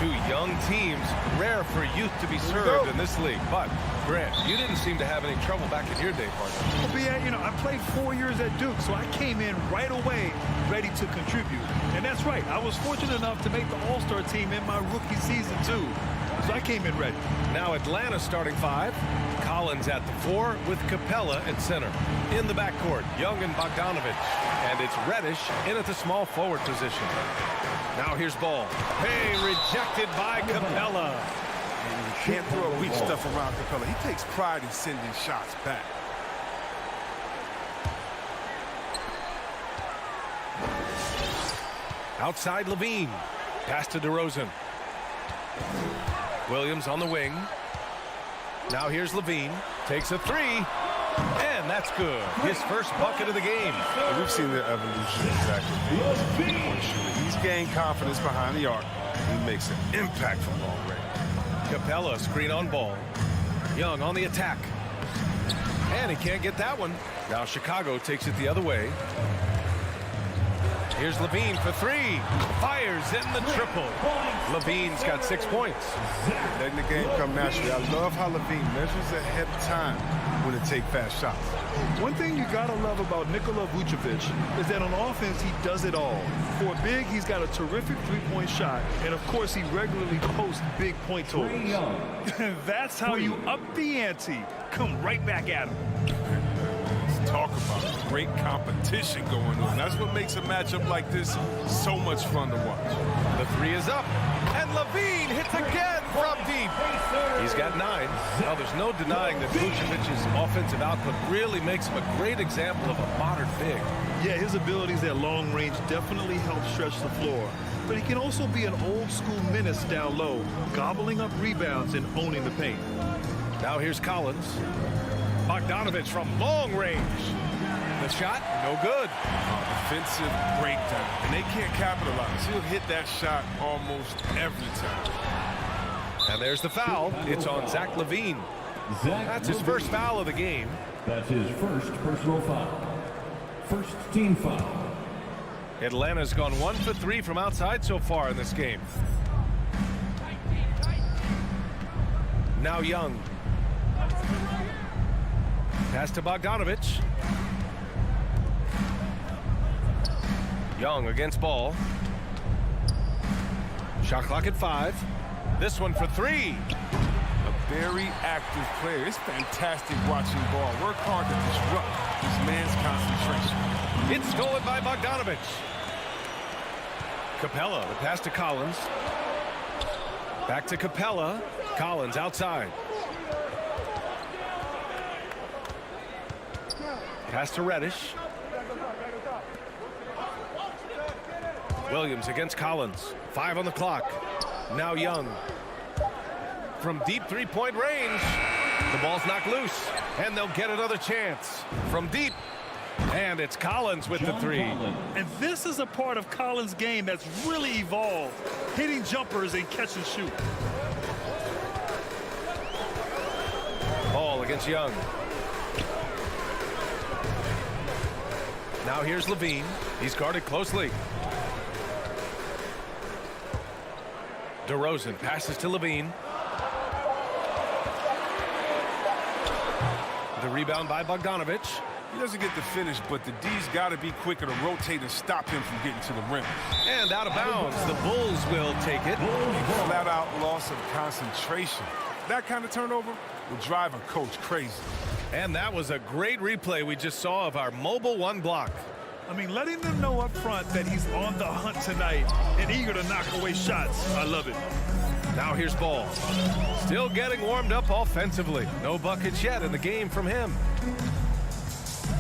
Two young teams, rare for youth to be served in this league. But, Grant, you didn't seem to have any trouble back in your day, partner. Well, yeah, you know, I played 4 years at Duke, so I came in right away ready to contribute. And that's right. I was fortunate enough to make the All-Star team in my rookie season, too. So I came in ready. Now Atlanta starting 5. Collins at the 4 with Capella at center. In the backcourt, Young and Bogdanovich. And it's Reddish in at the small forward position. Now here's Ball. Hey, rejected by Capella. And you can't throw weak stuff around Capella. He takes pride in sending shots back. Outside Levine. Pass to DeRozan. Williams on the wing. Now here's Levine. Takes a 3. And that's good. His first bucket of the game. We've seen the evolution of Zach Levine. He's gained confidence behind the arc. He makes an impact from long range. Capella screen on Ball. Young on the attack. And he can't get that one. Now Chicago takes it the other way. Here's Levine for 3. Fires in the triple. Levine's got 6 points. Letting the game come naturally. I love how Levine measures ahead of time when to take fast shots. One thing you gotta love about Nikola Vucevic is that on offense he does it all. For a big, he's got a terrific three-point shot, and of course he regularly posts big point totals. That's how you up the ante. Come right back at him. Talk about great competition going on. That's what makes a matchup like this so much fun to watch. The 3 is up, and Levine hits again from deep. He's got 9. Now, there's no denying that Vucevic's offensive output really makes him a great example of a modern big. Yeah, his abilities at long range definitely help stretch the floor. But he can also be an old-school menace down low, gobbling up rebounds and owning the paint. Now here's Collins. Bogdanovich from long range. The shot, no good. Defensive breakdown, and they can't capitalize. He'll hit that shot almost every time. And there's the foul. It's on Zach Levine. That's his first foul of the game. That's his first personal foul. First team foul. Atlanta's gone 1 for 3 from outside so far in this game. Now Young. Pass to Bogdanovich. Young against Ball. Shot clock at 5. This one for 3. A very active player. It's fantastic watching Ball work hard to disrupt this man's concentration. It's stolen by Bogdanovich. Capella, the pass to Collins. Back to Capella. Collins outside. Pass to Reddish. Williams against Collins. 5 on the clock. Now Young. From deep three-point range. The ball's knocked loose. And they'll get another chance. From deep. And it's Collins with the 3. And this is a part of Collins' game that's really evolved. Hitting jumpers and catch and shoot. Ball against Young. Now here's Levine. He's guarded closely. DeRozan passes to Levine. The rebound by Bogdanovich. He doesn't get the finish, but the D's got to be quicker to rotate and stop him from getting to the rim. And out of bounds. The Bulls will take it. Flat-out loss of concentration. That kind of turnover will drive a coach crazy. And that was a great replay we just saw of our mobile 1 block. I mean, letting them know up front that he's on the hunt tonight and eager to knock away shots. I love it. Now here's Ball. Still getting warmed up offensively. No buckets yet in the game from him.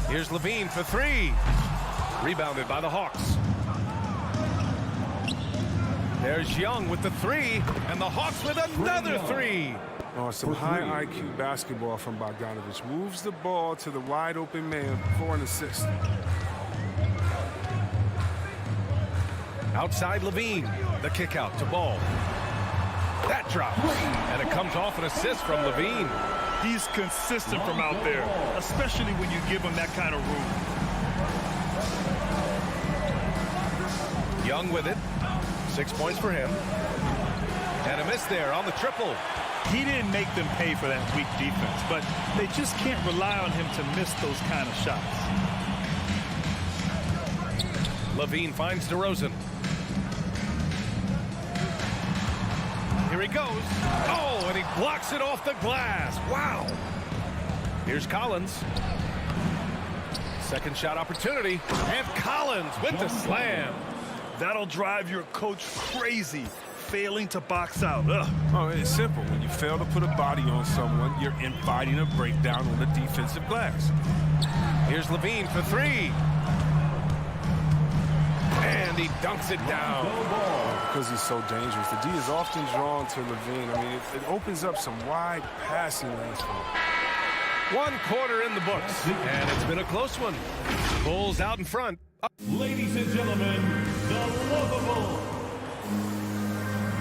Here's Levine for 3. Rebounded by the Hawks. There's Young with the 3. And the Hawks with another 3. Oh, some high IQ basketball from Bogdanovich. Moves the ball to the wide open man for an assist. Outside Levine. The kick out to Ball. That drops. And it comes off an assist from Levine. He's consistent from out there, especially when you give him that kind of room. Young with it. 6 points for him. And a miss there on the triple. He didn't make them pay for that weak defense, but they just can't rely on him to miss those kind of shots. Levine finds DeRozan. Here he goes. Oh, and he blocks it off the glass. Wow. Here's Collins. Second shot opportunity. And Collins with the slam. That'll drive your coach crazy, failing to box out. Ugh. Oh, it's simple. When you fail to put a body on someone, you're inviting a breakdown on the defensive glass. Here's Levine for three. And he dunks it down. Because he's so dangerous. The D is often drawn to Levine. I mean, it opens up some wide passing lanes for him. 1 quarter in the books. And it's been a close one. Bulls out in front. Ladies and gentlemen, the lovable.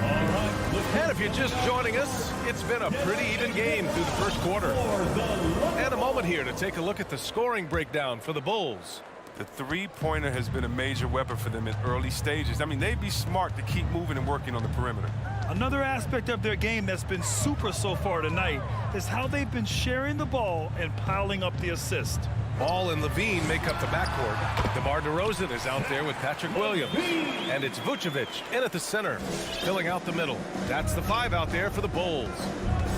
All right, And if you're just joining us, it's been a pretty even game through the first quarter. And a moment here to take a look at the scoring breakdown for the Bulls. The three-pointer has been a major weapon for them in early stages. I mean, they'd be smart to keep moving and working on the perimeter. Another aspect of their game that's been super so far tonight is how they've been sharing the ball and piling up the assist. Ball and Levine make up the backcourt. DeMar DeRozan is out there with Patrick Williams. And it's Vucevic in at the center, filling out the middle. That's the 5 out there for the Bulls.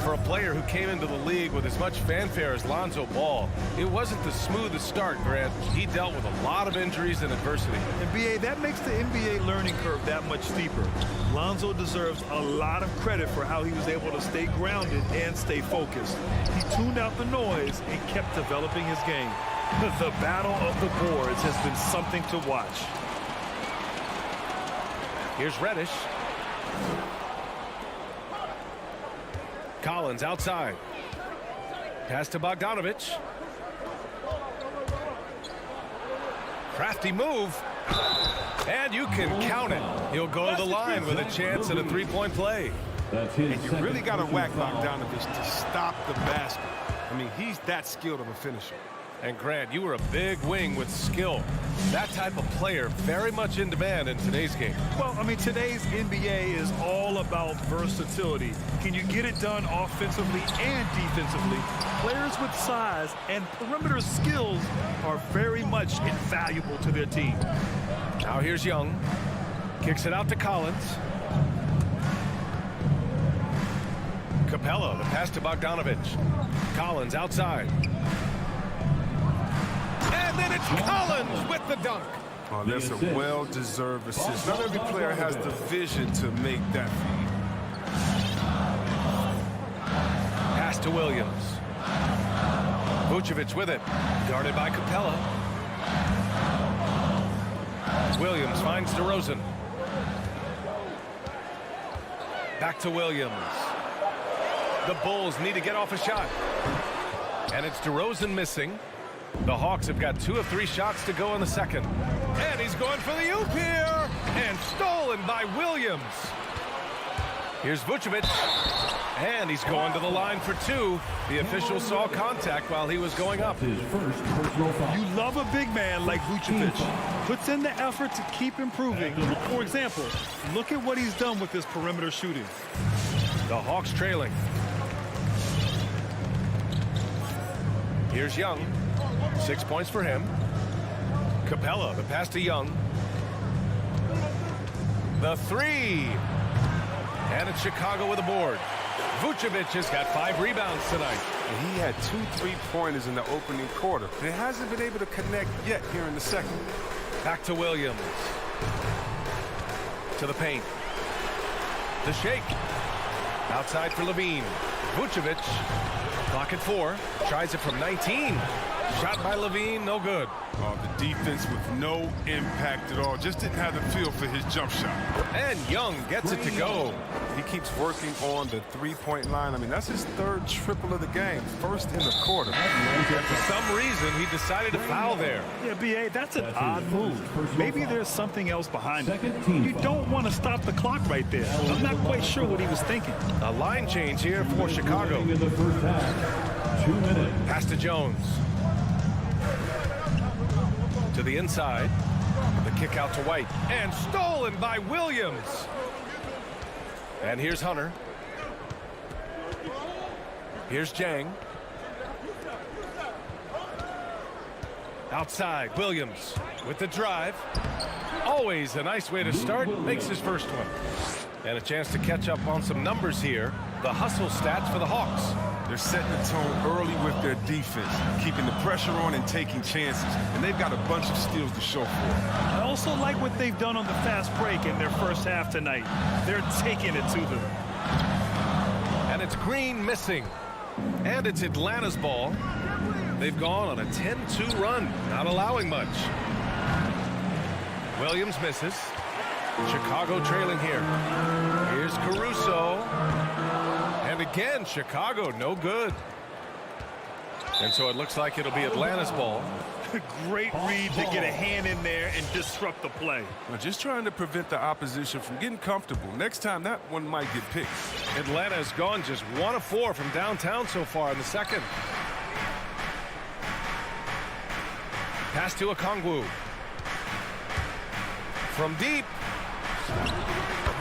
For a player who came into the league with as much fanfare as Lonzo Ball, it wasn't the smoothest start, Grant. He dealt with a lot of injuries and adversity. And BA, that makes the NBA learning curve that much steeper. Lonzo deserves a lot of credit for how he was able to stay grounded and stay focused. He tuned out the noise and kept developing his game. The battle of the boards has been something to watch. Here's Reddish. Collins outside. Pass to Bogdanovich. Crafty move. And you can count it. He'll go to the line with a chance at a three-point play. That's his And you really got to whack Bogdanovich to stop the basket. I mean, he's that skilled of a finisher. And Grant, you were a big wing with skill. That type of player very much in demand in today's game. Well, I mean, today's NBA is all about versatility. Can you get it done offensively and defensively? Players with size and perimeter skills are very much invaluable to their team. Now here's Young. Kicks it out to Collins. Capella, the pass to Bogdanovich. Collins outside. And then it's Collins with the dunk. Oh, that's a well-deserved assist. Not every player has the vision to make that feed. Pass to Williams. Vucevic with it. Guarded by Capella. Williams finds DeRozan. Back to Williams. The Bulls need to get off a shot. And it's DeRozan missing. The Hawks have got 2 of 3 shots to go in the second. And he's going for the oop here. And stolen by Williams. Here's Vucevic. And he's going to the line for 2. The official saw contact while he was going up. his first personal foul. You love a big man like Vucevic. Puts in the effort to keep improving. For example, look at what he's done with his perimeter shooting. The Hawks trailing. Here's Young. 6 points for him. Capella, the pass to Young. The 3. And it's Chicago with a board. Vucevic has got 5 rebounds tonight. And he had 2 3-pointers in the opening quarter. And he hasn't been able to connect yet here in the second. Back to Williams. To the paint. The shake. Outside for Levine. Vucevic. Clock at 4. Tries it from 19. Shot by Levine, no good. Oh, the defense with no impact at all. Just didn't have the feel for his jump shot. And Young gets it to go. He keeps working on the three-point line. I mean, that's his 3rd triple of the game. First in the quarter. For some reason, he decided to foul there. Yeah, BA, that's an odd move. Maybe there's something else behind it. Second team You foul. don't want to stop the clock right there. I'm not quite sure what he was thinking. A line change here for Chicago. In the first half, 2 minutes. Pass to Jones. To the inside. The kick out to White. And stolen by Williams. And here's Hunter. Here's Jang. Outside, Williams with the drive. Always a nice way to start. Makes his first one. And a chance to catch up on some numbers here. The hustle stats for the Hawks. They're setting the tone early with their defense, keeping the pressure on and taking chances. And they've got a bunch of steals to show for it. I also like what they've done on the fast break in their first half tonight. They're taking it to them. And it's Green missing. And it's Atlanta's ball. They've gone on a 10-2 run, not allowing much. Williams misses. Chicago trailing here. Here's Caruso. And again, Chicago, no good. And so it looks like it'll be Atlanta's ball. Great read to get a hand in there and disrupt the play. Well, just trying to prevent the opposition from getting comfortable. Next time, that one might get picked. Atlanta has gone just 1 of 4 from downtown so far in the second. Pass to Okongwu. From deep.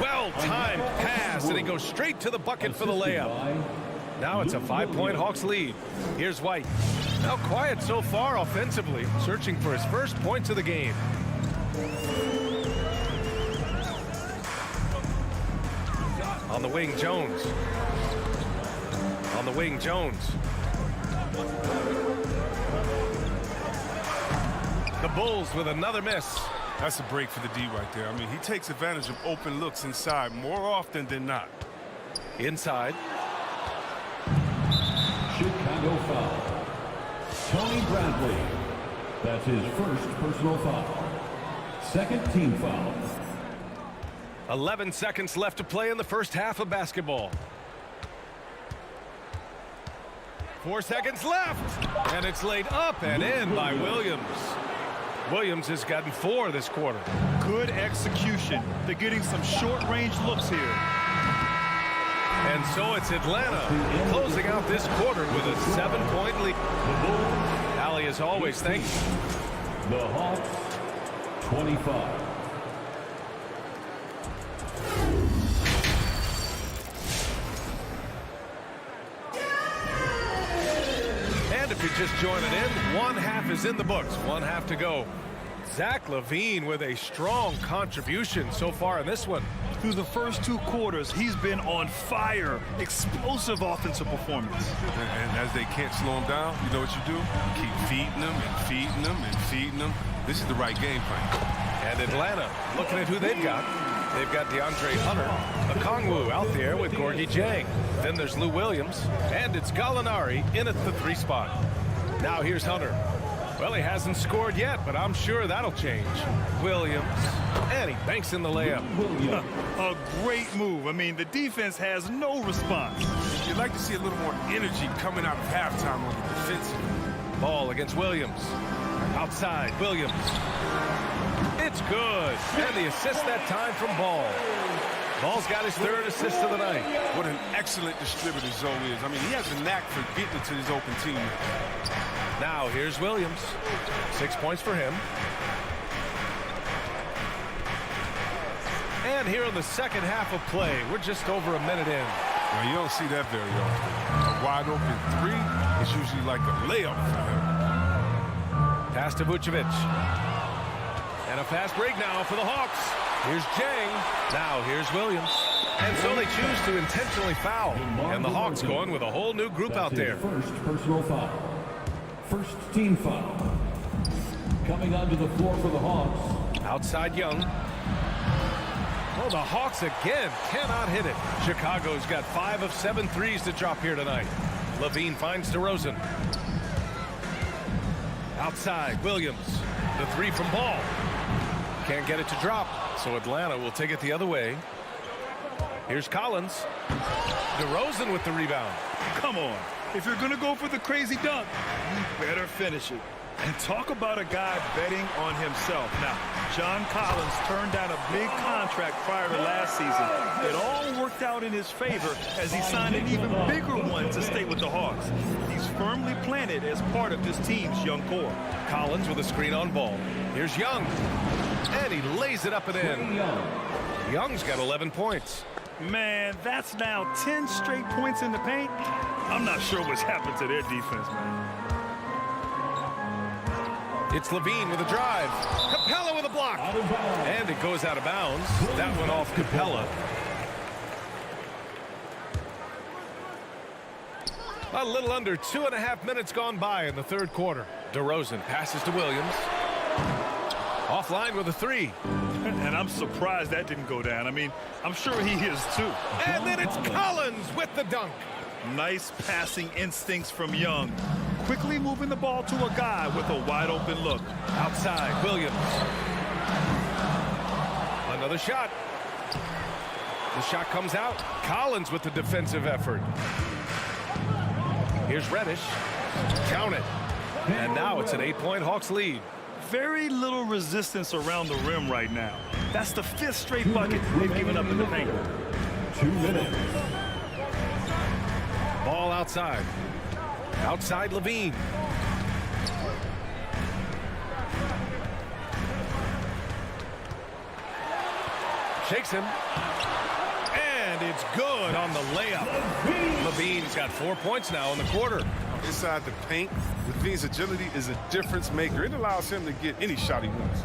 Well-timed pass, and he goes straight to the bucket for the layup. Now it's a 5-point Hawks lead. Here's White. Now quiet so far offensively, searching for his first points of the game. On the wing, Jones. On the wing, Jones. The Bulls with another miss. That's a break for the D right there. I mean, he takes advantage of open looks inside more often than not. Inside. Chicago foul. Tony Bradley. That's his first personal foul. Second team foul. 11 seconds left to play in the first half of basketball. 4 seconds left. And it's laid up and in by Williams. Williams has gotten 4 this quarter. Good execution. They're getting some short-range looks here. And so it's Atlanta closing out this quarter with a 7-point lead. Allie, as always, thank you. The Hawks, 25. And if you're just joining in, 1 half is in the books. 1 half to go. Zach LaVine with a strong contribution so far in this one. Through the first 2 quarters, he's been on fire. Explosive offensive performance. And as they can't slow him down, you know what you do? You keep feeding them and feeding them and feeding them. This is the right game plan. And Atlanta looking at who they've got. They've got DeAndre Hunter, Okongwu out there with Gorgie Jang. Then there's Lou Williams, and it's Gallinari in at the 3 spot. Now here's Hunter. Well, he hasn't scored yet, but I'm sure that'll change. Williams, and he banks in the layup. A great move. I mean, the defense has no response. You'd like to see a little more energy coming out of halftime on the defensive. Ball against Williams. Outside, Williams. It's good. And the assist that time from Ball. Ball's got his 3rd assist of the night. What an excellent distributor Zoe is. I mean, he has a knack for getting it to his open teammates. Now here's Williams. 6 points for him. And here in the second half of play, we're just over a minute in. Well, you don't see that very often. A wide open 3 is usually like a layup for him. Pass to Vucevic. And a fast break now for the Hawks. Here's Jang. Now here's Williams. And so they choose to intentionally foul. And the Hawks going with a whole new group out there. First personal foul. First team foul. Coming onto the floor for the Hawks. Outside Young. Well, the Hawks again cannot hit it. Chicago's got 5 of 7 threes to drop here tonight. LaVine finds DeRozan. Outside, Williams. The 3 from Ball. Can't get it to drop, so Atlanta will take it the other way. Here's Collins. DeRozan with the rebound. Come on. If you're going to go for the crazy dunk, you better finish it. And talk about a guy betting on himself. Now, John Collins turned down a big contract prior to last season. It all worked out in his favor as he signed an even bigger one to stay with the Hawks. He's firmly planted as part of this team's young core. Collins with a screen on Ball. Here's Young. And he lays it up and in. Young's got 11 points. Man, that's now 10 straight points in the paint. I'm not sure what's happened to their defense, man. It's Levine with a drive. Capella with a block. And it goes out of bounds. That went off Capella. A little under 2.5 minutes gone by in the third quarter. DeRozan passes to Williams. Offline with a three. And I'm surprised that didn't go down. I mean, I'm sure he is too. And then it's Collins with the dunk. Nice passing instincts from Young. Quickly moving the ball to a guy with a wide open look. Outside, Williams. Another shot. The shot comes out. Collins with the defensive effort. Here's Reddish. Count it. And now it's an 8-point Hawks lead. Very little resistance around the rim right now. That's the 5th straight bucket they've given up in the paint. 2 minutes. Ball outside. Outside Levine. Shakes him. And it's good on the layup. Levine's got 4 points now in the quarter. Inside the paint, Levine's agility is a difference maker. It allows him to get any shot he wants.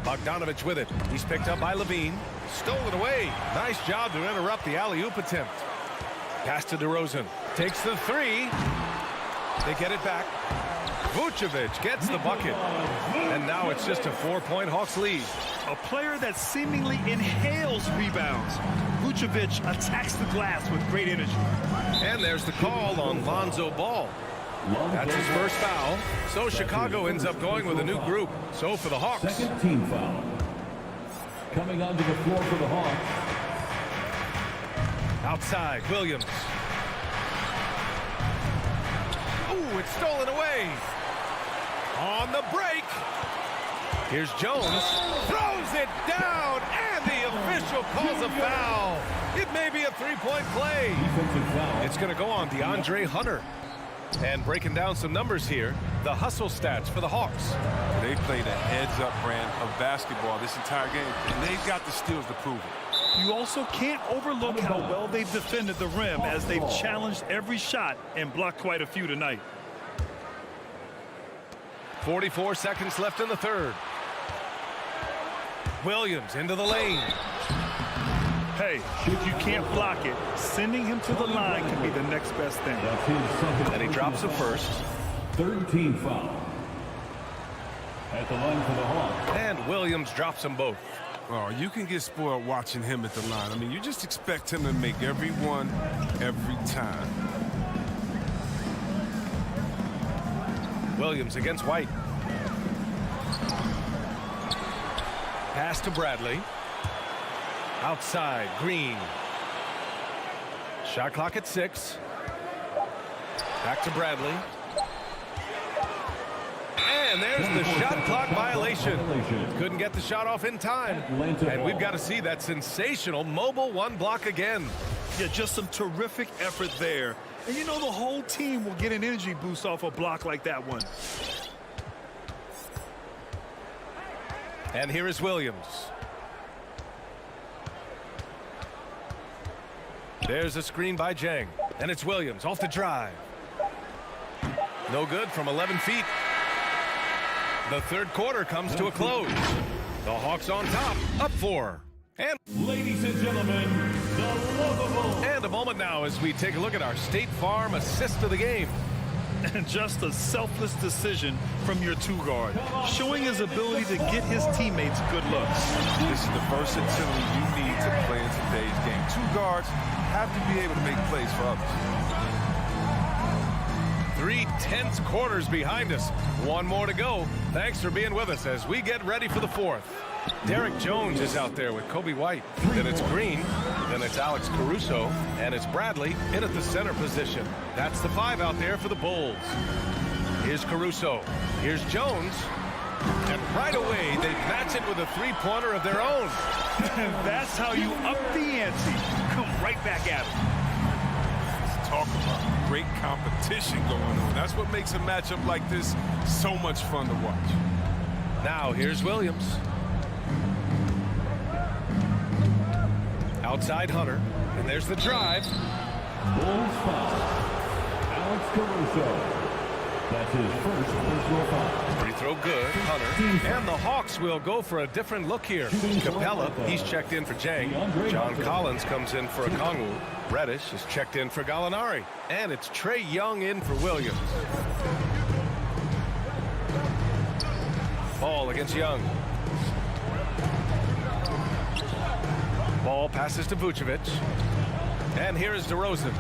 Bogdanovich with it. He's picked up by Levine. Stolen away. Nice job to interrupt the alley-oop attempt. Pass to DeRozan. Takes the three. They get it back. Vucevic gets the bucket. And now it's just a 4-point Hawks lead. A player that seemingly inhales rebounds. Vucevic attacks the glass with great energy. And there's the call on Lonzo Ball. That's his first foul. So Chicago ends up going with a new group. So for the Hawks. Second team foul. Coming onto the floor for the Hawks. Outside, Williams. Ooh, it's stolen away. On the break. Here's Jones. Throws it down, and the official calls a foul. It may be a 3-point play. It's going to go on DeAndre Hunter. And breaking down some numbers here, the hustle stats for the Hawks. They played a heads-up brand of basketball this entire game, and they've got the steals to prove it. You also can't overlook how well they've defended the rim as they've challenged every shot and blocked quite a few tonight. 44 seconds left in the third. Williams into the lane. Hey, if you can't block it, sending him to the line can be the next best thing. That's his second. And he drops it first. Third team foul. At the line for the Hawks. And Williams drops them both. Oh, you can get spoiled watching him at the line. I mean, you just expect him to make every one, every time. Williams against White. Pass to Bradley. Outside, Green. Shot clock at 6. Back to Bradley. And there's the shot clock violation. Couldn't get the shot off in time. And we've got to see that sensational mobile one block again. Yeah, just some terrific effort there. And you know the whole team will get an energy boost off a block like that one. And here is Williams. There's a screen by Jang. And it's Williams off the drive. No good from 11 feet. The third quarter comes to a close. The Hawks on top, up 4. And Ladies and gentlemen, the lovable. And a moment now as we take a look at our State Farm assist of the game. And just a selfless decision from your two guard, showing his ability to get his teammates good looks. This is the versatility you need to play in today's game. Two guards have to be able to make plays for others. 3 tense quarters behind us. One more to go. Thanks for being with us as we get ready for the fourth. Derek Jones is out there with Kobe White. Then it's Green. Then it's Alex Caruso. And it's Bradley in at the center position. That's the 5 out there for the Bulls. Here's Caruso. Here's Jones. And right away, they match it with a three-pointer of their own. And that's how you up the ante. Come right back at him. Talk about great competition going on. That's what makes a matchup like this so much fun to watch. Now, here's Williams. Outside Hunter. And there's the drive. Bulls foul. Alex Caruso. That's his first personal foul. Free throw good, Hunter. And the Hawks will go for a different look here. Capella, he's checked in for Jang. John Collins comes in for Okongwu. Reddish is checked in for Gallinari. And it's Trae Young in for Williams. Ball against Young. Ball passes to Vucevic. And here is DeRozan.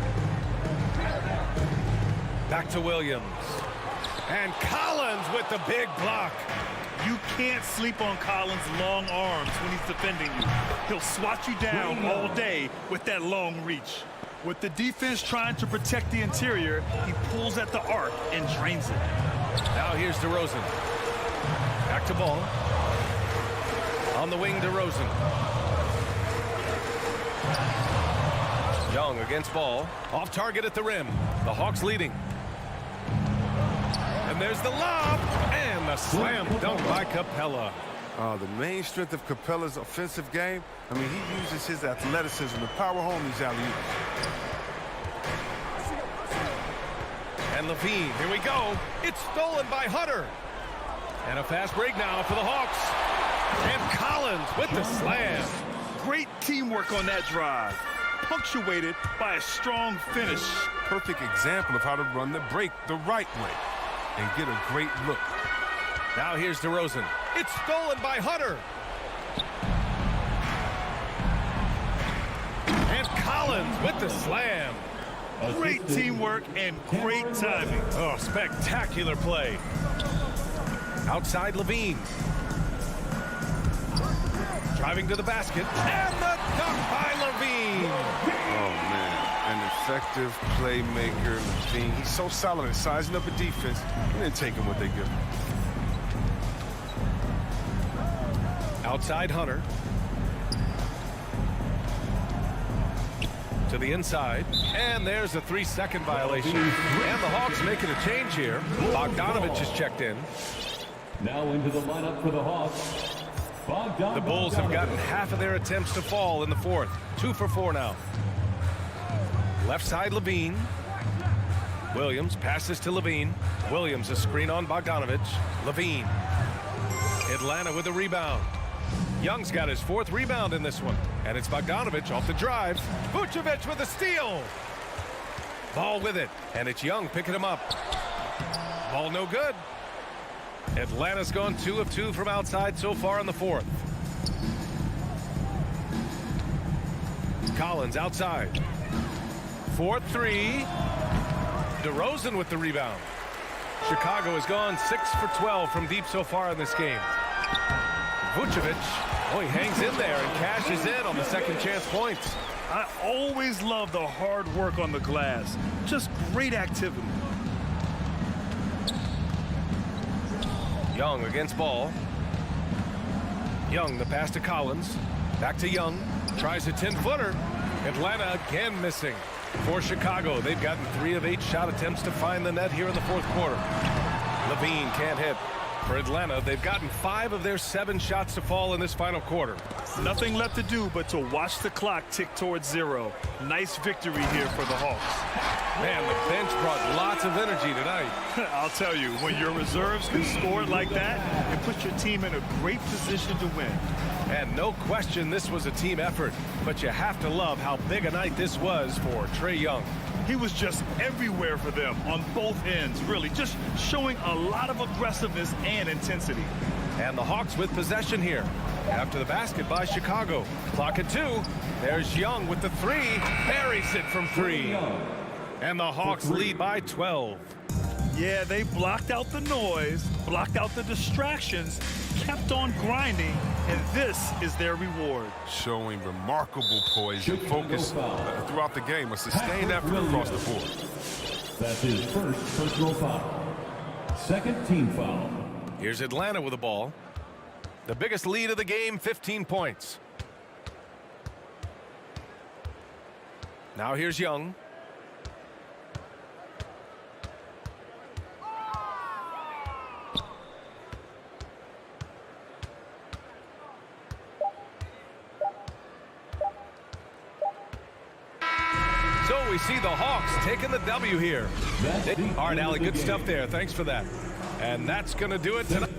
Back to Williams. And Collins with the big block. You can't sleep on Collins' long arms when he's defending you. He'll swat you down all day with that long reach. With the defense trying to protect the interior, he pulls at the arc and drains it. Now here's DeRozan. Back to Ball. On the wing, DeRozan. Young against Ball. Off target at the rim. The Hawks leading. And there's the lob. And the slam dunk by Capella. The main strength of Capella's offensive game, I mean, he uses his athleticism to power home these alley-oops. And Levine, here we go. It's stolen by Hunter. And a fast break now for the Hawks. And Collins with the slam. Great teamwork on that drive, punctuated by a strong finish. Perfect example of how to run the break the right way and get a great look. Now here's DeRozan. It's stolen by Hunter. And Collins with the slam. Great teamwork and great timing. Oh, spectacular play. Outside Levine. Driving to the basket. And the dunk by Levine. Oh, man. An effective playmaker, Levine. He's so solid at sizing up a defense and then taking what they give him. Outside Hunter. To the inside. And there's a 3-second violation. And the Hawks making a change here. Bogdanovich is checked in. Now into the lineup for the Hawks. The Bulls have gotten half of their attempts to fall in the fourth. 2 for 4 now. Left side Levine. Williams passes to Levine. Williams a screen on Bogdanovich. Levine. Atlanta with a rebound. Young's got his 4th rebound in this one. And it's Bogdanovich off the drive. Vucevic with a steal. Ball with it. And it's Young picking him up. Ball no good. Atlanta's gone 2 of 2 from outside so far in the fourth. Collins outside. 4-3. DeRozan with the rebound. Chicago has gone 6 for 12 from deep so far in this game. Vucevic, he hangs in there and cashes in on the second chance points. I always love the hard work on the glass. Just great activity. Young against Ball. Young, the pass to Collins. Back to Young. Tries a 10-footer. Atlanta again missing. For Chicago, they've gotten 3 of 8 shot attempts to find the net here in the fourth quarter. Levine can't hit. For Atlanta, they've gotten 5 of their 7 shots to fall in this final quarter. Nothing left to do but to watch the clock tick towards 0. Nice victory here for the Hawks. Man, the bench brought lots of energy tonight. I'll tell you, when your reserves can score like that, it puts your team in a great position to win. And no question this was a team effort, but you have to love how big a night this was for Trae Young. He was just everywhere for them on both ends, really, just showing a lot of aggressiveness and intensity. And the Hawks with possession here. After the basket by Chicago. Clock at 2. There's Young with the 3. Buries it from 3. And the Hawks lead by 12. Yeah, they blocked out the noise, blocked out the distractions, kept on grinding, and this is their reward. Showing remarkable poise and focus throughout the game. A sustained effort across the board. That's his first personal foul. Second team foul. Here's Atlanta with the ball. The biggest lead of the game, 15 points. Now here's Young. see the Hawks taking the W here. All right, Allie, good stuff there. Thanks for that. And that's going to do it tonight.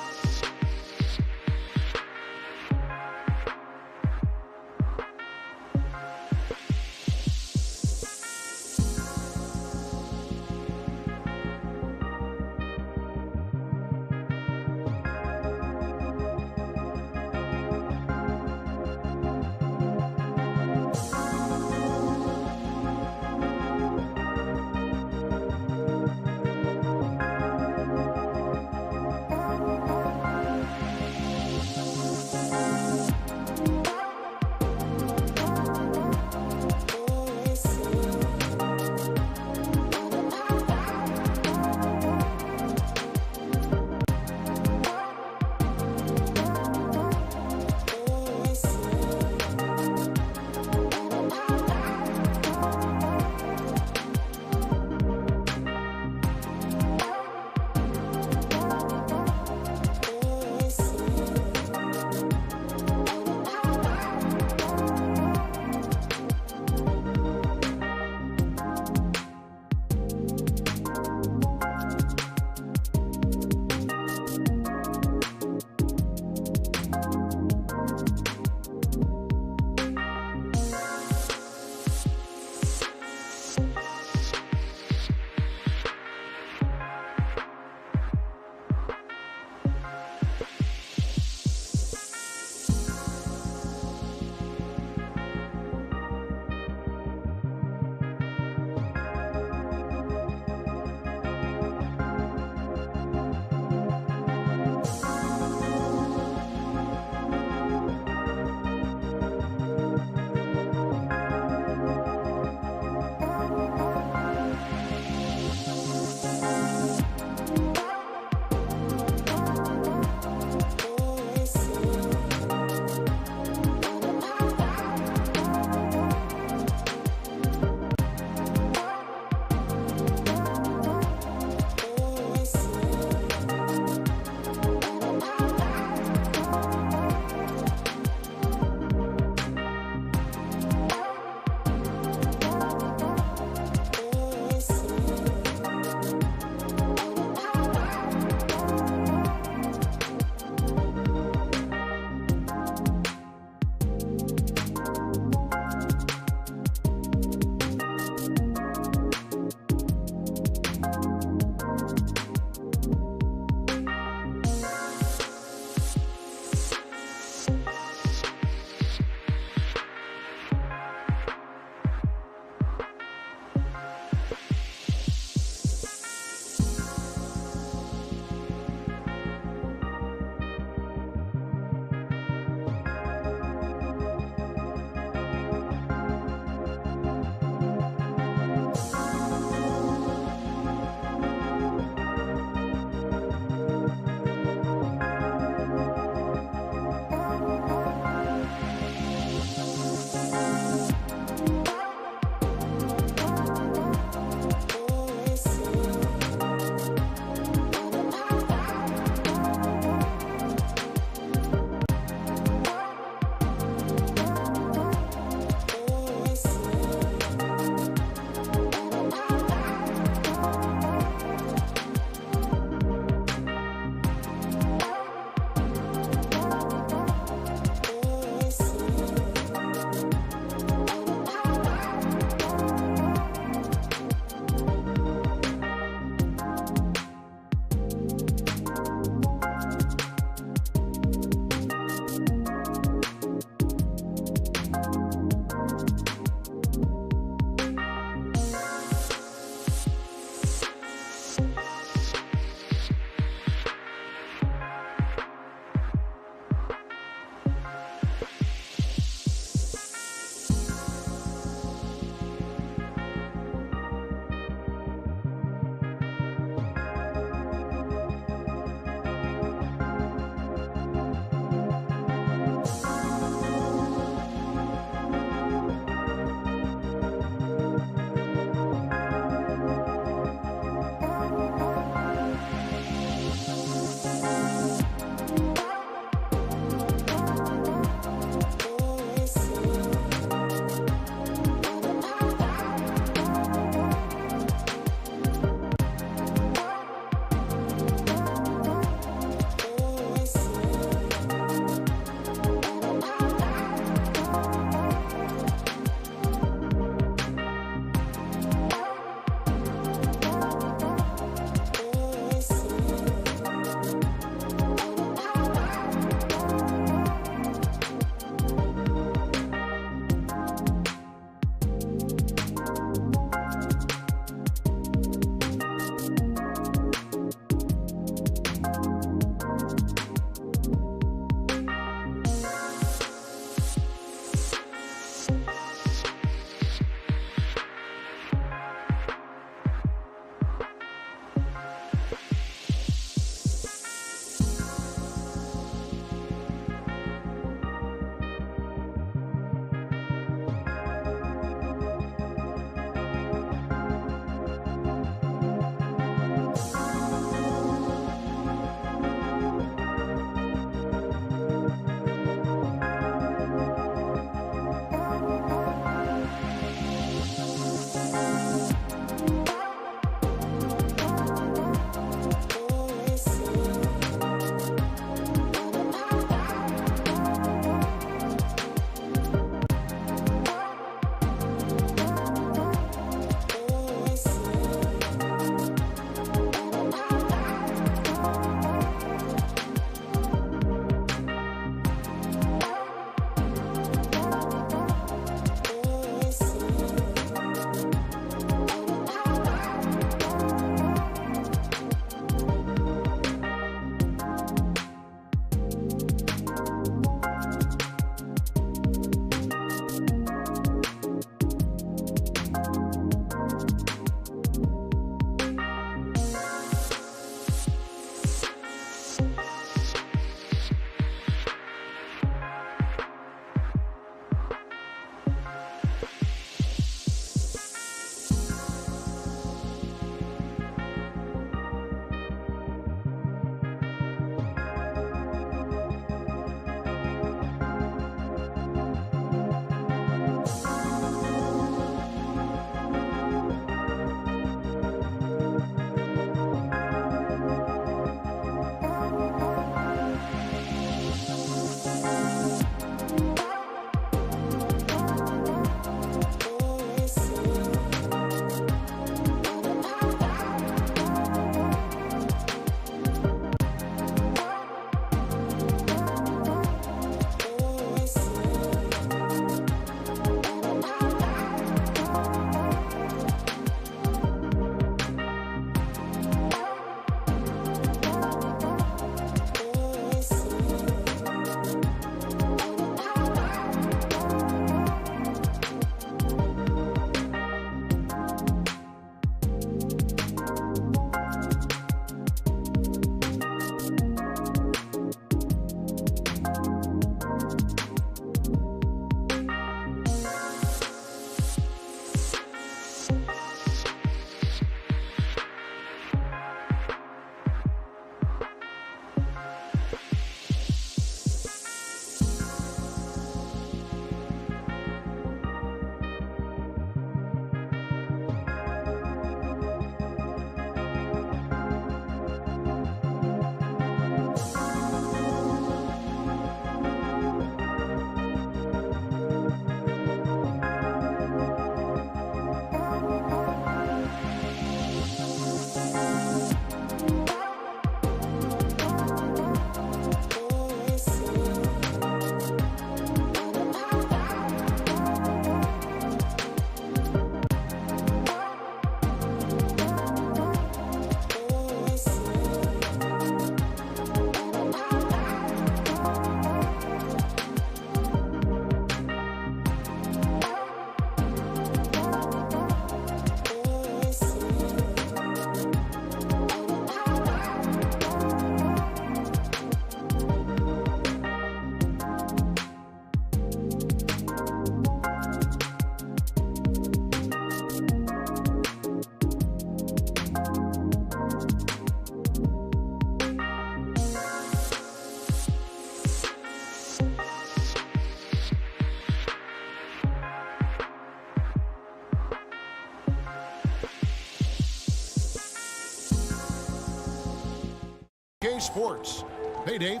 2K Sports. Hey, Dave.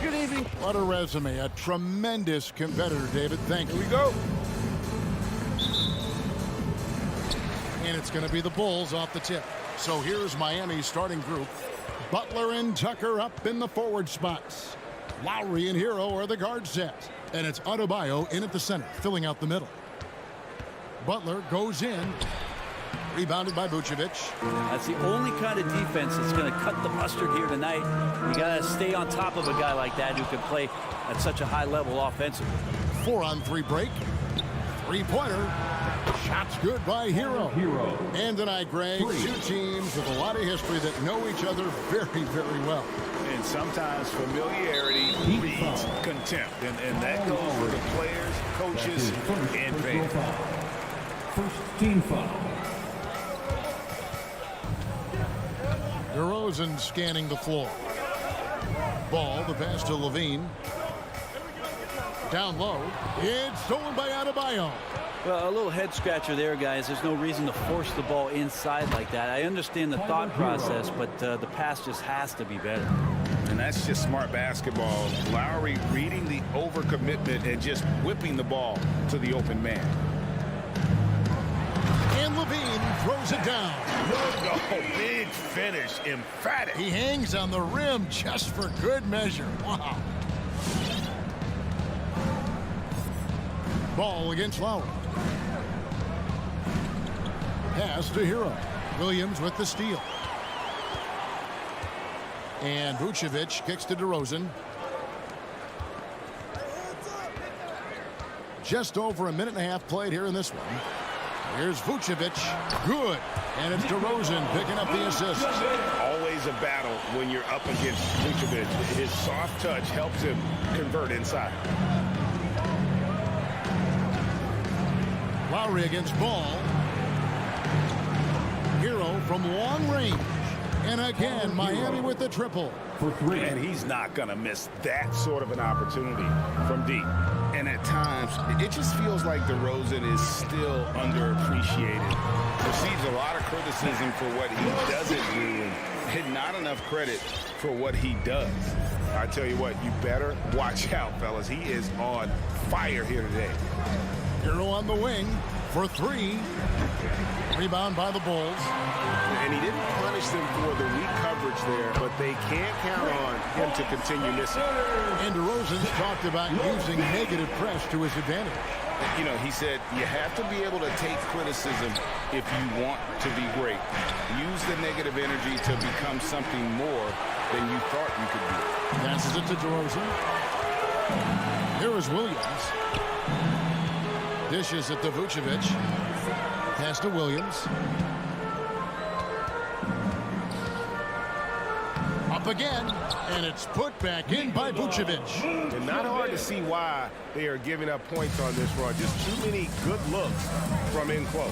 Good evening. What a resume. A tremendous competitor, David. Thank you. Here we go. And it's going to be the Bulls off the tip. So here's Miami's starting group. Butler and Tucker up in the forward spots. Lowry and Hero are the guard set. And it's Adebayo in at the center, filling out the middle. Butler goes in. Rebounded by Vucevic. That's the only kind of defense that's going to cut the mustard here tonight. You got to stay on top of a guy like that who can play at such a high level offensively. 4-on-3 break. Three-pointer. Shots good by Hero. And tonight, Greg, two teams with a lot of history that know each other very, very well. And sometimes familiarity breeds contempt. And that goes for the players, coaches, and fans. First team foul. DeRozan scanning the floor. Ball, the pass to Levine. Down low. It's stolen by Adebayo. Well, a little head scratcher there, guys. There's no reason to force the ball inside like that. I understand the thought process, but the pass just has to be better. And that's just smart basketball. Lowry reading the overcommitment and just whipping the ball to the open man. And Levine throws it down. Oh, big finish, emphatic. He hangs on the rim just for good measure. Wow. Ball against Lowry. Pass to Hero. Williams with the steal. And Vucevic kicks to DeRozan. Just over a minute and a half played here in this one. Here's Vucevic. Good. And it's DeRozan picking up the assist. Always a battle when you're up against Vucevic. His soft touch helps him convert inside. Lowry against Ball. Hero from long range. And again, Miami with the triple. For three. And he's not going to miss that sort of an opportunity from deep. And at times, it just feels like DeRozan is still underappreciated. Receives a lot of criticism for what he doesn't do and not enough credit for what he does. I tell you what, you better watch out, fellas. He is on fire here today. Hero on the wing for three. Rebound by the Bulls. And he didn't punish them for the weak coverage there, but they can't count on him to continue missing. And DeRozan's talked about using negative press to his advantage. You know, he said you have to be able to take criticism if you want to be great. Use the negative energy to become something more than you thought you could be. Passes it to DeRozan. Here is Williams. Dishes it to Vucevic. Pass to Williams. Up again, and it's put back in by Vucevic. And not hard to see why they are giving up points on this run. Just too many good looks from in close.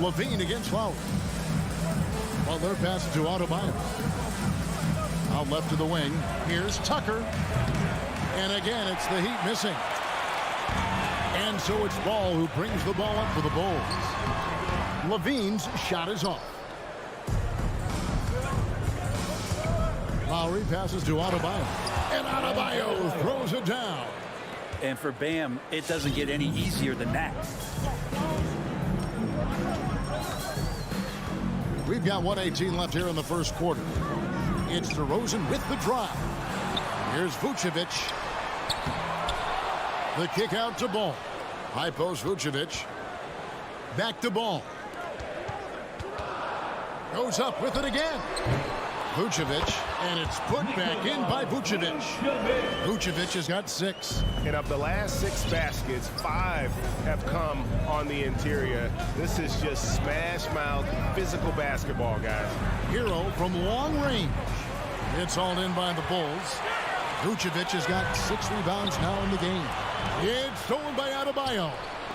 Levine against Lowry. Butler passes to Adebayo. Out left to the wing. Here's Tucker. And again, it's the Heat missing. And so it's Ball who brings the ball up for the Bulls. Levine's shot is off. Lowry passes to Adebayo. And Adebayo throws it down. And for Bam, it doesn't get any easier than that. We've got 1:18 left here in the first quarter. It's DeRozan with the drive. Here's Vucevic. The kick out to Ball. High post Vucevic. Back to Ball. Goes up with it again. Vucevic, and it's put back in by Vucevic. Vucevic has got 6. And of the last 6 baskets, 5 have come on the interior. This is just smash mouth physical basketball, guys. Hero from long range. It's all in by the Bulls. Vucevic has got 6 rebounds now in the game. It's stolen by Adebayo.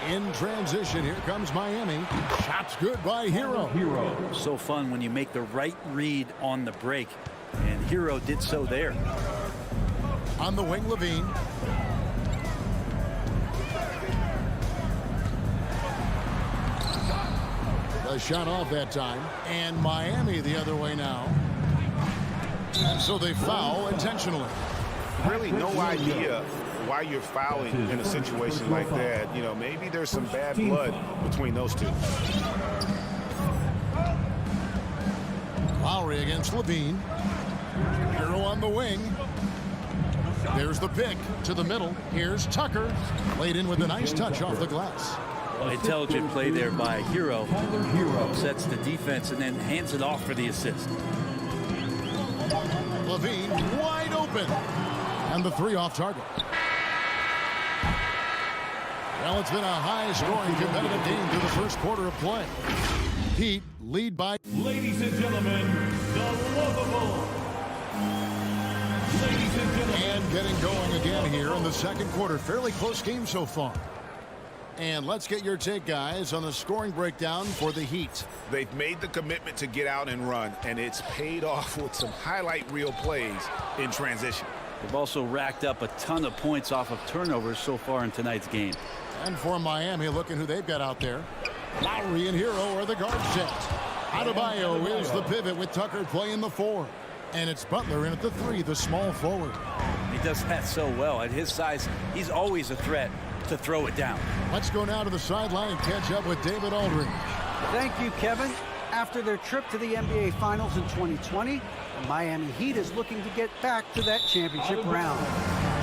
In transition, here comes Miami. Shots good by Hero. So fun when you make the right read on the break. And Hero did so there. On the wing, Levine. The A shot off that time. And Miami the other way now. And so they foul intentionally. Really no idea why you're fouling in a situation like that. You know, maybe there's some bad blood between those two. Lowry against Levine. Hero on the wing. There's the pick to the middle. Here's Tucker. Laid in with a nice touch off the glass. Intelligent play there by Hero. Sets the defense and then hands it off for the assist. Levine wide open. And the three off target. Well, it's been a high-scoring competitive game through the first quarter of play. Heat lead by... Ladies and gentlemen, the lovable. Ladies and gentlemen. And getting going again here in the second quarter. Fairly close game so far. And let's get your take, guys, on the scoring breakdown for the Heat. They've made the commitment to get out and run, and it's paid off with some highlight reel plays in transition. They've also racked up a ton of points off of turnovers so far in tonight's game. And for Miami, looking who they've got out there. Lowry and Hero are the guard sets. Adebayo is the pivot with Tucker playing the 4. And it's Butler in at the 3, the small forward. He does that so well. At his size, he's always a threat to throw it down. Let's go now to the sideline and catch up with David Aldridge. Thank you, Kevin. After their trip to the NBA Finals in 2020, the Miami Heat is looking to get back to that championship round.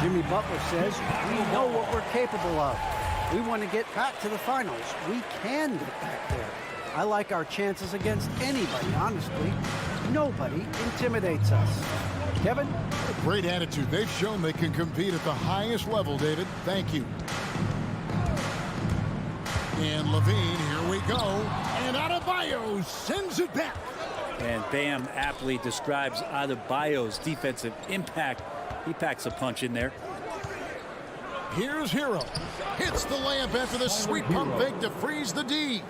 Jimmy Butler says, we know what we're capable of. We want to get back to the finals. We can get back there. I like our chances against anybody, honestly. Nobody intimidates us. Kevin? Great attitude. They've shown they can compete at the highest level, David. Thank you. And Levine, here we go. And Adebayo sends it back. And Bam aptly describes Adebayo's defensive impact. He packs a punch in there. Here's Hero. Hits the layup after the sweet pump fake to freeze the D.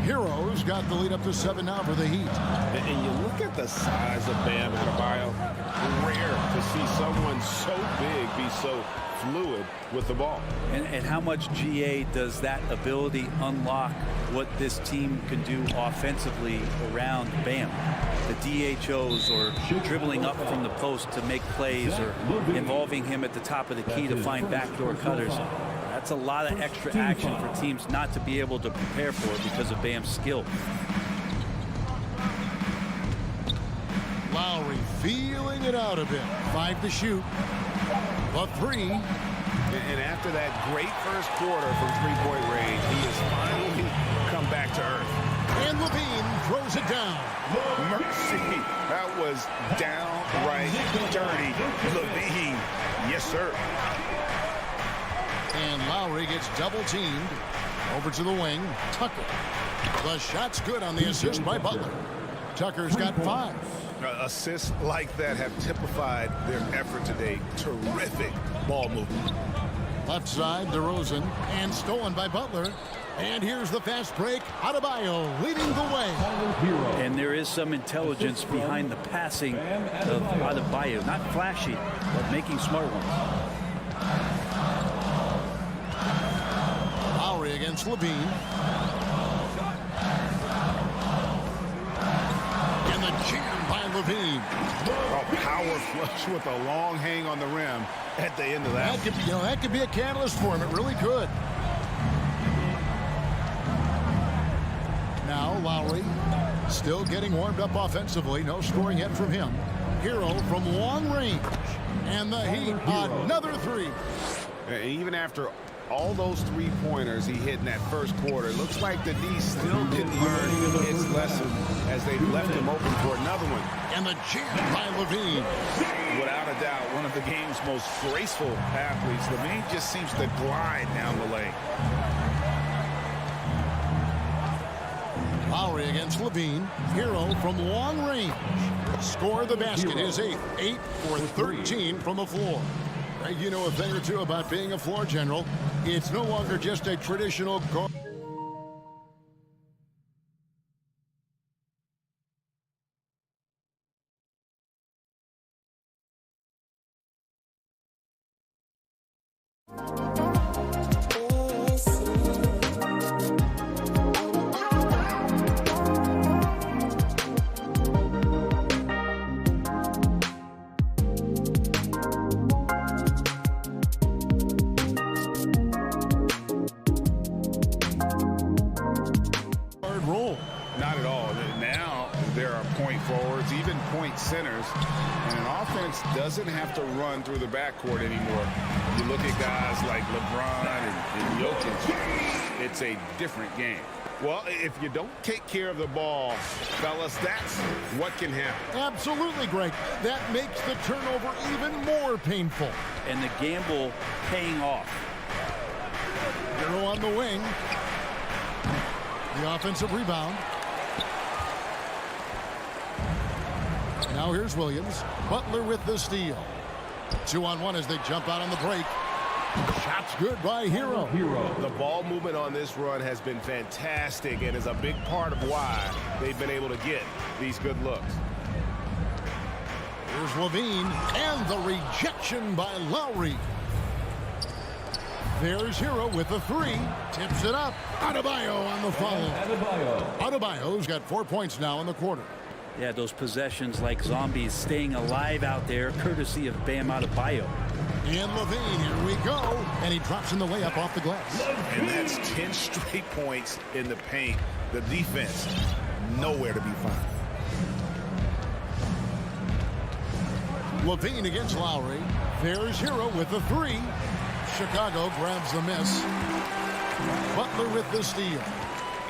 Hero's got the lead up to 7 now for the Heat. And you look at the size of Bam Adebayo. Rare to see someone so big be so fluid with the ball. And how much GA does that ability unlock what this team can do offensively around Bam? The DHOs or dribbling up from the post to make plays or involving him at the top of the key to find backdoor cutters. That's a lot of extra action for teams not to be able to prepare for because of Bam's skill. Lowry feeling it out a bit. 5 to shoot. The 3. And after that great first quarter from three-point range, he has finally come back to earth. And Levine throws it down. Mercy. That was downright dirty. Levine. Yes, sir. And Lowry gets double-teamed. Over to the wing. Tucker. The shot's good on the assist by Butler. Tucker's got 5. Assists like that have typified their effort today. Terrific ball movement. Left side, DeRozan. And stolen by Butler. And here's the fast break. Adebayo leading the way. And there is some intelligence behind the passing of Adebayo. Not flashy, but making smart ones. Lowry against Levine. And the jam by Levine. A power flush with a long hang on the rim at the end of that. That could be a catalyst for him. It really could. Now Lowry still getting warmed up offensively. No scoring yet from him. Hero from long range. And the Heat, another 3. Even after all those three-pointers he hit in that first quarter, looks like the D still didn't learn its lesson as they left him open for another one. And the jam by Levine. Without a doubt, one of the game's most graceful athletes. Levine just seems to glide down the lane. Lowry against Levine. Hero from long range. Score the basket is 8. 8 for 13 from the floor. You know a thing or two about being a floor general. It's no longer just a traditional guard. roll. Not at all. Now there are point forwards, even point centers, and an offense doesn't have to run through the backcourt anymore. You look at guys like LeBron and Jokic, it's a different game. Well, if you don't take care of the ball, fellas, that's what can happen. Absolutely, Greg. That makes the turnover even more painful. And the gamble paying off. Hero on the wing. The offensive rebound. Now here's Williams. Butler with the steal. 2-on-1 as they jump out on the break. Shots good by Hero. The ball movement on this run has been fantastic and is a big part of why they've been able to get these good looks. Here's Levine, and the rejection by Lowry. There's Hero with the three. Tips it up. Adebayo on the follow. Adebayo's got 4 points now in the quarter. Yeah, those possessions like zombies staying alive out there, courtesy of Bam Adebayo. And Levine, here we go. And he drops in the layup off the glass. And that's 10 straight points in the paint. The defense, nowhere to be found. Levine against Lowry. There's Hero with the three. Chicago grabs the miss. Butler with the steal.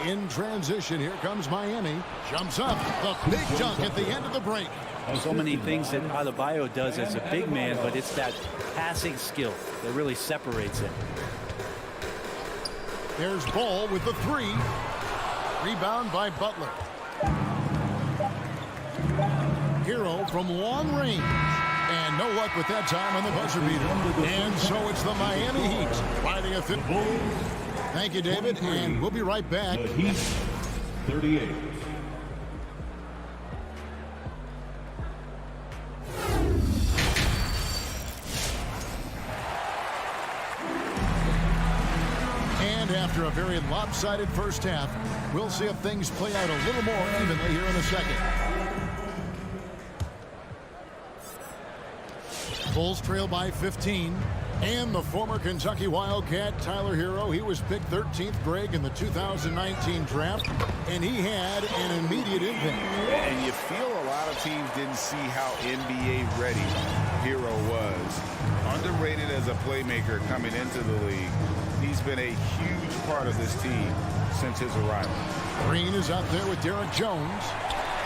In transition, here comes Miami. Jumps up. The big dunk at the end of the break. So many things that Adebayo does as a big man, but it's that passing skill that really separates it. There's Ball with the three. Rebound by Butler. Hero from long range. And no luck with that time on the buzzer beater. And so it's the Miami Heat riding a fit. Thank you, David, and we'll be right back. The Heat, 38. And after a very lopsided first half, we'll see if things play out a little more evenly here in a second. Bulls trail by 15. And the former Kentucky Wildcat, Tyler Hero, he was picked 13th, Greg, in the 2019 draft, and he had an immediate impact. And you feel a lot of teams didn't see how NBA ready Hero was. Underrated as a playmaker coming into the league. He's been a huge part of this team since his arrival. Green is out there with Derek Jones.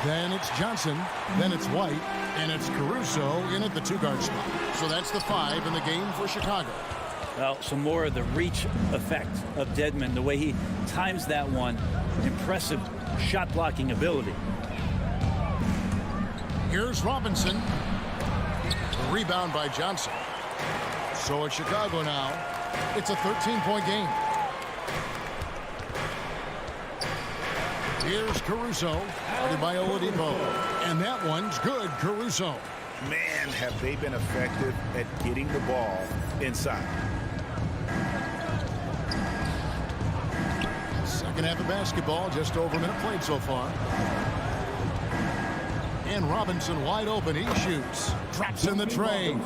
Then it's Johnson. Then it's White. And it's Caruso in at the two-guard spot. So that's the 5 in the game for Chicago. Well, some more of the reach effect of Dedmon, the way he times that one. Impressive shot blocking ability. Here's Robinson. The rebound by Johnson. So it's Chicago now. It's a 13-point game. Here's Caruso, guarded by Oladipo. And that one's good, Caruso. Man, have they been effective at getting the ball inside. Second half of basketball, just over a minute played so far. And Robinson wide open, he shoots. Drops in the tray.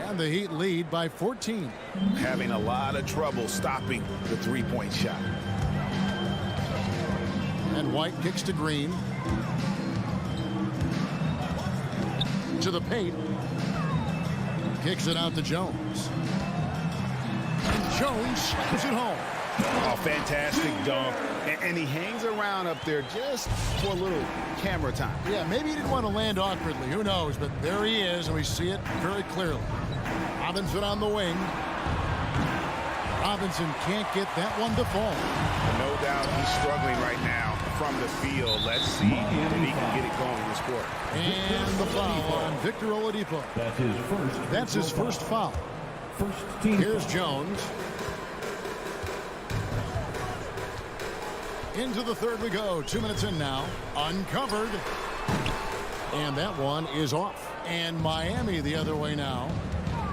And the Heat lead by 14. Having a lot of trouble stopping the three-point shot. And White kicks to Green. To the paint. Kicks it out to Jones. And Jones slams it home. Oh, fantastic dunk. And he hangs around up there just for a little camera time. Yeah, maybe he didn't want to land awkwardly. Who knows? But there he is, and we see it very clearly. Robinson on the wing. Robinson can't get that one to fall. No doubt he's struggling right now from the field. Let's see if he can get it going in this quarter. And the foul on Victor Oladipo. That's his first foul. Here's Jones. Into the third we go. 2 minutes in now. Uncovered. And that one is off. And Miami the other way now.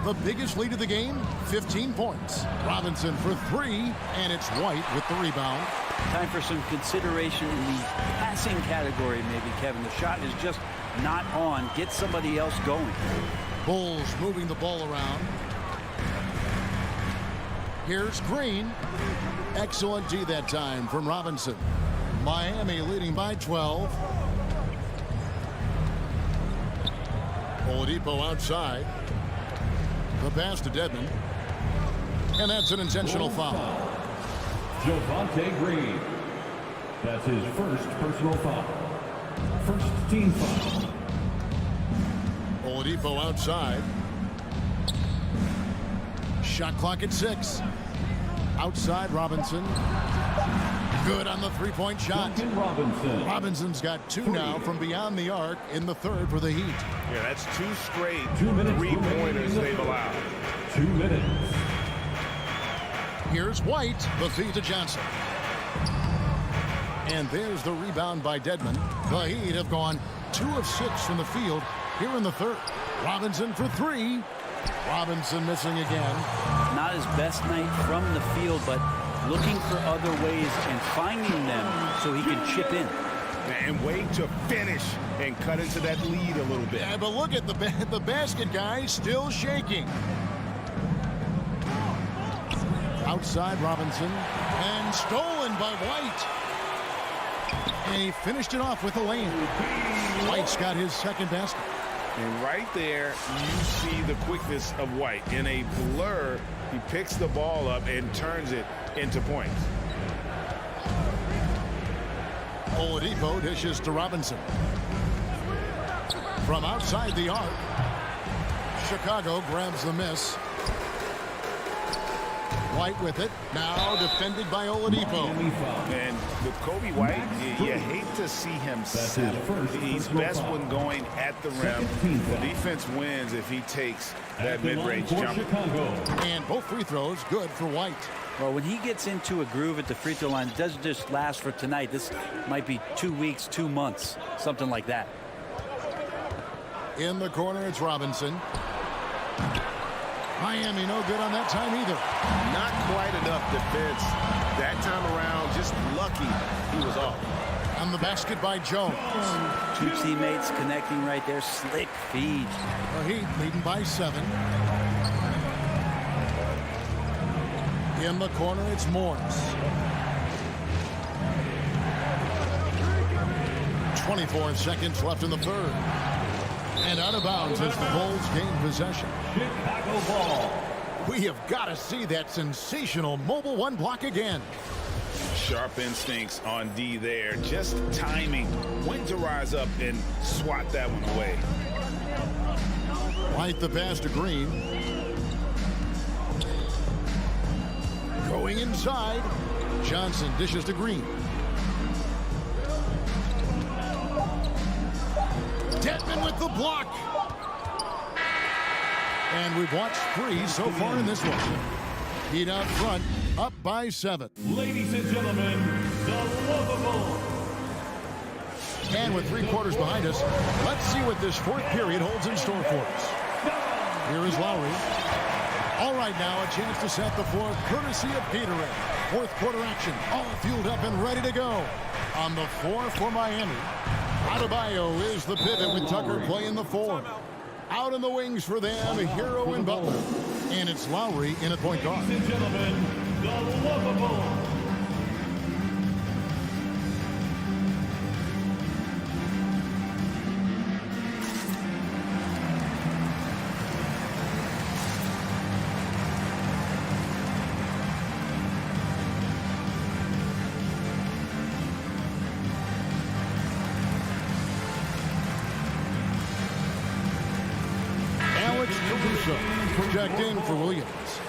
The biggest lead of the game, 15 points. Robinson for three, and it's White with the rebound. Time for some consideration in the passing category, maybe, Kevin. The shot is just not on. Get somebody else going. Bulls moving the ball around. Here's Green. Excellent D that time from Robinson. Miami leading by 12. Oladipo outside. The pass to Dedmon. And that's an intentional foul. Javonte Green. That's his first personal foul. First team foul. Oladipo outside. Shot clock at 6. Outside Robinson. Good on the three-point shot. Robinson. Robinson's got 2 now from beyond the arc in the third for the Heat. Yeah, that's 2 straight 2 minutes three-pointers they've allowed. 2 minutes. Here's White, the feed to Johnson. And there's the rebound by Dedmon. The Heat have gone 2 of 6 from the field here in the third. Robinson for 3. Robinson missing again. Not his best night from the field, but looking for other ways and finding them so he can chip in. And wait to finish and cut into that lead a little bit. Yeah, but look at the basket guy still shaking. Outside Robinson. And stolen by White. And he finished it off with a lane. White's got his second basket. And right there, you see the quickness of White. In a blur, he picks the ball up and turns it into points. Oladipo dishes to Robinson. From outside the arc, Chicago grabs the miss. White with it. Now defended by Oladipo. And with Kobe White, you hate to see him settle. He's best when going at the rim. The defense wins if he takes that mid-range jumper. And both free throws good for White. Well, when he gets into a groove at the free throw line, it doesn't just last for tonight. This might be 2 weeks, 2 months, something like that. In the corner, it's Robinson. Miami no good on that time either. Not quite enough defense that time around. Just lucky he was off. On the basket by Jones. 2 teammates connecting right there. Slick feed. The Heat leading by 7. In the corner, it's Morris. 24 seconds left in the third. And out of bounds as the Bulls gain possession. Chicago ball. We have got to see that sensational mobile 1 block again. Sharp instincts on D there. Just timing when to rise up and swat that one away. White the pass to Green. Going inside. Johnson dishes to Green. Dedmon with the block. And we've watched 3 so far in this one. Heat out front, up by 7. Ladies and gentlemen, the lovable. And with 3 quarters behind us, let's see what this 4th period holds in store for us. Here is Lowry. All right, now a chance to set the floor courtesy of Gatorade. 4th quarter action, all fueled up and ready to go. On the 4 for Miami. Adebayo is the pivot with Tucker playing the 4. Out in the wings for them, Hero and Butler. And it's Lowry in at point guard. Ladies and gentlemen, the lovable. Projecting for Williams.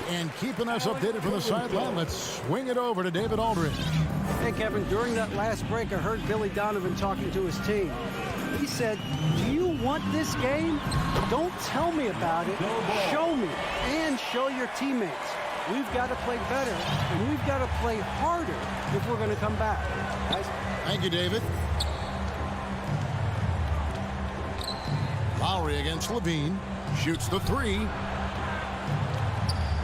And keeping us updated from the sideline, let's swing it over to David Aldridge. Hey, Kevin, during that last break, I heard Billy Donovan talking to his team. He said, do you want this game? Don't tell me about it. Show me and show your teammates. We've got to play better, and we've got to play harder if we're going to come back. Guys? Thank you, David. Lowry against Levine. Shoots the 3.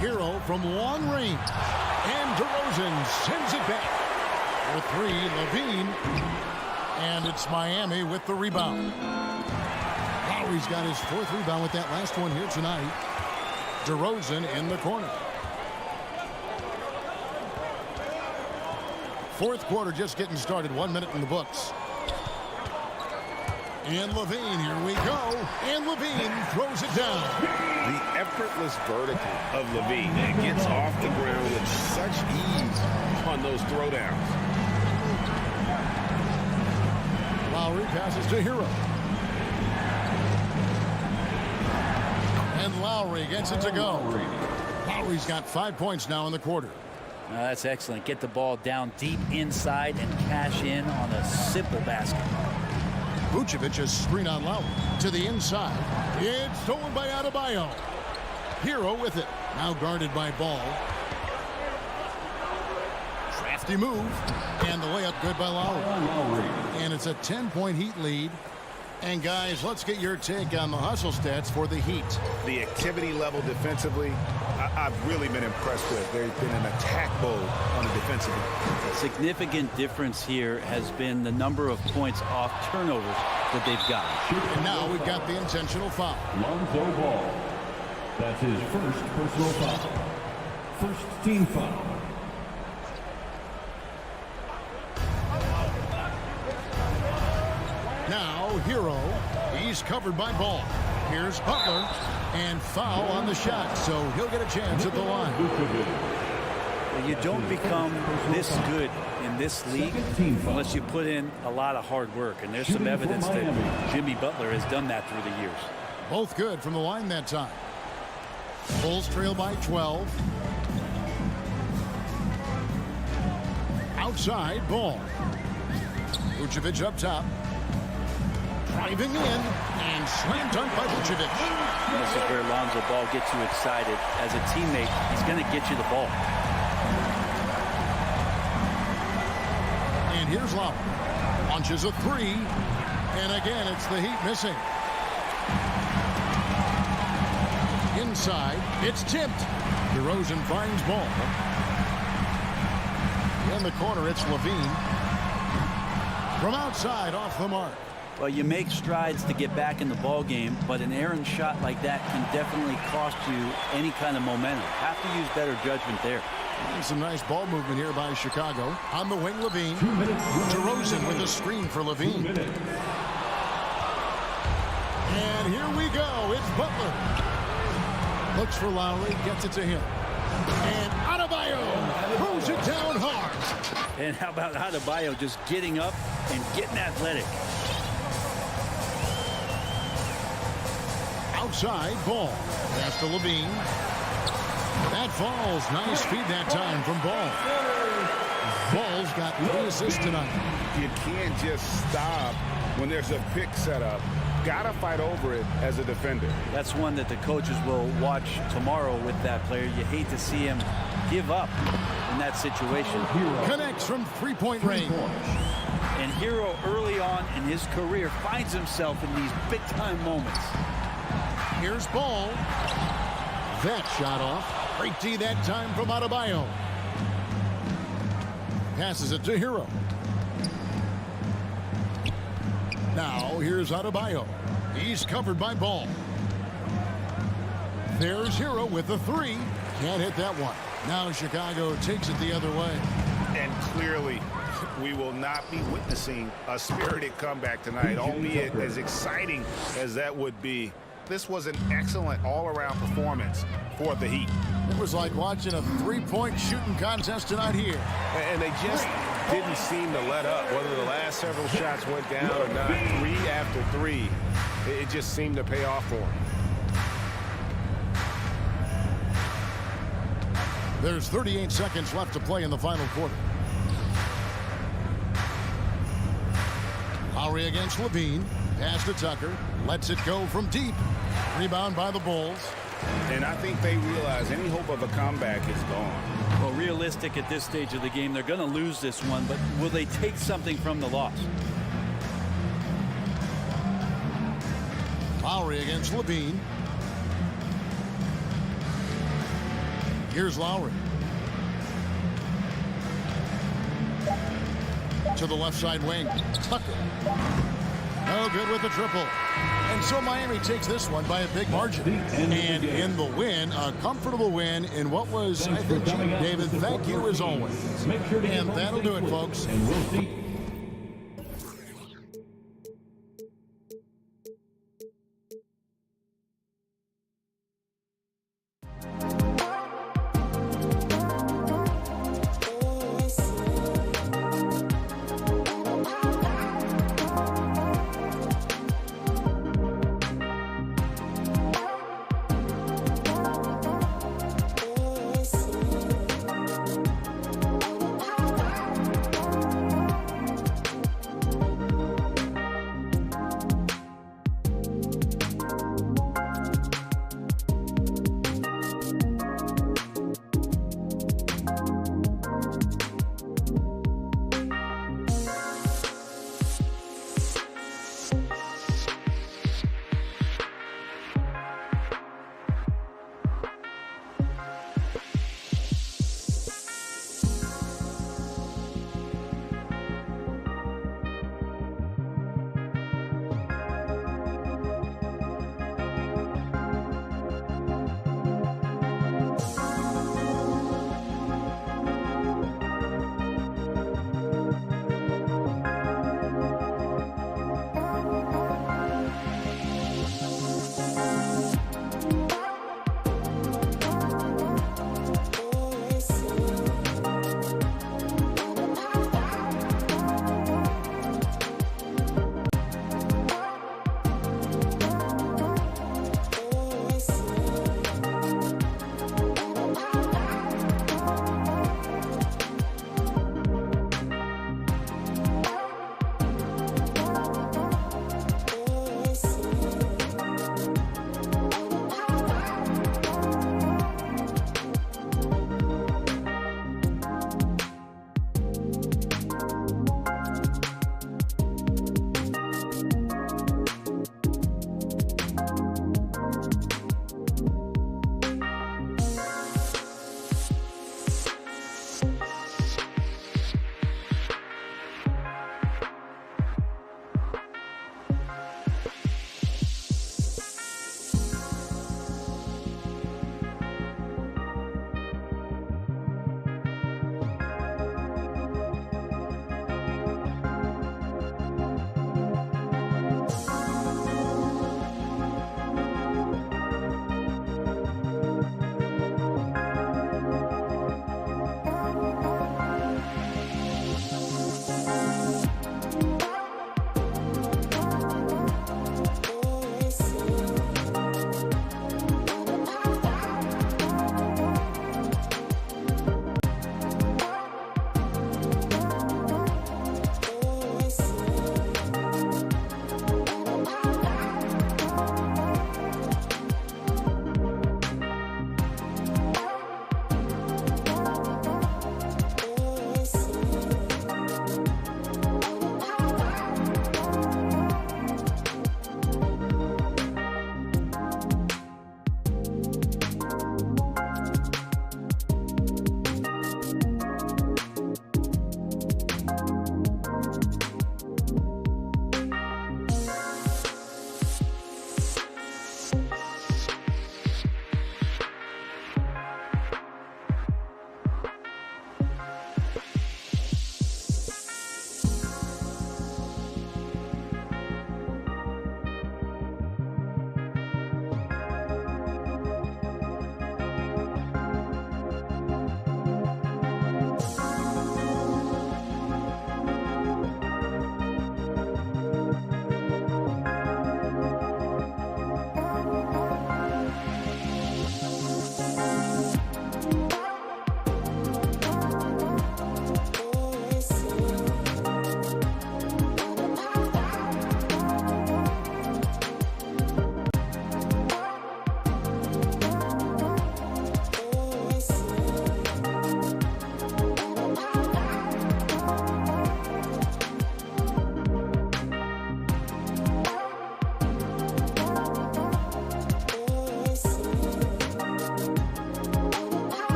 Hero from long range. And DeRozan sends it back. For 3, Levine. And it's Miami with the rebound. Lowry's got his 4th rebound with that last one here tonight. DeRozan in the corner. Fourth quarter just getting started. 1 minute in the books. And Levine, here we go. And Levine throws it down. The effortless vertical of Levine. It gets off the ground with such ease on those throwdowns. Lowry passes to Hero. And Lowry gets it to go. Lowry's got 5 points now in the quarter. That's excellent. Get the ball down deep inside and cash in on a simple basket. Vucevic is screen on Lowry to the inside. It's stolen by Adebayo. Hero with it. Now guarded by Ball. Crafty move. And the layup good by Lowry. And it's a 10-point Heat lead. And guys, let's get your take on the hustle stats for the Heat. The activity level defensively, I've really been impressed with. There's been an attack mode on the defensive end. A significant difference here has been the number of points off turnovers that they've gotten. And now we've got the intentional foul. Lonzo Ball. That's his first personal foul. First team foul. Now Hero, he's covered by Ball. Here's Butler, and foul on the shot, so he'll get a chance at the line. You don't become this good in this league unless you put in a lot of hard work, and there's some evidence that Jimmy Butler has done that through the years. Both good from the line that time. Bulls trail by 12. Outside, Ball. Vucevic up top. Driving in, and slam dunk by Vucevic. This is where Lonzo Ball gets you excited. As a teammate, he's going to get you the ball. And here's Lowry. Launches a three. And again, it's the Heat missing. Inside, it's tipped. DeRozan finds Ball. In the corner, it's Levine. From outside, off the mark. Well, you make strides to get back in the ball game, but an errant shot like that can definitely cost you any kind of momentum. Have to use better judgment there. And some nice ball movement here by Chicago. On the wing, Levine. DeRozan with a screen for Levine. And here we go. It's Butler. Looks for Lowry, gets it to him. And Adebayo throws it down hard. And how about Adebayo just getting up and getting athletic? Outside, Ball. Pass to Levine. That falls. Nice feed that time from Ball. Ball's got 3 assists tonight. You can't just stop when there's a pick set up. Gotta fight over it as a defender. That's one that the coaches will watch tomorrow with that player. You hate to see him give up in that situation. Connects from three-point range. And Hero early on in his career finds himself in these big-time moments. Here's Ball. That shot off. Great D that time from Adebayo. Passes it to Hero. Now here's Adebayo. He's covered by Ball. There's Hero with the three. Can't hit that one. Now Chicago takes it the other way. And clearly, we will not be witnessing a spirited comeback tonight, albeit as exciting as that would be. This was an excellent all-around performance for the Heat. It was like watching a three-point shooting contest tonight here. And they just didn't seem to let up, whether the last several shots went down or not. 3 after 3, it just seemed to pay off for them. There's 38 seconds left to play in the final quarter. Lowry against Levine. Pass to Tucker. Lets it go from deep. Rebound by the Bulls. And I think they realize any hope of a comeback is gone. Well, realistic at this stage of the game, they're going to lose this one, but will they take something from the loss? Lowry against Levine. Here's Lowry. To the left side wing. Tucker. No good with the triple. And so Miami takes this one by a big margin. And in the win, a comfortable win in what was, I think, David, thank you as always. And that'll do it, folks. And we'll see.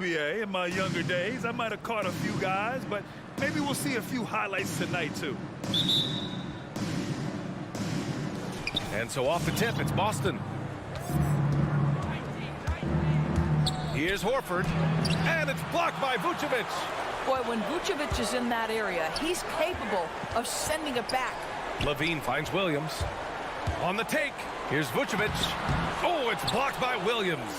WNBA in my younger days. I might have caught a few guys, but maybe we'll see a few highlights tonight, too. And so off the tip, it's Boston. Here's Horford, and it's blocked by Vucevic. Boy, when Vucevic is in that area, he's capable of sending it back. Levine finds Williams. On the take, here's Vucevic. Oh, it's blocked by Williams.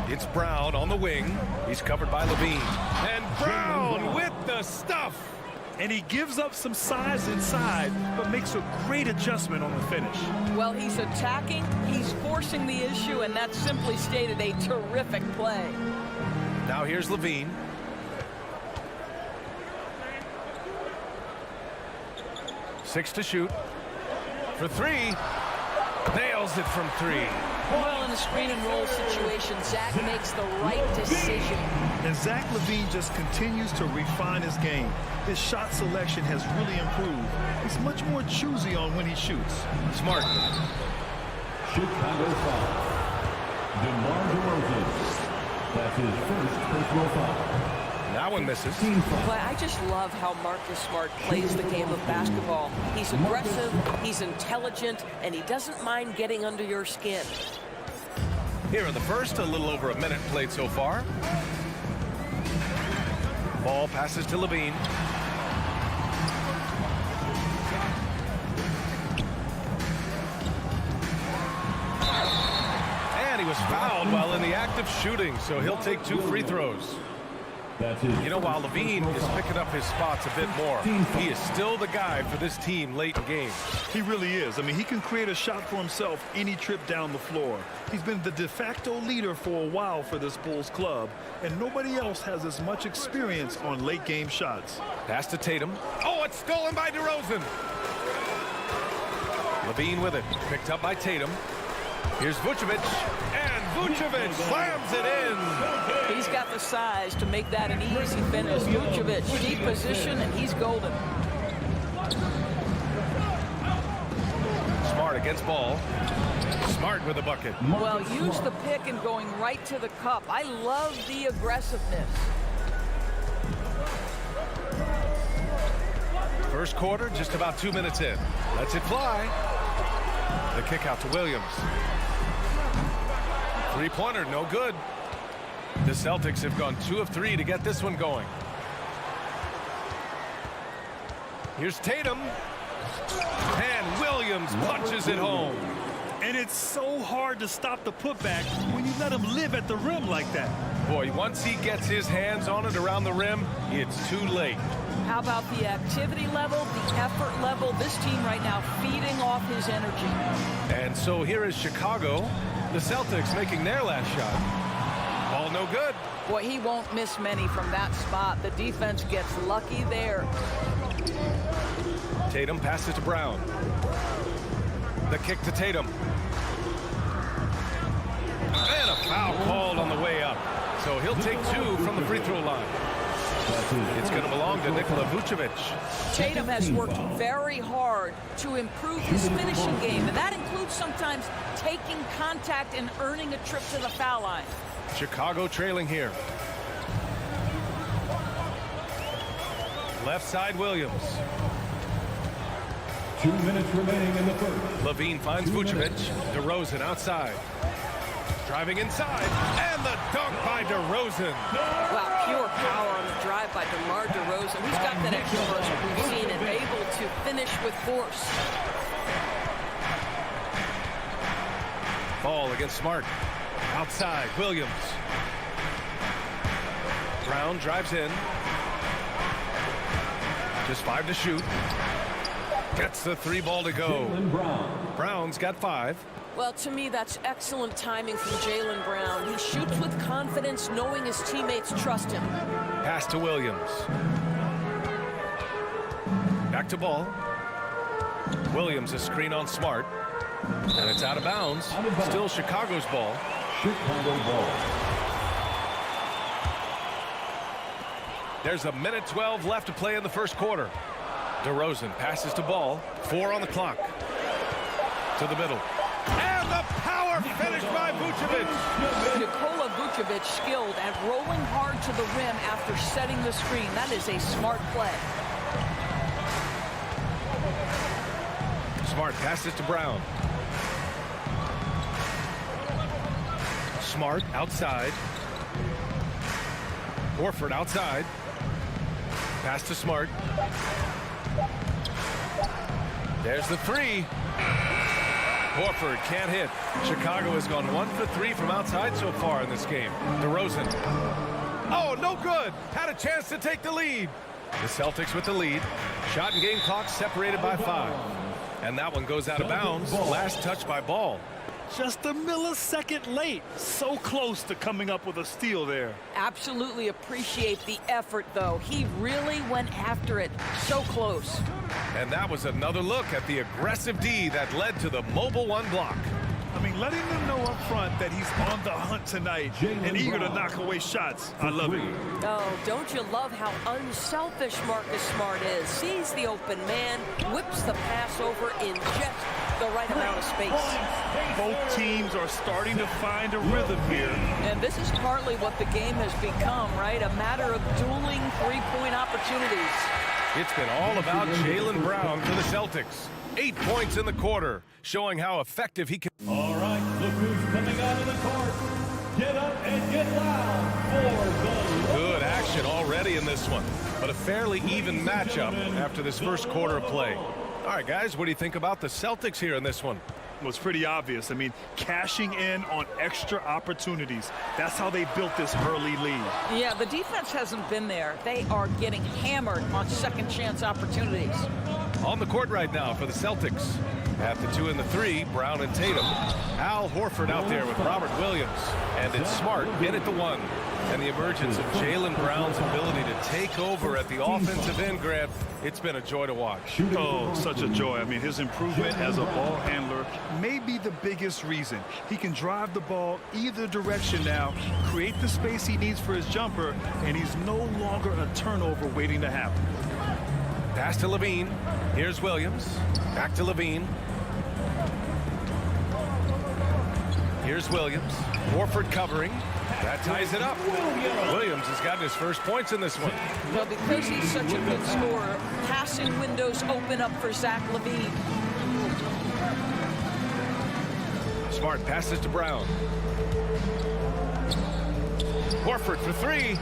It's Brown on the wing. He's covered by Levine. And Brown with the stuff. And he gives up some size inside, but makes a great adjustment on the finish. Well, he's attacking, he's forcing the issue, and that simply stated a terrific play. Now here's Levine. Six to shoot. For three. Nails it from three. Well, in a screen and roll situation, Zach makes the right decision. And Zach LaVine just continues to refine his game. His shot selection has really improved. He's much more choosy on when he shoots. Smart. Chicago foul. DeMar DeRozan. That's his first personal foul. That one misses. But I just love how Marcus Smart plays the game of basketball. He's aggressive, he's intelligent, and he doesn't mind getting under your skin. Here in the first, a little over a minute played so far. Ball passes to Levine. And he was fouled while in the act of shooting, so he'll take 2 free throws. You know, while Levine is picking up his spots a bit more, he is still the guy for this team late in games. He really is. I mean, he can create a shot for himself any trip down the floor. He's been the de facto leader for a while for this Bulls club, and nobody else has as much experience on late game shots. Pass to Tatum. Oh, it's stolen by DeRozan. Levine with it. Picked up by Tatum. Here's Vucevic, and Vucevic slams it in. He's got the size to make that an easy finish. Vucevic, deep position, and he's golden. Smart against Ball. Smart with a bucket. Well, use the pick and going right to the cup. I love the aggressiveness. First quarter, just about 2 minutes in. Lets it fly. The kick out to Williams. Three-pointer, no good. The Celtics have gone 2 of 3 to get this one going. Here's Tatum. And Williams punches it home. And it's so hard to stop the putback when you let him live at the rim like that. Boy, once he gets his hands on it around the rim, it's too late. How about the activity level, the effort level? This team right now feeding off his energy. And so here is Chicago. The Celtics making their last shot. Ball no good. Boy, he won't miss many from that spot. The defense gets lucky there. Tatum passes to Brown. The kick to Tatum. And a foul called on the way up. So he'll take 2 from the free throw line. It's going to belong to Nikola Vucevic. Tatum has worked very hard to improve his finishing game, and that includes sometimes taking contact and earning a trip to the foul line. Chicago trailing here. Left side Williams. 2 minutes remaining in the first. Levine finds Vucevic. DeRozan outside. Driving inside, and the dunk by DeRozan. Wow, pure power on the drive by DeMar DeRozan. He's got that extra burst we've seen and able to finish with force. Ball against Smart. Outside, Williams. Brown drives in. Just 5 to shoot. Gets the 3 ball to go. Brown's got 5. Well, to me, that's excellent timing from Jaylen Brown. He shoots with confidence, knowing his teammates trust him. Pass to Williams. Back to Ball. Williams a screen on Smart. And it's out of bounds. Still Chicago's ball. Chicago ball. There's a minute 12 left to play in the first quarter. DeRozan passes to Ball. 4 on the clock. To the middle. And the power finish by Vucevic. Vucevic. Nikola Vucevic skilled at rolling hard to the rim after setting the screen. That is a smart play. Smart passes to Brown. Smart outside. Horford outside. Pass to Smart. There's the three. Horford can't hit. Chicago has gone 1 for 3 from outside so far in this game. DeRozan. Oh, no good. Had a chance to take the lead. The Celtics with the lead. Shot and game clock separated by 5. And that one goes out of bounds. Last touch by Ball. Just a millisecond late. So close to coming up with a steal there. Absolutely appreciate the effort, though. He really went after it. So close. And that was another look at the aggressive D that led to the mobile one block. I mean, letting them know up front that he's on the hunt tonight and eager to knock away shots. I love it. Oh, don't you love how unselfish Marcus Smart is? Sees the open man, whips the pass over in just the right amount of space. Both teams are starting to find a rhythm here. And this is partly what the game has become, right? A matter of dueling three-point opportunities. It's been all about Jaylen Brown for the Celtics. 8 points in the quarter, showing how effective he can. All right, look who's coming out of the court. Get up and get loud for the Good action already in this one, but a fairly even matchup after this first quarter of play. All right, guys, what do you think about the Celtics here in this one? Well, it's pretty obvious. I mean, cashing in on extra opportunities. That's how they built this early lead. Yeah, the defense hasn't been there. They are getting hammered on second chance opportunities. On the court right now for the Celtics. At the 2 and the 3, Brown and Tatum. Al Horford out there with Robert Williams. And it's Smart in at the 1. And the emergence of Jaylen Brown's ability to take over at the offensive end, Grant, it's been a joy to watch. Oh, such a joy. I mean, his improvement as a ball handler may be the biggest reason. He can drive the ball either direction now, create the space he needs for his jumper, and he's no longer a turnover waiting to happen. Pass to Levine. Here's Williams. Back to Levine. Here's Williams. Horford covering. That ties it up. Williams has gotten his first points in this one. Well, because he's such a good scorer, passing windows open up for Zach LaVine. Smart passes to Brown. Horford for 3.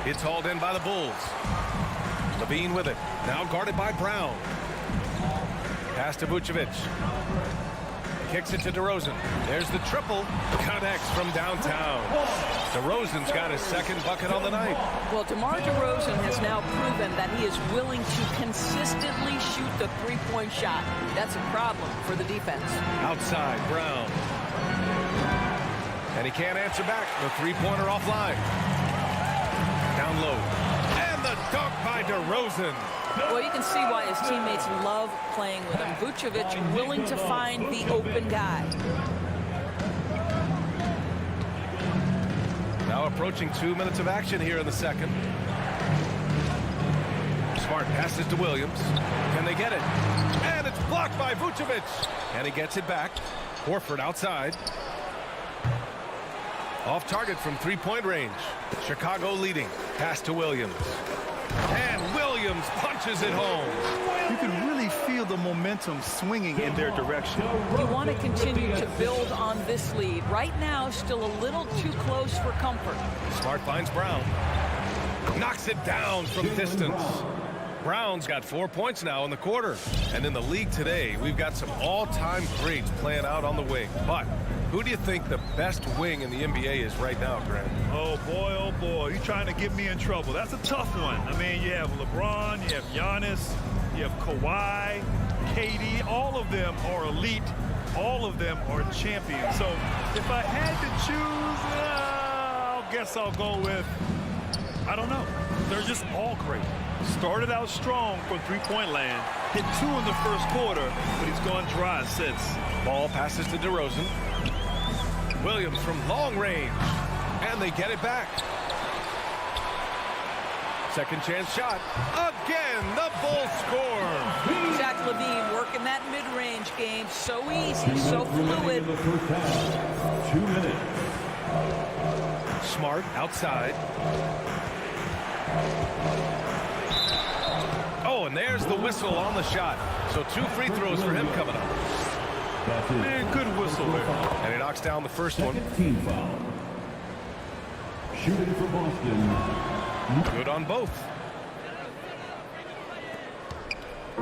It's hauled in by the Bulls. LaVine with it. Now guarded by Brown. Pass to Vucevic. Kicks it to DeRozan. There's the triple. Connects from downtown. DeRozan's got his second bucket on the night. Well, DeMar DeRozan has now proven that he is willing to consistently shoot the three-point shot. That's a problem for the defense. Outside, Brown. And he can't answer back. The three-pointer offline. Down low. And the dunk by DeRozan. Well, you can see why his teammates love playing with him. Vucevic willing to find the open guy. Now approaching 2 minutes of action here in the second. Smart passes to Williams. Can they get it? And it's blocked by Vucevic. And he gets it back. Horford outside. Off target from three-point range. Chicago leading. Pass to Williams. And Williams punches it home. You can really feel the momentum swinging in their direction. You want to continue to build on this lead. Right now, still a little too close for comfort. Smart finds Brown. Knocks it down from distance. Brown's got 4 points now in the quarter. And in the league today, we've got some all-time greats playing out on the wing. But who do you think the best wing in the NBA is right now, Grant? Oh, boy, you're trying to get me in trouble. That's a tough one. I mean, you have LeBron, you have Giannis, you have Kawhi, KD. All of them are elite. All of them are champions. So if I had to choose, I guess I'll go with, I don't know. They're just all great. Started out strong from three-point land. Hit 2 in the first quarter, but he's gone dry since. Ball passes to DeRozan. Williams from long range. And they get it back. Second chance shot. Again, the Bulls score. Zach LaVine working that mid-range game. So easy, so fluid. 2 minutes. Smart outside. Oh, and there's the whistle on the shot. So 2 free throws for him coming up. Good whistle there. And he knocks down the first one. Second team foul. Shooting for Boston. Good on both.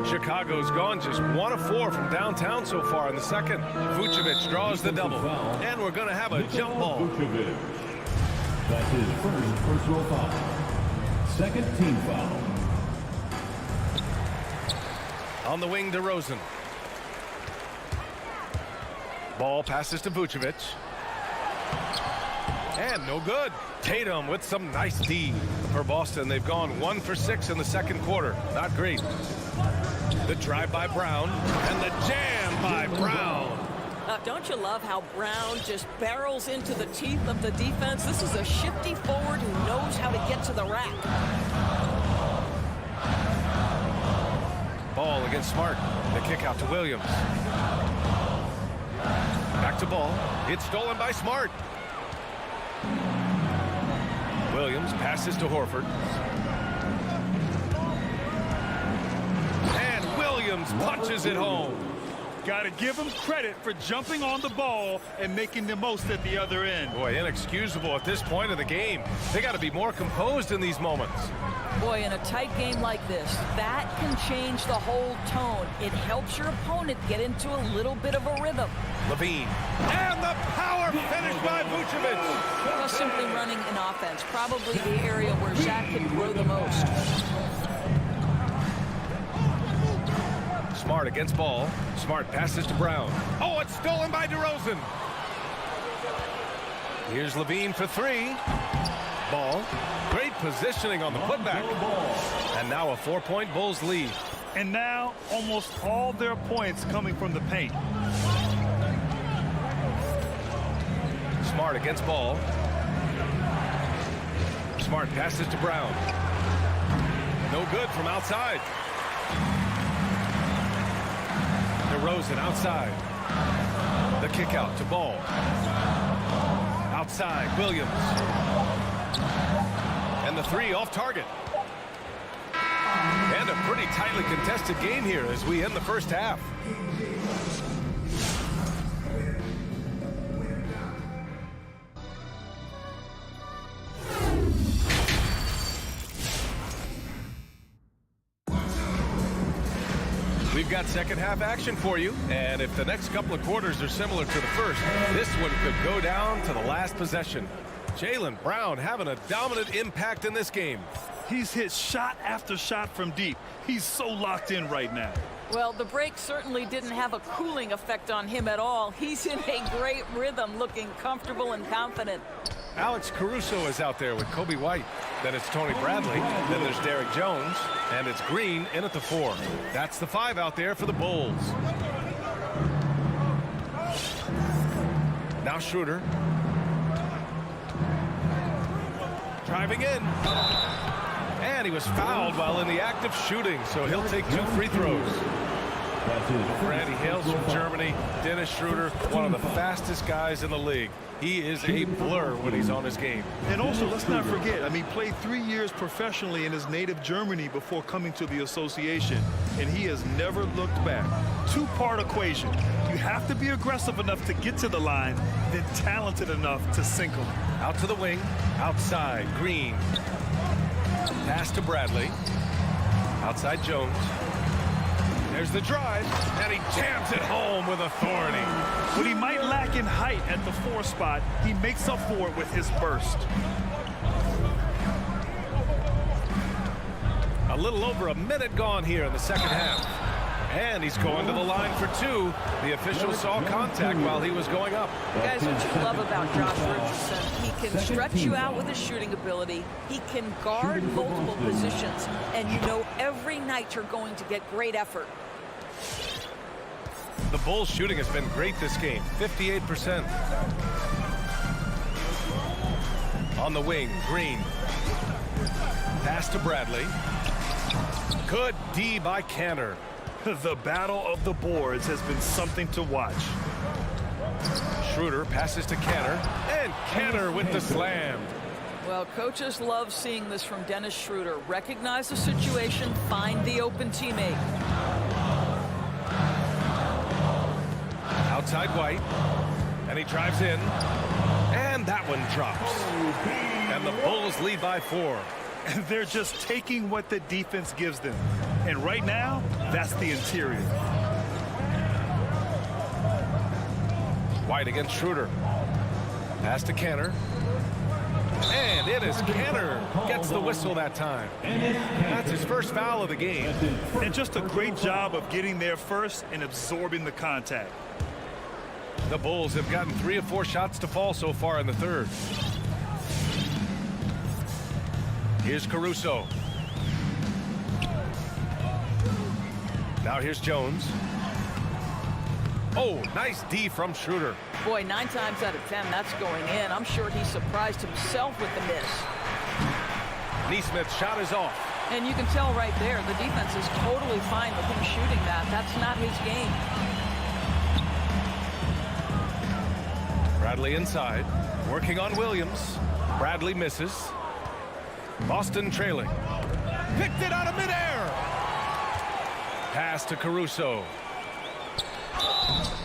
Chicago's gone just 1 of 4 from downtown so far in the second. Vucevic draws the double. And we're going to have a jump ball. Vucevic. That's his first personal foul. Second team foul. On the wing, DeRozan. Ball passes to Vucevic. And no good. Tatum with some nice D. For Boston, they've gone 1 for 6 in the second quarter. Not great. The drive by Brown. And the jam by Brown. Don't you love how Brown just barrels into the teeth of the defense? This is a shifty forward who knows how to get to the rack. Ball against Smart. The kick out to Williams. Back to Ball. It's stolen by Smart. Williams passes to Horford. And Williams punches it home. Got to give him credit for jumping on the ball and making the most at the other end. Boy, inexcusable at this point of the game. They got to be more composed in these moments. Boy, in a tight game like this, that can change the whole tone. It helps your opponent get into a little bit of a rhythm. LaVine. And the power finish by Vucevic. Well, simply running an offense, probably the area where Zach can grow the most. Smart against Ball. Smart passes to Brown. Oh, it's stolen by DeRozan. Here's LaVine for 3. Ball. Great positioning on the putback. And now a 4-point Bulls lead. And now almost all their points coming from the paint. Smart against Ball. Smart passes to Brown. No good from outside. DeRozan outside. The kick out to Ball. Outside, Williams. And the 3 off target. And a pretty tightly contested game here as we end the first half. We've got second half action for you, and if the next couple of quarters are similar to the first, this one could go down to the last possession. Jaylen Brown having a dominant impact in this game. He's hit shot after shot from deep. He's so locked in right now. Well, the break certainly didn't have a cooling effect on him at all. He's in a great rhythm, looking comfortable and confident. Alex Caruso is out there with Kobe White. Then it's Tony Bradley. Then there's Derrick Jones. And it's Green in at the 4. That's the 5 out there for the Bulls. Now Schroeder. Driving in. And he was fouled while in the act of shooting, so he'll take 2 free throws. Randy hails from Germany. Dennis Schroeder, one of the fastest guys in the league. He is a blur when he's on his game. And also, let's not forget, I mean, played 3 years professionally in his native Germany before coming to the association, and he has never looked back. 2-part equation. You have to be aggressive enough to get to the line, then talented enough to sink them. Out to the wing, outside, Green. Pass to Bradley. Outside Jones. There's the drive, and he jams it home with authority. When he might lack in height at the 4 spot, he makes up for it with his burst. A little over a minute gone here in the second half. And he's going to the line for 2. The official saw contact while he was going up. Guys, what you love about Josh Richardson, he can stretch you out with his shooting ability. He can guard multiple positions. And you know every night you're going to get great effort. The Bulls shooting has been great this game, 58%. On the wing, Green. Pass to Bradley. Good D by Canner. The battle of the boards has been something to watch. Schroeder passes to Canner, and Canner with the slam. Well, coaches love seeing this from Dennis Schroeder. Recognize the situation, find the open teammate. Outside White, and he drives in, and that one drops. And the Bulls lead by 4. And they're just taking what the defense gives them. And right now, that's the interior. White against Schroeder. Pass to Canner. And it is Canner gets the whistle that time. That's his first foul of the game. And just a great job of getting there first and absorbing the contact. The Bulls have gotten 3 of 4 shots to fall so far in the third. Here's Caruso. Now here's Jones. Oh, nice D from Schroeder. Boy, 9 times out of 10, that's going in. I'm sure he surprised himself with the miss. Neesmith's shot is off. And you can tell right there, the defense is totally fine with him shooting that. That's not his game. Bradley inside, working on Williams. Bradley misses. Boston trailing. Picked it out of midair. Pass to Caruso.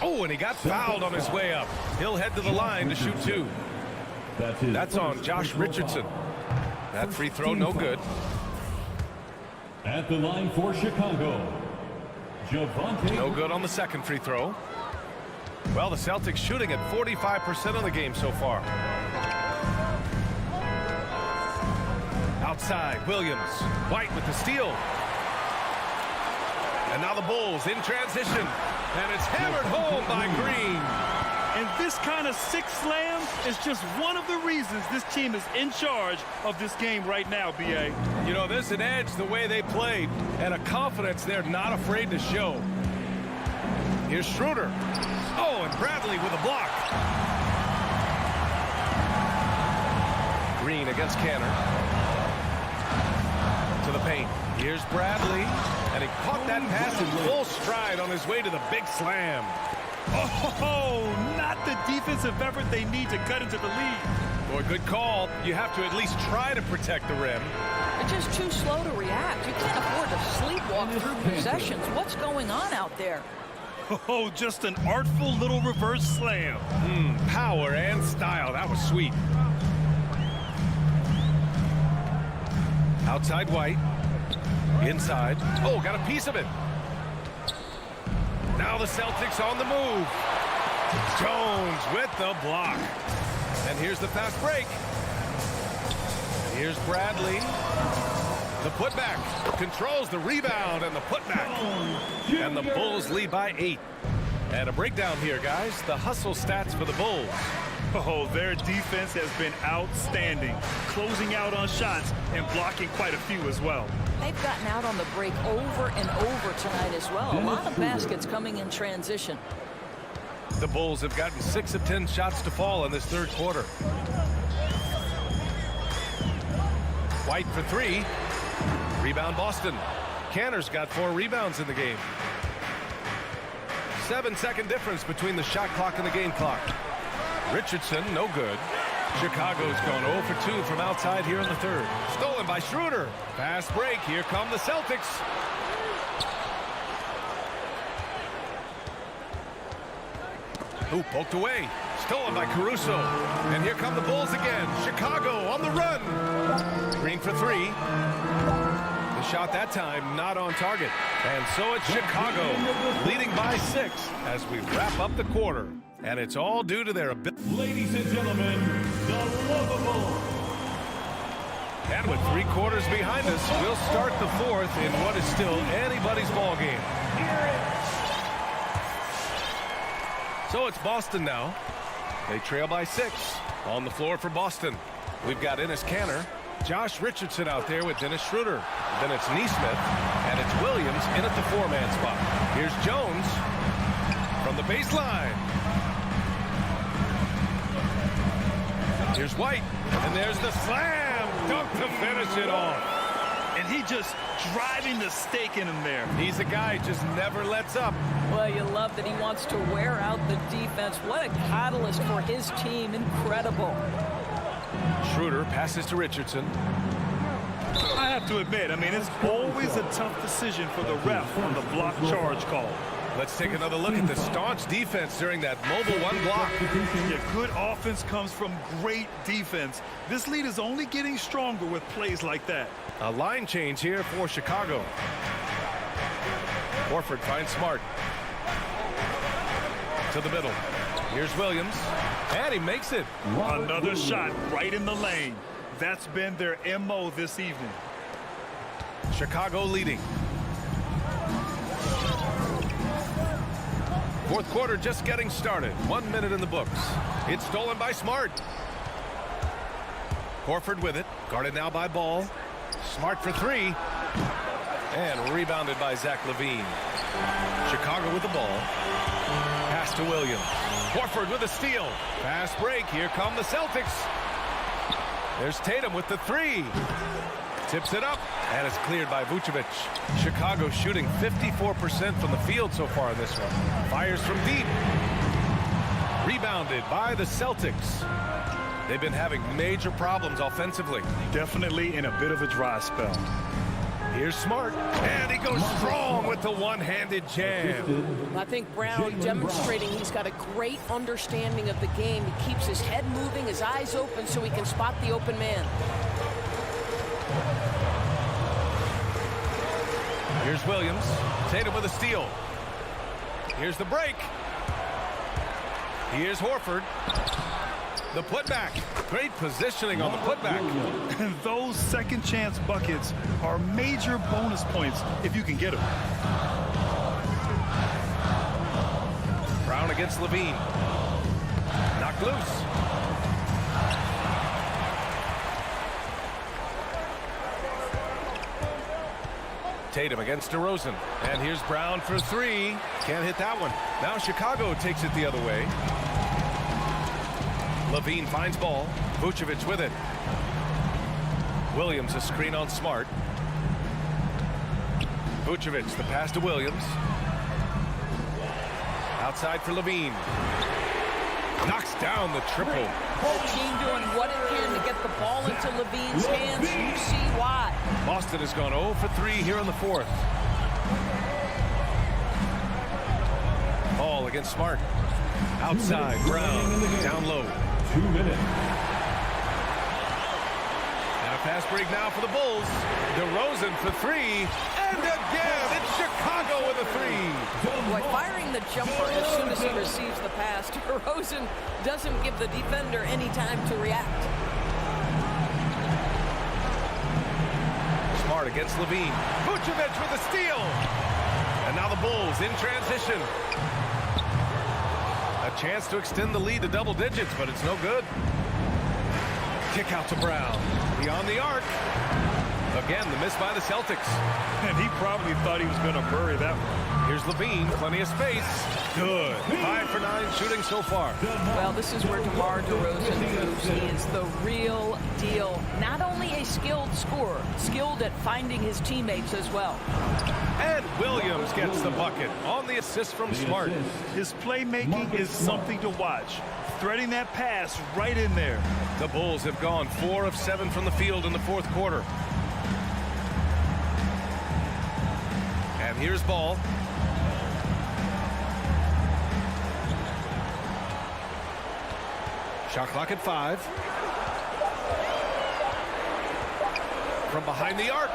Oh, and he got fouled on his way up. He'll head to the line to shoot 2. That's on Josh Richardson. That free throw no good. At the line for Chicago, Javonte. No good on the second free throw. Well, the Celtics shooting at 45% of the game so far. Outside, Williams. White with the steal. And now the Bulls in transition. And it's hammered home by Green. And this kind of 6 slam is just one of the reasons this team is in charge of this game right now, B.A. You know, there's an edge the way they played and a confidence they're not afraid to show. Here's Schroeder. Oh, and Bradley with a block. Green against Canner. To the paint. Here's Bradley. And he caught that pass in full stride on his way to the big slam. Oh, not the defensive effort they need to cut into the lead. Boy, good call. You have to at least try to protect the rim. They're just too slow to react. You can't afford to sleepwalk through possessions. What's going on out there? Oh, just an artful little reverse slam. Power and style. That was sweet. Outside White. Inside. Oh, got a piece of it. Now the Celtics on the move. Jones with the block. And here's the fast break. Here's Bradley. The putback. Controls the rebound and the putback. And the Bulls lead by 8. And a breakdown here, guys. The hustle stats for the Bulls. Oh, their defense has been outstanding, closing out on shots and blocking quite a few as well. They've gotten out on the break over and over tonight as well. A lot of baskets coming in transition. The Bulls have gotten 6 of 10 shots to fall in this third quarter. White for 3. Rebound Boston. Canner's got 4 rebounds in the game. 7-second difference between the shot clock and the game clock. Richardson, no good. Chicago's gone 0 for 2 from outside here in the third. Stolen by Schroeder. Fast break. Here come the Celtics. Ooh, poked away. Stolen by Caruso. And here come the Bulls again. Chicago on the run. Green for 3. The shot that time not on target. And so it's Chicago leading by 6 as we wrap up the quarter. And it's all due to their ability. Ladies and gentlemen, the lovable. And with 3 quarters behind us, we'll start the fourth in what is still anybody's ball game. So it's Boston now. They trail by 6. On the floor for Boston, we've got Enes Kanter, Josh Richardson out there with Dennis Schroeder. Then it's Neesmith, and it's Williams in at the 4-man spot. Here's Jones from the baseline. Here's White, and there's the slam dunk to finish it off. and he just driving the stake in him there. He's a guy who just never lets up. Well, you love that he wants to wear out the defense. What a catalyst for his team. Incredible. Schroeder passes to Richardson. I have to admit, I mean, it's always a tough decision for the ref on the block charge call. Let's take another look at the staunch defense during that mobile one block. Yeah, good offense comes from great defense. This lead is only getting stronger with plays like that. A line change here for Chicago. Horford finds Smart. To the middle. Here's Williams. And he makes it. Another shot right in the lane. That's been their MO this evening. Chicago leading. Fourth quarter just getting started. 1 minute in the books. It's stolen by Smart. Horford with it. Guarded now by Ball. Smart for three. And rebounded by Zach LaVine. Chicago with the ball. Pass to Williams. Horford with a steal. Fast break. Here come the Celtics. There's Tatum with the three. Tips it up. And it's cleared by Vucevic. Chicago shooting 54% from the field so far in this one. Fires from deep. Rebounded by the Celtics. They've been having major problems offensively. Definitely in a bit of a dry spell. Here's Smart. And he goes strong with the one-handed jam. I think Brown demonstrating he's got a great understanding of the game. He keeps his head moving, his eyes open so he can spot the open man. Here's Williams. Tatum with a steal. Here's the break. Here's Horford. The putback. Great positioning on the putback. And those second chance buckets are major bonus points if you can get them. Brown against LaVine. Knocked loose. Tatum against DeRozan. And here's Brown for three. Can't hit that one. Now Chicago takes it the other way. LaVine finds Ball. Vucevic with it. Williams a screen on Smart. Vucevic the pass to Williams. Outside for LaVine. Knocks down the triple. The team doing what it can to get the ball into LaVine's hands. You see why. Boston has gone 0 for 3 here in the fourth. Ball against Smart. Outside, Brown. Down low. 2 minutes. And a fast break now for the Bulls. DeRozan for three. And again, it's Chicago with a three. Boy, firing the jumper as soon as he receives the pass. DeRozan doesn't give the defender any time to react. Smart against LaVine. Vucevic with a steal. And now the Bulls in transition. A chance to extend the lead to double digits, but it's no good. Kick out to Brown. Beyond the arc. Again, the miss by the Celtics. And he probably thought he was going to bury that one. Here's LaVine, plenty of space. Good. 5 for 9 shooting so far. Well, this is where DeMar DeRozan moves. He is the real deal. Not only a skilled scorer, skilled at finding his teammates as well. And Williams gets the bucket on the assist from Smart. His playmaking is something to watch. Threading that pass right in there. The Bulls have gone 4 of 7 from the field in the fourth quarter. And here's Ball. Shot clock at 5. From behind the arc.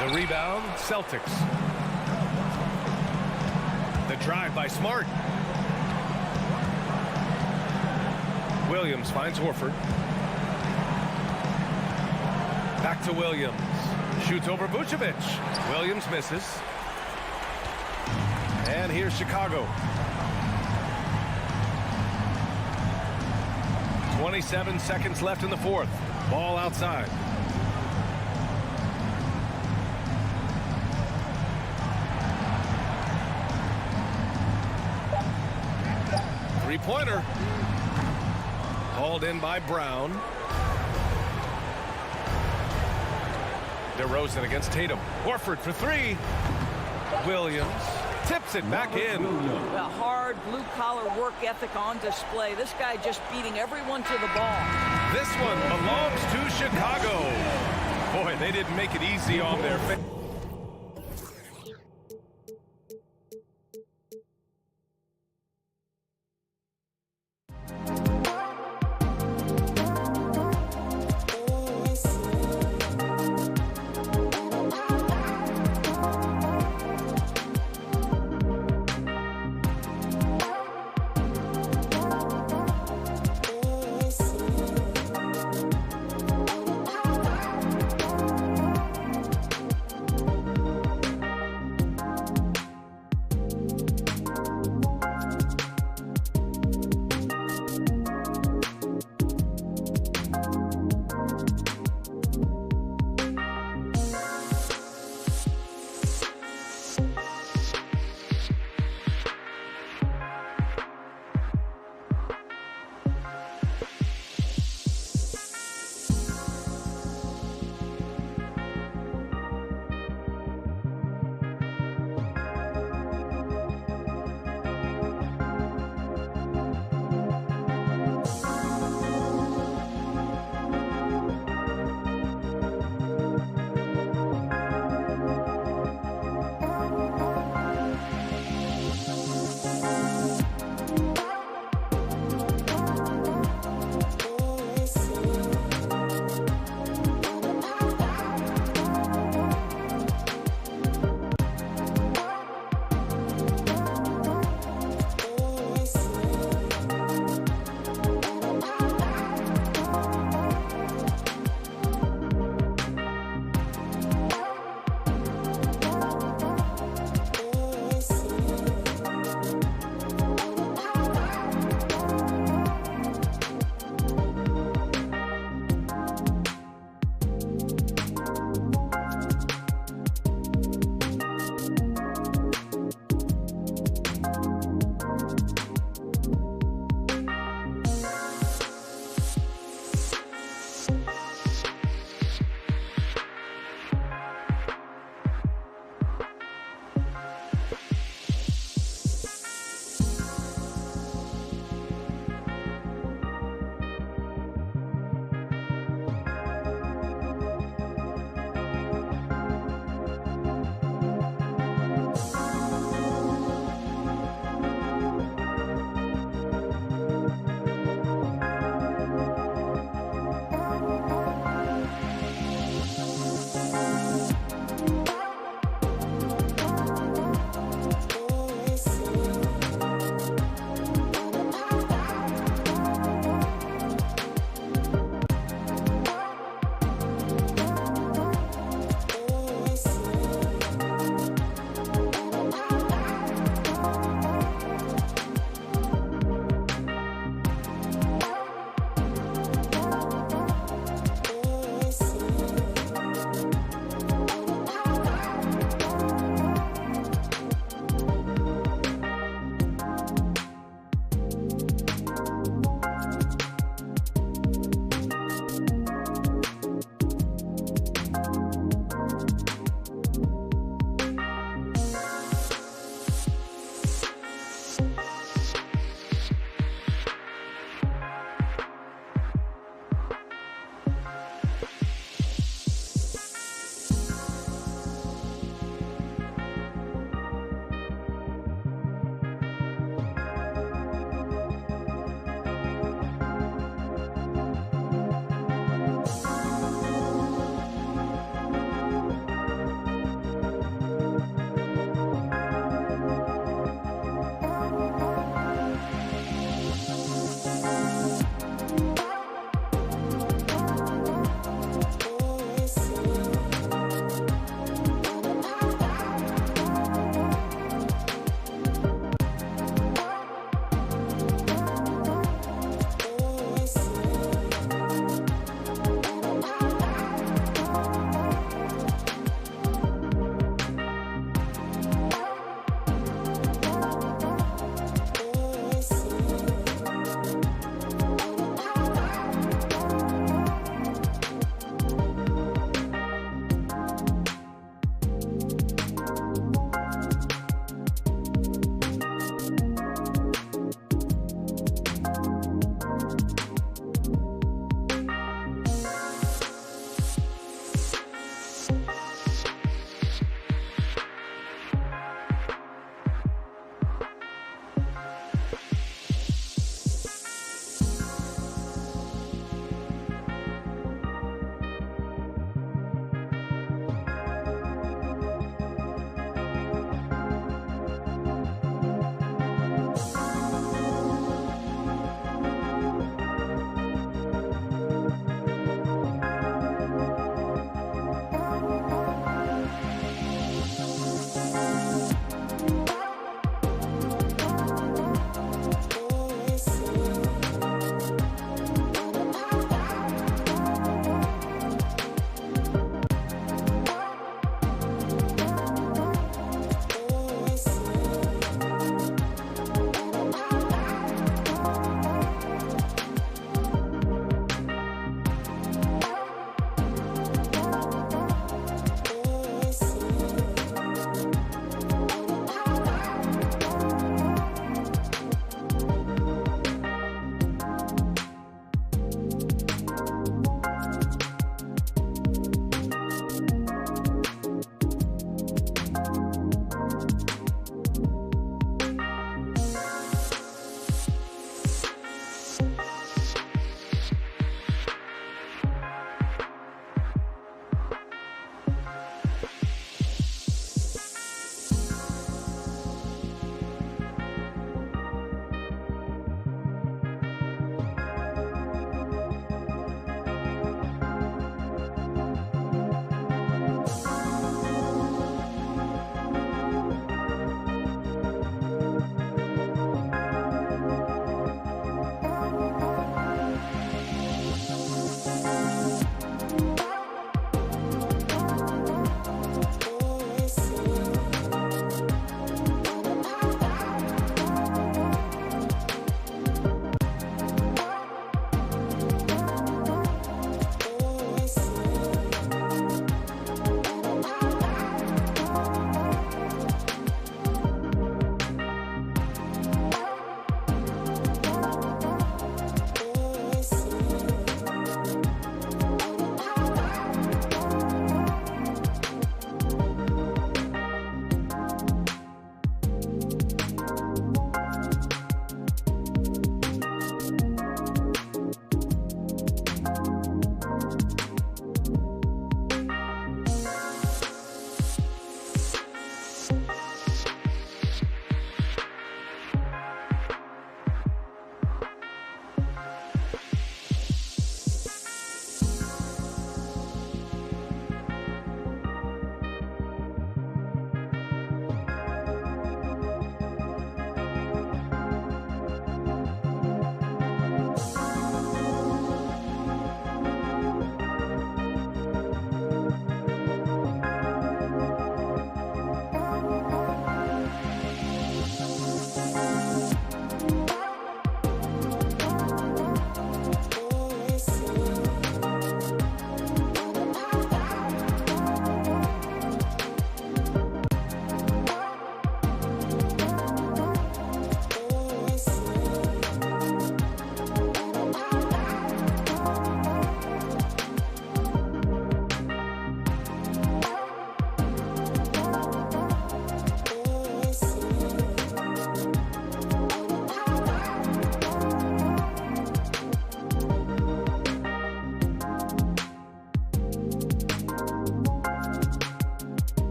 The rebound, Celtics. The drive by Smart. Williams finds Horford. Back to Williams. Shoots over Vucevic. Williams misses. And here's Chicago. 27 seconds left in the fourth. Ball outside. Three-pointer. Hauled in by Brown. DeRozan against Tatum. Horford for three. Williams tips it back in. A hard blue-collar work ethic on display. This guy just beating everyone to the ball. This one belongs to Chicago. Boy, they didn't make it easy on their face.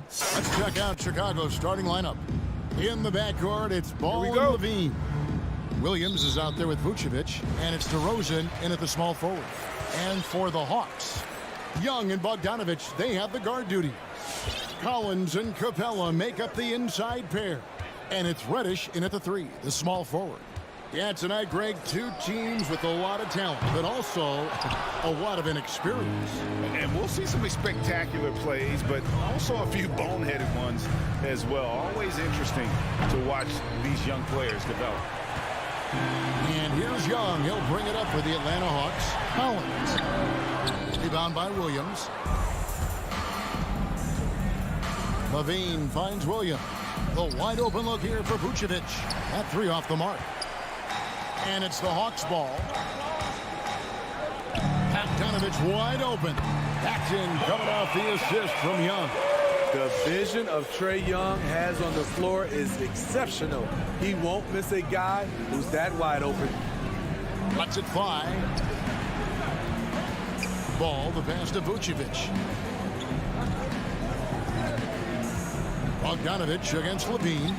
Let's check out Chicago's starting lineup. In the backcourt, it's Ball and Levine. Williams is out there with Vucevic, and it's DeRozan in at the small forward. And for the Hawks, Young and Bogdanovich, they have the guard duty. Collins and Capella make up the inside pair. And it's Reddish in at the 3, the small forward. Yeah, tonight, Greg, 2 teams with a lot of talent, but also a lot of inexperience. And we'll see some spectacular plays, but also a few boneheaded ones as well. Always interesting to watch these young players develop. And here's Young. He'll bring it up for the Atlanta Hawks. Collins. Rebound by Williams. Levine finds Williams. The wide open look here for Vucevic. That 3 off the mark. And it's the Hawks ball. Bogdanovich wide open. Back in, coming off the assist from Young. The vision of Trae Young has on the floor is exceptional. He won't miss a guy who's that wide open. Lets it fly. Ball, the pass to Vucevic. Bogdanovich against Levine.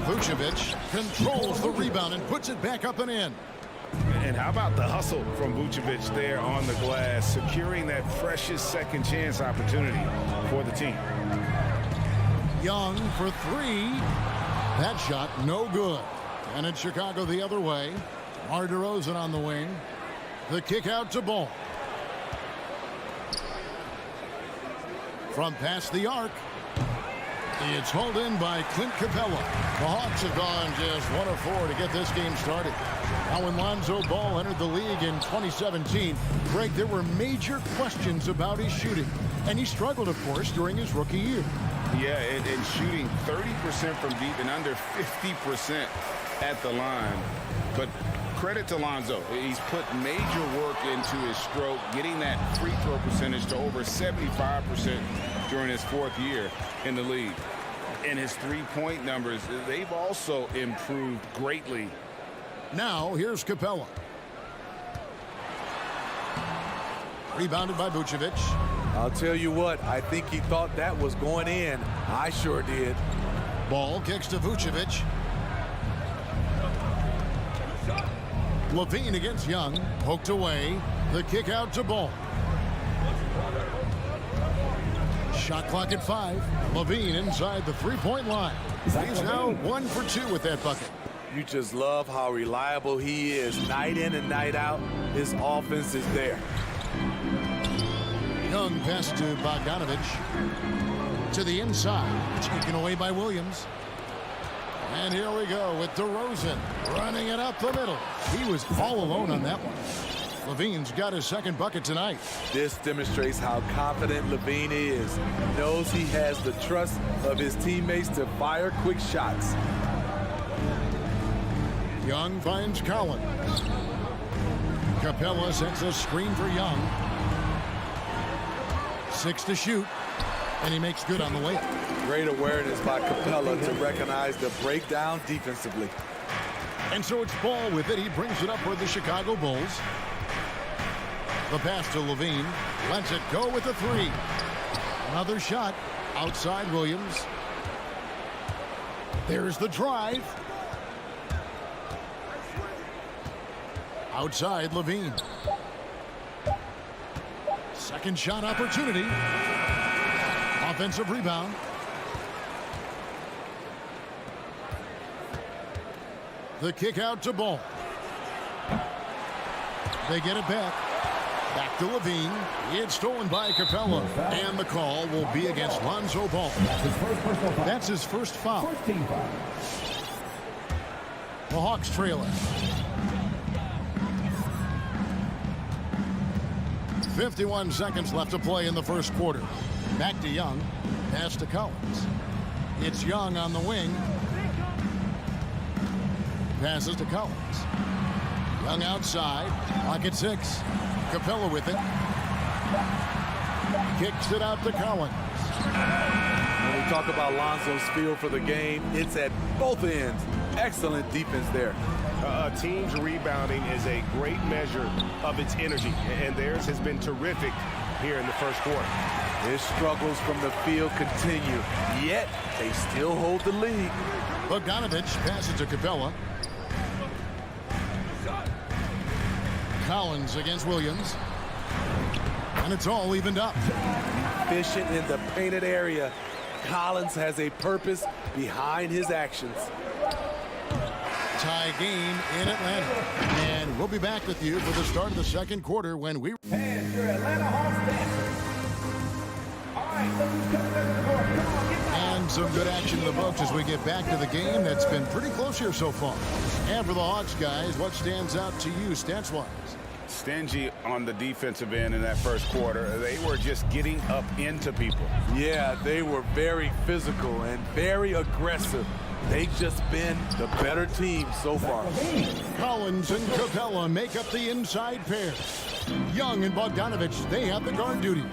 Vucevic controls the rebound and puts it back up and in. And how about the hustle from Vucevic there on the glass, securing that precious second chance opportunity for the team. Young for 3. That shot no good. And it's Chicago the other way. DeRozan on the wing. The kick out to Ball. From past the arc. It's hauled in by Clint Capella. The Hawks have gone just 1 of 4 to get this game started. Now when Lonzo Ball entered the league in 2017, Greg, there were major questions about his shooting. And he struggled, of course, during his rookie year. Yeah, and shooting 30% from deep and under 50% at the line. But credit to Lonzo. He's put major work into his stroke, getting that free throw percentage to over 75% during his 4th year in the league. And his three-point numbers, they've also improved greatly. Now, here's Capella. Rebounded by Vucevic. I'll tell you what, I think he thought that was going in. I sure did. Ball kicks to Vucevic. Levine against Young. Poked away. The kick out to Ball. Shot clock at 5. Levine inside the 3-point line. He's now 1 for 2 with that bucket. You just love how reliable he is night in and night out. His offense is there. Young pass to Bogdanovich. To the inside. Taken away by Williams. And here we go with DeRozan running it up the middle. He was all alone on that one. Levine's got his 2nd bucket tonight. This demonstrates how confident Levine is. He knows he has the trust of his teammates to fire quick shots. Young finds Collins. Capella sets a screen for Young. 6 to shoot. And he makes good on the layup. Great awareness by Capella to recognize the breakdown defensively. And so it's Ball with it. He brings it up for the Chicago Bulls. The pass to Levine. Lets it go with the 3. Another shot outside Williams. There's the drive. Outside Levine. Second shot opportunity. Offensive rebound. The kick out to Ball. They get it back. Back to Levine. It's stolen by Capella. And the call will be against Lonzo Ball. That's his first foul. The Hawks trail it. 51 seconds left to play in the first quarter. Back to Young. Pass to Collins. It's Young on the wing. Passes to Collins. Young outside. Clock at 6. Capella with it. Kicks it out to Collins. When we talk about Lonzo's feel for the game, it's at both ends. Excellent defense there. A team's rebounding is a great measure of its energy, and theirs has been terrific here in the first quarter. His struggles from the field continue, yet they still hold the lead. Bogdanovich passes to Capella. Collins against Williams. And it's all evened up. Efficient in the painted area. Collins has a purpose behind his actions. Tie game in Atlanta. And we'll be back with you for the start of the second quarter when we... And your Atlanta Hawks dancers. All right, look who's coming to the court. Come on, get down. And some good action in the books as we get back to the game that's been pretty close here so far. And for the Hawks, guys, what stands out to you stats-wise? Stingy on the defensive end in that first quarter. They were just getting up into people. Yeah, they were very physical and very aggressive. They've just been the better team so far. Collins and Capella make up the inside pair. Young and Bogdanovich, they have the guard duty.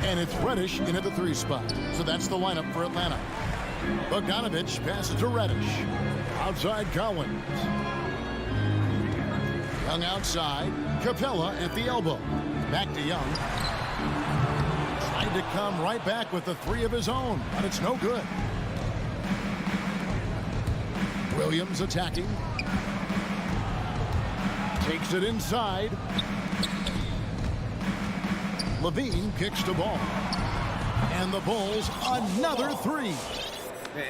And it's Reddish in at the 3 spot. So that's the lineup for Atlanta. Bogdanovich passes to Reddish. Outside Collins. Young outside. Capella at the elbow. Back to Young. Tried to come right back with the 3 of his own, but it's no good. Williams attacking. Takes it inside. Levine kicks the ball. And the Bulls another 3.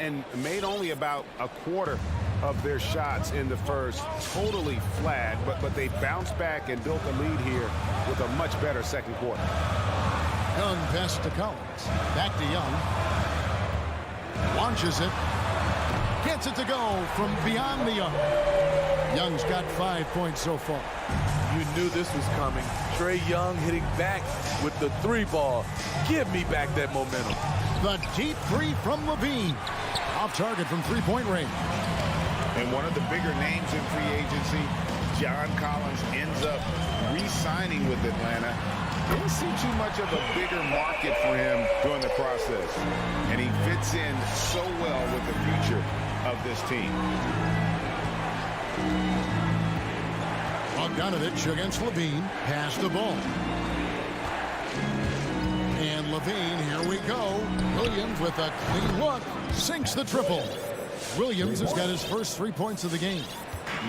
And made only about a quarter of their shots in the first. Totally flat, but they bounced back and built a lead here with a much better second quarter. Young pass to Collins. Back to Young. Launches it. Gets it to go from beyond the arc. Young's got 5 points so far. You knew this was coming. Trae Young hitting back with the 3 ball. Give me back that momentum. The deep 3 from Levine. Off target from 3-point range. And one of the bigger names in free agency, John Collins, ends up re-signing with Atlanta. Didn't see too much of a bigger market for him during the process. And he fits in so well with the future of this team. Bogdanovich against Levine. Pass the ball. And Levine, here we go. Williams with a clean look. Sinks the triple. Williams has got his first 3 points of the game.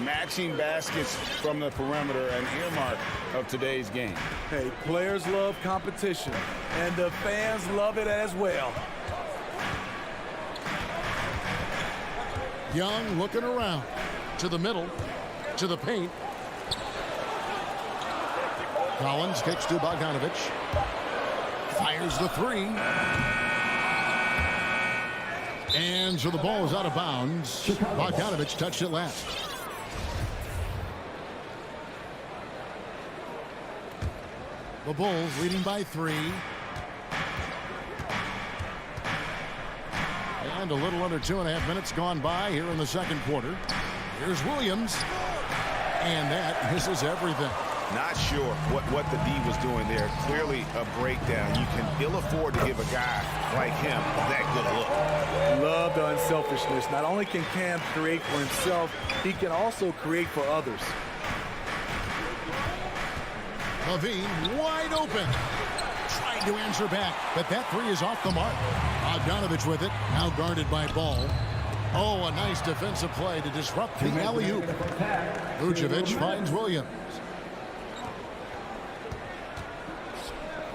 Matching baskets from the perimeter, an earmark of today's game. Hey, players love competition, and the fans love it as well. Young looking around. To the middle. To the paint. Collins kicks to Bogdanovich. Fires the 3. And so the ball is out of bounds. Bogdanovich touched it last. The Bulls leading by 3. And a little under 2.5 minutes gone by here in the second quarter. Here's Williams. And that misses everything. Not sure what the D was doing there. Clearly a breakdown. You can ill afford to give a guy like him that good a look. Love the unselfishness. Not only can Cam create for himself, he can also create for others. Levine wide open. Trying to answer back, but that 3 is off the mark. Bogdanovich with it. Now guarded by Ball. Oh, a nice defensive play to disrupt the alley-oop. Vucevic finds Williams.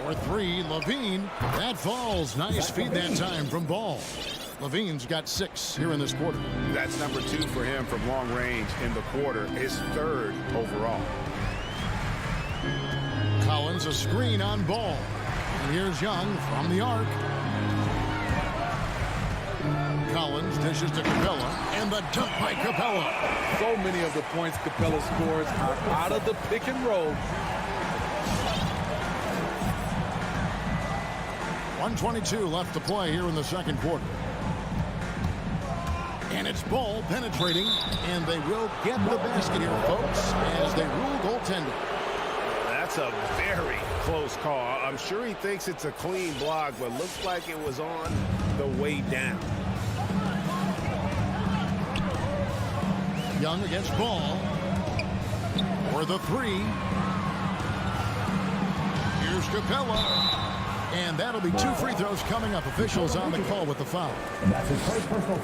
For 3, Levine. That falls. Nice feed that time from Ball. Levine's got 6 here in this quarter. That's number 2 for him from long range in the quarter. His 3rd overall. Collins a screen on Ball. And here's Young from the arc. Collins dishes to Capella. And the dunk by Capella. So many of the points Capella scores are out of the pick and roll. 1:22 left to play here in the second quarter. And it's Ball penetrating. And they will get the basket here, folks, as they rule goaltending. That's a very close call. I'm sure he thinks it's a clean block, but looks like it was on the way down. Young against Ball. For the 3. Here's Capella. And that'll be 2 free throws coming up. Officials on the call with the foul.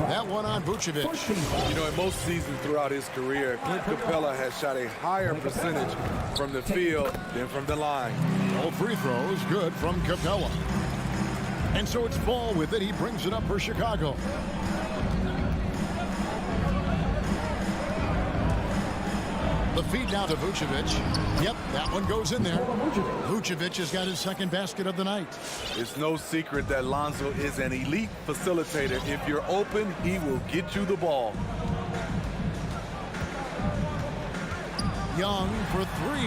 That one on Vucevic. You know, in most seasons throughout his career, Clint Capella has shot a higher percentage from the field than from the line. All free throws good from Capella. And so it's Ball with it. He brings it up for Chicago. The feed now to Vucevic. Yep, that one goes in there. Vucevic has got his second basket of the night. It's no secret that Lonzo is an elite facilitator. If you're open, he will get you the ball. Young for 3.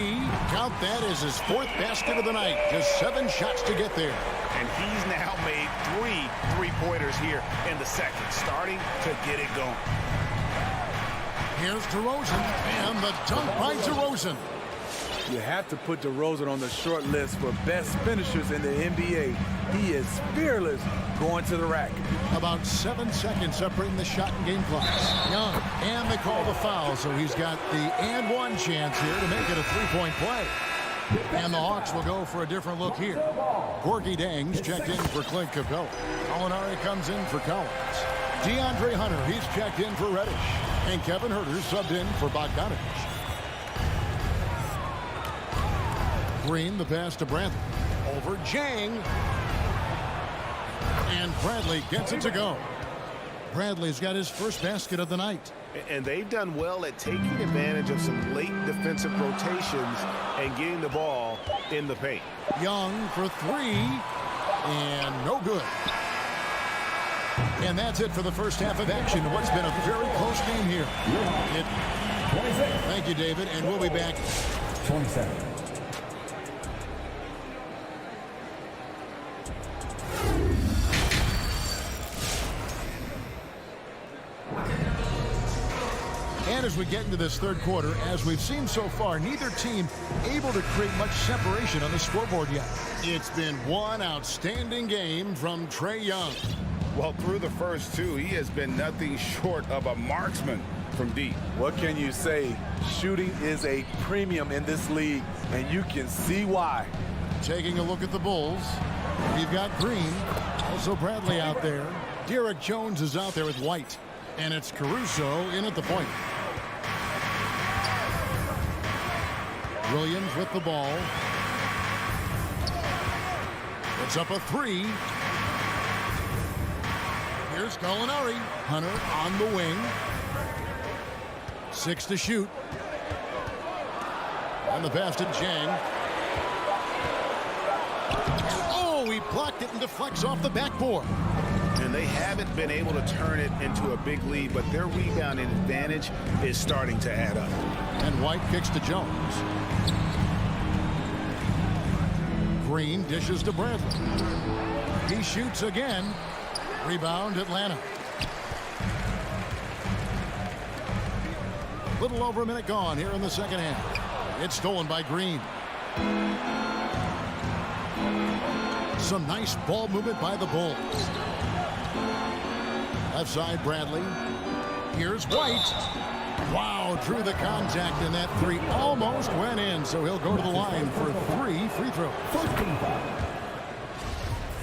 Count that as his 4th basket of the night. Just 7 shots to get there. And he's now made 3 three-pointers here in the second, starting to get it going. Here's DeRozan, and the dunk by DeRozan. You have to put DeRozan on the short list for best finishers in the NBA. He is fearless going to the rack. About 7 seconds separating the shot and game clock. Young, and they call the foul, so he's got the and one chance here to make it a 3-point play. And the Hawks will go for a different look here. Gorgie Dangs checked in for Clint Capella. Molinari comes in for Collins. DeAndre Hunter, he's checked in for Reddish. And Kevin Huerter subbed in for Bogdanovich. Green, the pass to Bradley. Over Jang. And Bradley gets it to go. Bradley's got his first basket of the night. And they've done well at taking advantage of some late defensive rotations and getting the ball in the paint. Young for 3. And no good. And that's it for the first half of action. What's been a very close game here. Thank you, David, and we'll be back. 27. And as we get into this third quarter, as we've seen so far, neither team able to create much separation on the scoreboard yet. It's been one outstanding game from Trae Young. Well, through the first 2, he has been nothing short of a marksman from deep. What can you say? Shooting is a premium in this league, and you can see why. Taking a look at the Bulls, you've got Green, also Bradley out there. Derek Jones is out there with White, and it's Caruso in at the point. Williams with the ball. It's up a 3. Here's Molinari. Hunter on the wing. 6 to shoot. And the pass to Jang. Oh, he blocked it and deflects off the backboard. And they haven't been able to turn it into a big lead, but their rebounding advantage is starting to add up. And White kicks to Jones. Green dishes to Bradley. He shoots again. Rebound, Atlanta. Little over a minute gone here in the second half. It's stolen by Green. Some nice ball movement by the Bulls. Left side, Bradley. Here's White. Wow, drew the contact, and that 3 almost went in, so he'll go to the line for 3 free throws.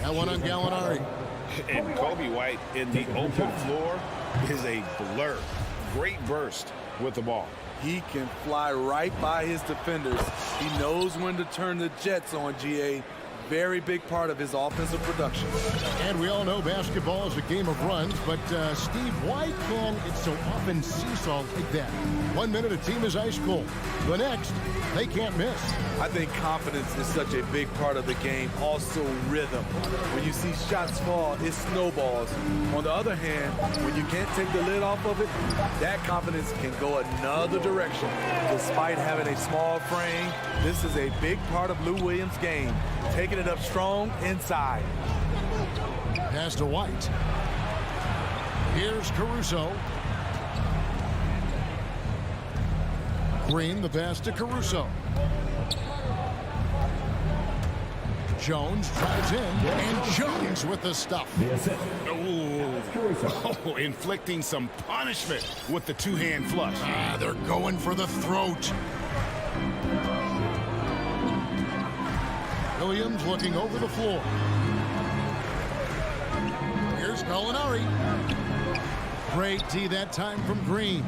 That one on Gallinari. And Kobe White in the open floor is a blur. Great burst with the ball. He can fly right by his defenders. He knows when to turn the jets on, GA. Very big part of his offensive production. And we all know basketball is a game of runs, but Steve, why can it so often seesaw like that? 1 minute a team is ice cold. The next, they can't miss. I think confidence is such a big part of the game. Also rhythm. When you see shots fall, it snowballs. On the other hand, when you can't take the lid off of it, that confidence can go another direction. Despite having a small frame, this is a big part of Lou Williams' game. Taking it up strong inside. Pass to White. Here's Caruso. Green, the pass to Caruso. Jones drives in, and Jones with the stuff. Oh, inflicting some punishment with the 2-hand flush. They're going for the throat. Williams looking over the floor. Here's Gallinari. Great D that time from Green.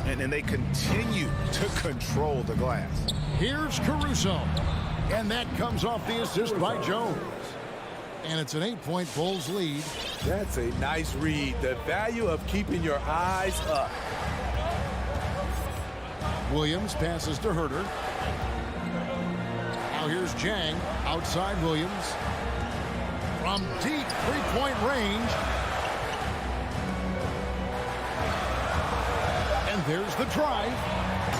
And they continue to control the glass. Here's Caruso. And that comes off the assist by Jones. And it's an 8-point Bulls lead. That's a nice read. The value of keeping your eyes up. Williams passes to Schroeder. Now here's Jang. Outside Williams. From deep three-point range. And there's the drive.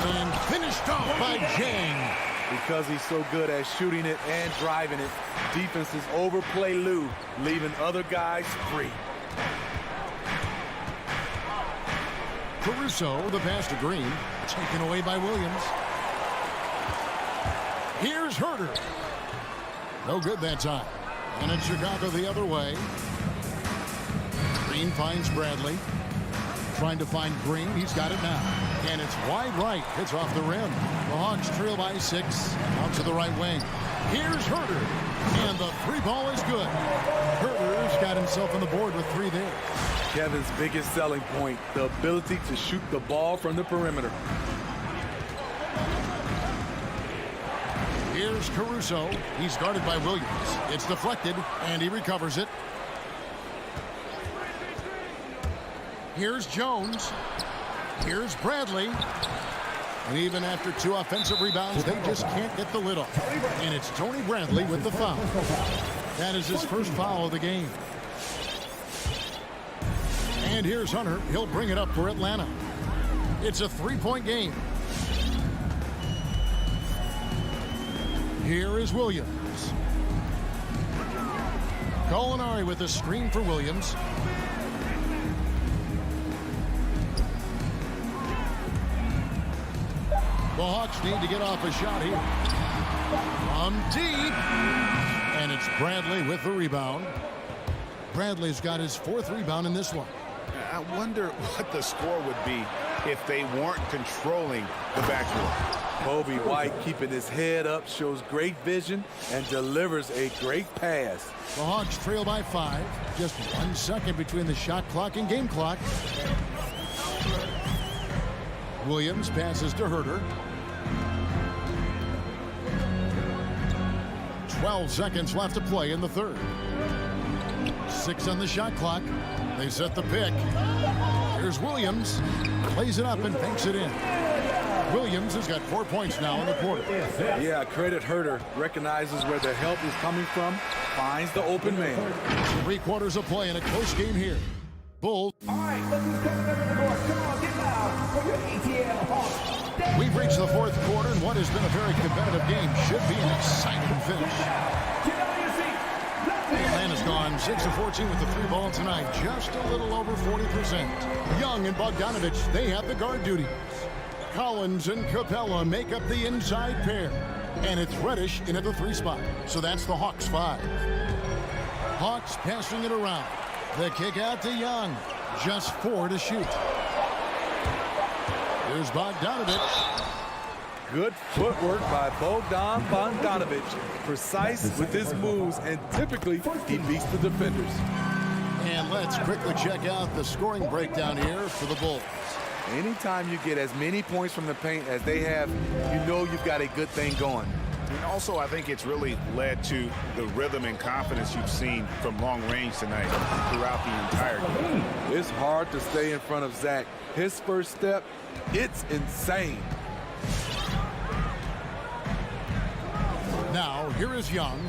And finished off by Jang. Because he's so good at shooting it and driving it, defenses overplay Lou, leaving other guys free. Caruso, the pass to Green, taken away by Williams. Here's Schroeder. No good that time. And it's Chicago the other way. Green finds Bradley. Trying to find Green. He's got it now. And it's wide right. It's off the rim. The Hawks trail by 6. Out to the right wing. Here's Schroeder. And the three ball is good. Schroeder's got himself on the board with 3 there. Kevin's biggest selling point, the ability to shoot the ball from the perimeter. Here's Caruso. He's guarded by Williams. It's deflected, and he recovers it. Here's Jones. Here's Bradley. And even after 2 offensive rebounds, they just can't get the lid off. And it's Tony Bradley with the foul. That is his first foul of the game. And here's Hunter. He'll bring it up for Atlanta. It's a 3-point game. Here is Williams. Gallinari with a screen for Williams. The Hawks need to get off a shot here. From deep. And it's Bradley with the rebound. Bradley's got his 4th rebound in this one. I wonder what the score would be if they weren't controlling the backcourt. Kobe White keeping his head up, shows great vision, and delivers a great pass. The Hawks trail by 5. Just 1 second between the shot clock and game clock. Williams passes to Schroeder. 12 seconds left to play in the 3rd. 6 on the shot clock. They set the pick. Here's Williams. Plays it up and banks it in. Williams has got 4 points now in the quarter. Yeah, credit Schroeder. Recognizes where the help is coming from. Finds the open man. 3 quarters of play in a close game here. Bulls. All right, let's just come to the court. Come on, get loud for your ATL Hawks. We've reached the 4th quarter, and what has been a very competitive game should be an exciting finish. Atlanta's gone 6 of 14 with the 3 ball tonight, just a little over 40%. Young and Bogdanovich, they have the guard duties. Collins and Capella make up the inside pair, and it's Reddish in at the 3 spot. So that's the Hawks 5. Hawks passing it around. The kick out to Young. Just 4 to shoot. Here's Bogdanovich. Good footwork by Bogdan Bogdanovich. Precise with his moves, and typically he beats the defenders. And let's quickly check out the scoring breakdown here for the Bulls. Anytime you get as many points from the paint as they have, you know you've got a good thing going. And also, I think it's really led to the rhythm and confidence you've seen from long range tonight throughout the entire game. It's hard to stay in front of Zach. His first step, it's insane. Now, here is Young.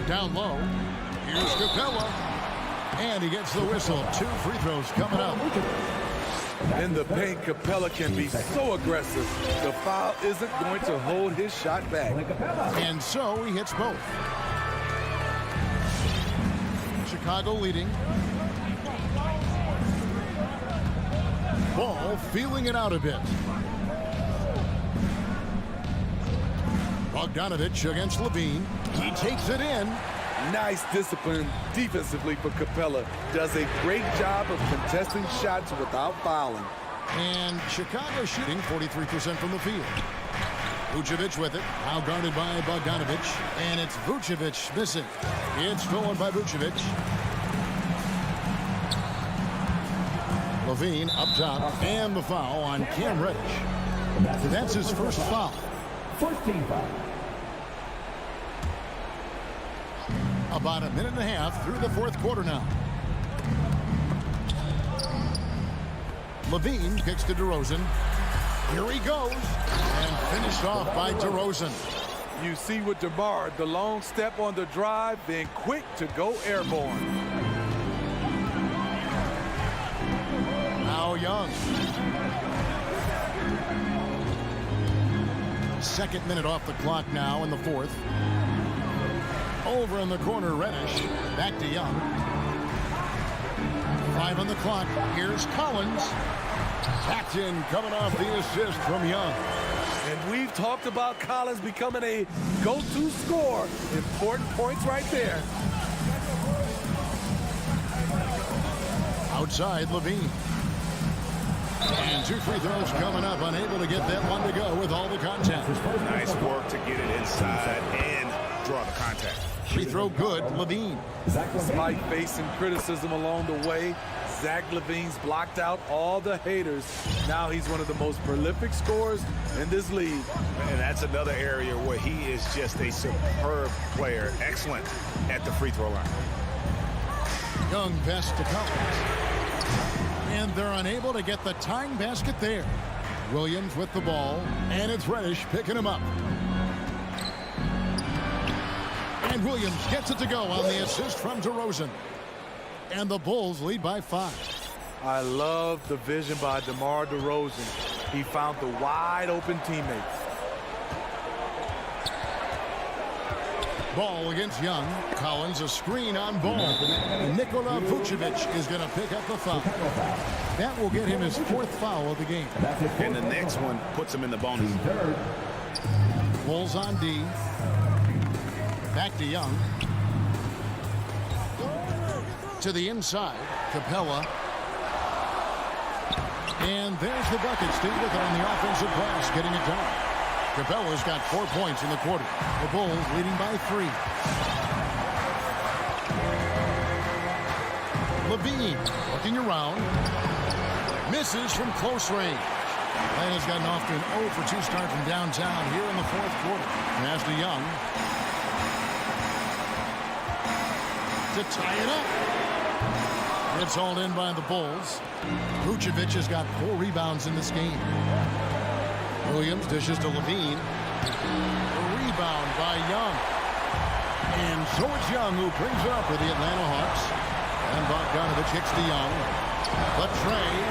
Down low. Here's Capella. And he gets the whistle. 2 free throws coming up. In the paint, Capella can be so aggressive. The foul isn't going to hold his shot back. And so he hits both. Chicago leading. Ball feeling it out a bit. Bogdanovich against Levine. He takes it in. Nice discipline defensively for Capella. Does a great job of contesting shots without fouling. And Chicago shooting 43% from the field. Vucevic with it. Now guarded by Bogdanovic. And it's Vucevic missing. It's stolen by Vucevic. Levine up top. And the foul on Cam Reddish. That's his first foul. First team foul. About a minute and a half through the fourth quarter now. Levine kicks to DeRozan. Here he goes. And finished off by DeRozan. You see with DeMar, the long step on the drive, then quick to go airborne. Now Young. Second minute off the clock now in the fourth. Over in the corner, Reddish. Back to Young. 5 on the clock. Here's Collins. Tapped in, coming off the assist from Young. And we've talked about Collins becoming a go-to scorer. Important points right there. Outside, Levine. And 2 free throws coming up. Unable to get that one to go with all the contact. Nice work to get it inside and draw the contact. Free throw good, Levine. Despite facing criticism along the way, Zach LaVine's blocked out all the haters. Now he's one of the most prolific scorers in this league. And that's another area where he is just a superb player. Excellent at the free throw line. Young pass to Collins. And they're unable to get the tying basket there. Williams with the ball. And it's Reddish picking him up. And Williams gets it to go on the assist from DeRozan. And the Bulls lead by 5. I love the vision by DeMar DeRozan. He found the wide open teammate. Ball against Young. Collins a screen on Ball. Nikola Vucevic is going to pick up the foul. That will get him his 4th foul of the game. And the next one puts him in the bonus. Bulls on D. Back to Young. To the inside. Capella. And there's the bucket. Steve with it on the offensive glass, getting it down. Capella's got 4 points in the quarter. The Bulls leading by 3. Levine looking around. Misses from close range. Atlanta's gotten off to an 0 for 2 start from downtown here in the fourth quarter. Pass to Young. To tie it up. It's hauled in by the Bulls. Vucevic has got 4 rebounds in this game. Williams dishes to Levine. A rebound by Young. And so it's Young who brings it up for the Atlanta Hawks. And Bogdanovic hits to Young. The trade.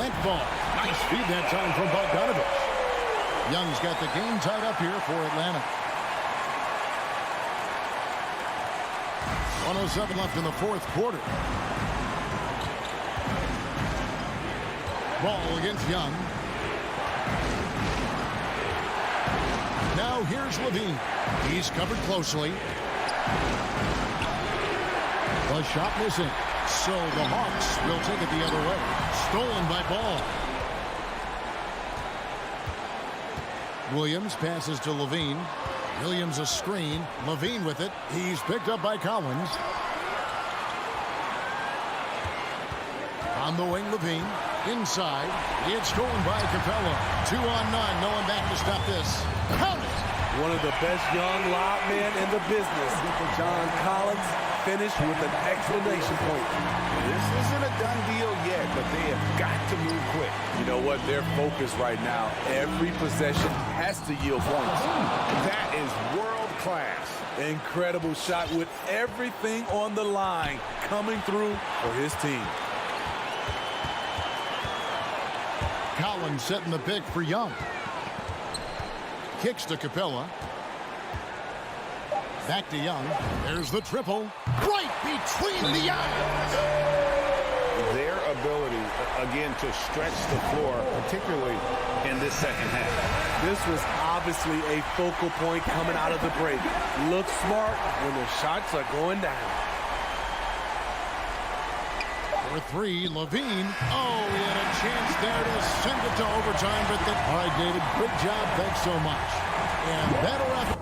That ball. Nice feed that time from Bogdanovic. Young's got the game tied up here for Atlanta. 1:07 left in the fourth quarter. Ball against Young. Now here's Levine. He's covered closely. The shot missing. So the Hawks will take it the other way. Stolen by Ball. Williams passes to Levine. Williams a screen. Levine with it. He's picked up by Collins. On the wing, Levine. Inside. It's stolen by Capella. 2-on-9. No one back to stop this. Count it. One of the best young lob men in the business. John Collins finished with an exclamation point. This isn't a done deal yet, but they have got to move quick. You know what? They're focused right now. Every possession has to yield points. That is world class. Incredible shot with everything on the line coming through for his team. Collins setting the pick for Young. Kicks to Capella. Back to Young. There's the triple. Right between the eyes. Their ability, again, to stretch the floor, particularly in this second half. This was obviously a focal point coming out of the break. Look smart when the shots are going down. For three, Levine. Oh, he had a chance there to send it to overtime, but all right, David, good job. Thanks so much. And that'll wrap it.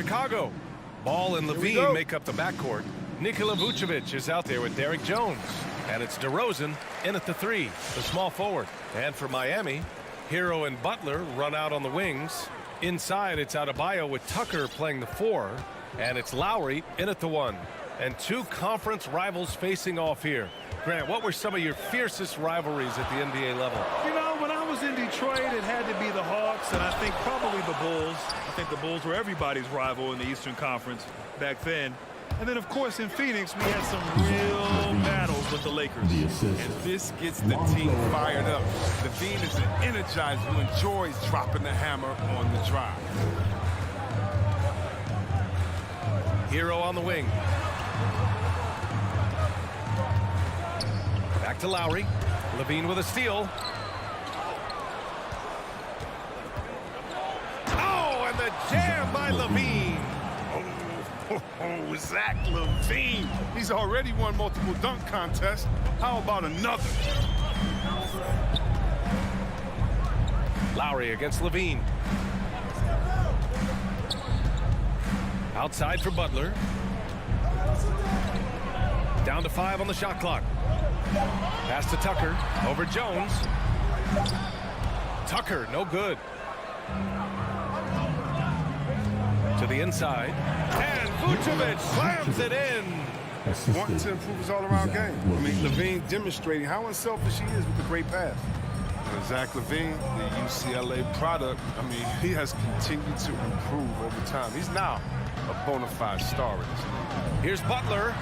Chicago. Ball and Levine make up the backcourt. Nikola Vucevic is out there with Derek Jones. And it's DeRozan in at the 3, the small forward. And for Miami, Hero and Butler run out on the wings. Inside, it's Adebayo with Tucker playing the 4. And it's Lowry in at the 1. And 2 conference rivals facing off here. Grant, what were some of your fiercest rivalries at the NBA level? You know, when I was in Detroit, it had to be the Hawks, and I think probably the Bulls. I think the Bulls were everybody's rival in the Eastern Conference back then. And then, of course, in Phoenix, we had some real battles with the Lakers. And this gets the team fired up. Levine is an energizer who enjoys dropping the hammer on the drive. Hero on the wing. Back to Lowry. Levine with a steal. Oh, and the jam by Levine. Oh, Zach Levine. He's already won multiple dunk contests. How about another? Lowry against Levine. Outside for Butler. Down to 5 on the shot clock. Pass to Tucker. Over Jones. Tucker, no good. To the inside. And Vucevic slams it in. Wanting to improve his all-around game. I mean, Levine demonstrating how unselfish he is with the great pass. Zach Levine, the UCLA product, I mean, he has continued to improve over time. He's now a bona fide star in this league. Here's Butler.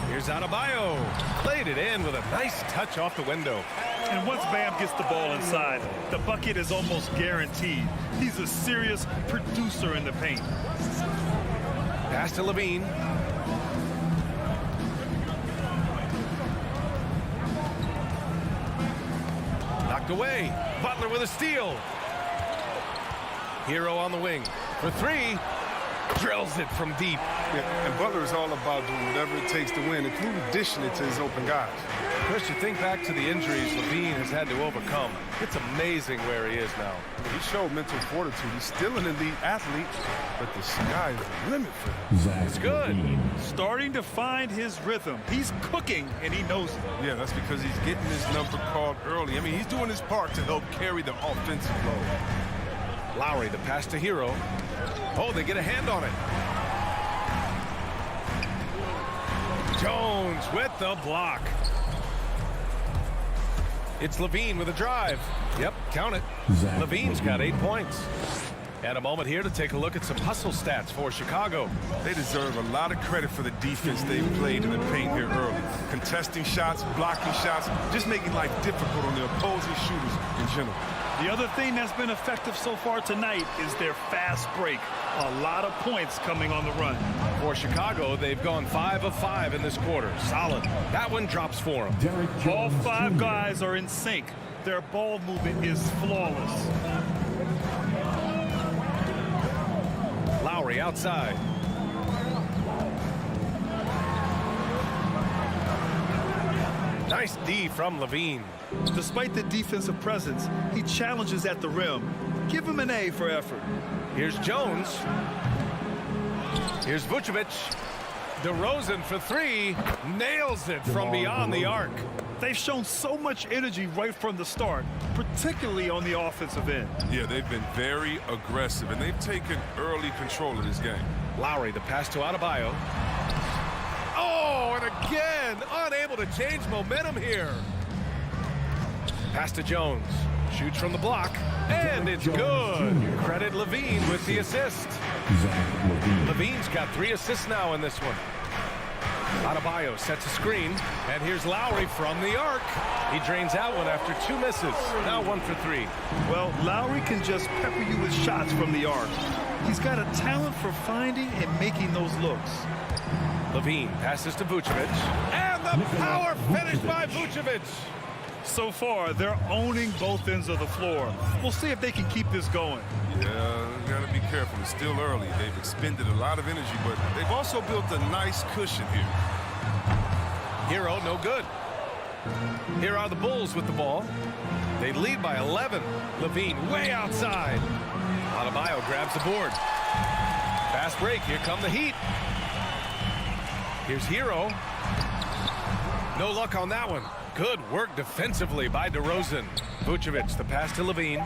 Here's Adebayo. Played it in with a nice touch off the window. And once Bam gets the ball inside, the bucket is almost guaranteed. He's a serious producer in the paint. Pass to Levine. Knocked away. Butler with a steal. Hero on the wing for 3. Drills it from deep. Yeah, and Butler is all about doing whatever it takes to win, including dishing it to his open guys. Chris, you think back to the injuries Levine has had to overcome. It's amazing where he is now. He showed mental fortitude. He's still an elite athlete, but the sky is the limit for him. It's good. Starting to find his rhythm. He's cooking, and he knows it. Yeah, that's because he's getting his number called early. I mean, he's doing his part to help carry the offensive load. Lowry, the pass to Hero. Oh, they get a hand on it. Jones with the block. It's Levine with a drive. Yep, count it. Levine's got 8 points. And a moment here to take a look at some hustle stats for Chicago. They deserve a lot of credit for the defense they've played in the paint here early. Contesting shots, blocking shots, just making life difficult on the opposing shooters in general. The other thing that's been effective so far tonight is their fast break. A lot of points coming on the run. For Chicago, they've gone 5 of 5 in this quarter. Solid. That one drops for them. All 5 guys are in sync. Their ball movement is flawless. Lowry outside. Nice D from Levine. Despite the defensive presence, he challenges at the rim. Give him an A for effort. Here's Jones. Here's Vucevic. DeRozan for 3. Nails it from beyond the arc. They've shown so much energy right from the start, particularly on the offensive end. Yeah, they've been very aggressive, and they've taken early control of this game. Lowry, the pass to Adebayo. Oh, and again, unable to change momentum here. Pass to Jones. Shoots from the block, and it's good. Credit Levine with the assist. Levine's got 3 assists now in this one. Adebayo sets a screen, and here's Lowry from the arc. He drains out one after 2 misses. Now 1 for 3. Well, Lowry can just pepper you with shots from the arc. He's got a talent for finding and making those looks. Levine passes to Vucevic, and the power finish by Vucevic. So far, they're owning both ends of the floor. We'll see if they can keep this going. Yeah, you gotta be careful. It's still early. They've expended a lot of energy, but they've also built a nice cushion here. Hero, no good. Here are the Bulls with the ball. They lead by 11. Levine way outside. Adebayo grabs the board. Fast break. Here come the Heat. Here's Hero. No luck on that one. Good work defensively by DeRozan. Vucevic, the pass to Levine.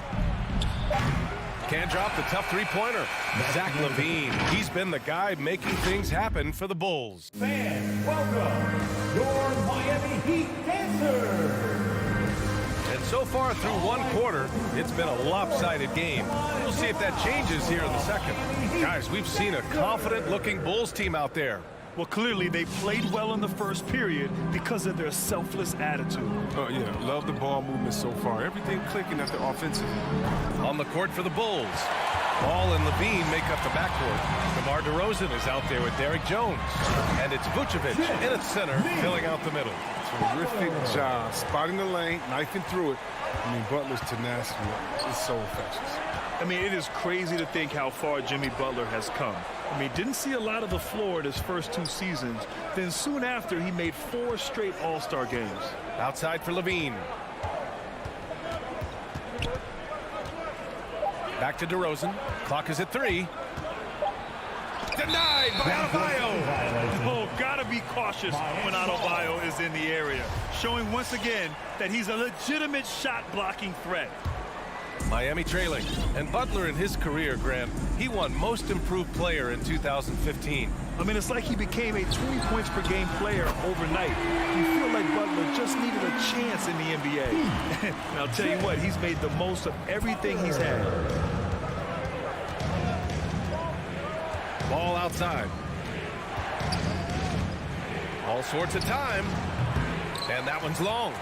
Can't drop the tough three-pointer. Zach LaVine, he's been the guy making things happen for the Bulls. Fans, welcome your Miami Heat dancers. And so far through one quarter, it's been a lopsided game. We'll see if that changes here in the second. Guys, we've seen a confident-looking Bulls team out there. Well, clearly they played well in the first period because of their selfless attitude. Oh, yeah. Love the ball movement so far. Everything clicking at the offensive end. On the court for the Bulls. Ball and Levine make up the backcourt. DeMar DeRozan is out there with Derrick Jones. And it's Vucevic in its center, filling out the middle. Terrific job spotting the lane, knifing through it. I mean, Butler's tenacity is so infectious. I mean, it is crazy to think how far Jimmy Butler has come. I mean, didn't see a lot of the floor in his first 2 seasons. Then soon after, he made 4 straight All-Star games. Outside for Levine. Back to DeRozan. Clock is at 3. Denied by Adebayo. Oh, gotta be cautious when Adebayo is in the area. Showing once again that he's a legitimate shot-blocking threat. Miami trailing. And Butler in his career, Grant, he won Most Improved Player in 2015. I mean, it's like he became a 20 points per game player overnight. You feel like Butler just needed a chance in the NBA. And I'll tell you what, he's made the most of everything he's had. Ball outside. All sorts of time. And that one's long.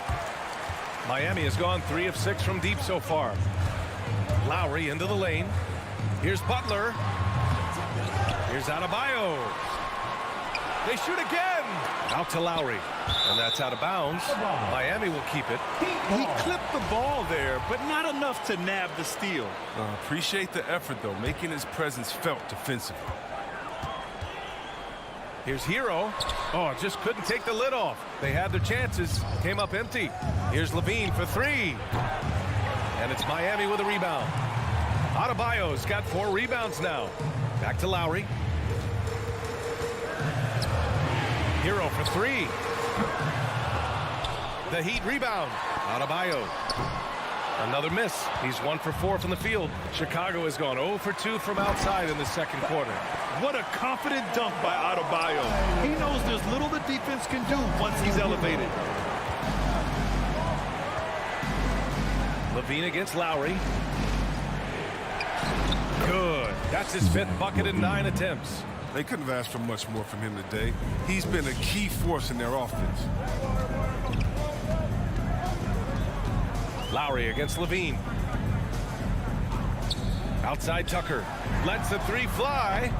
Miami has gone 3 of 6 from deep so far. Lowry into the lane. Here's Butler. Here's Adebayo. They shoot again. Out to Lowry. And that's out of bounds. Miami will keep it. He clipped the ball there, but not enough to nab the steal. Appreciate the effort, though, making his presence felt defensively. Here's Hero. Oh, just couldn't take the lid off. They had their chances. Came up empty. Here's Levine for 3. And it's Miami with a rebound. Adebayo's got 4 rebounds now. Back to Lowry. Hero for 3. The Heat rebound. Adebayo. Another miss. He's 1 for 4 from the field. Chicago has gone 0 for 2 from outside in the second quarter. What a confident dunk by Adebayo. He knows there's little the defense can do once he's elevated. Levine against Lowry. Good. That's his 5th bucket in 9 attempts. They couldn't have asked for much more from him today. He's been a key force in their offense. Lowry against Levine. Outside Tucker. Lets the 3 fly.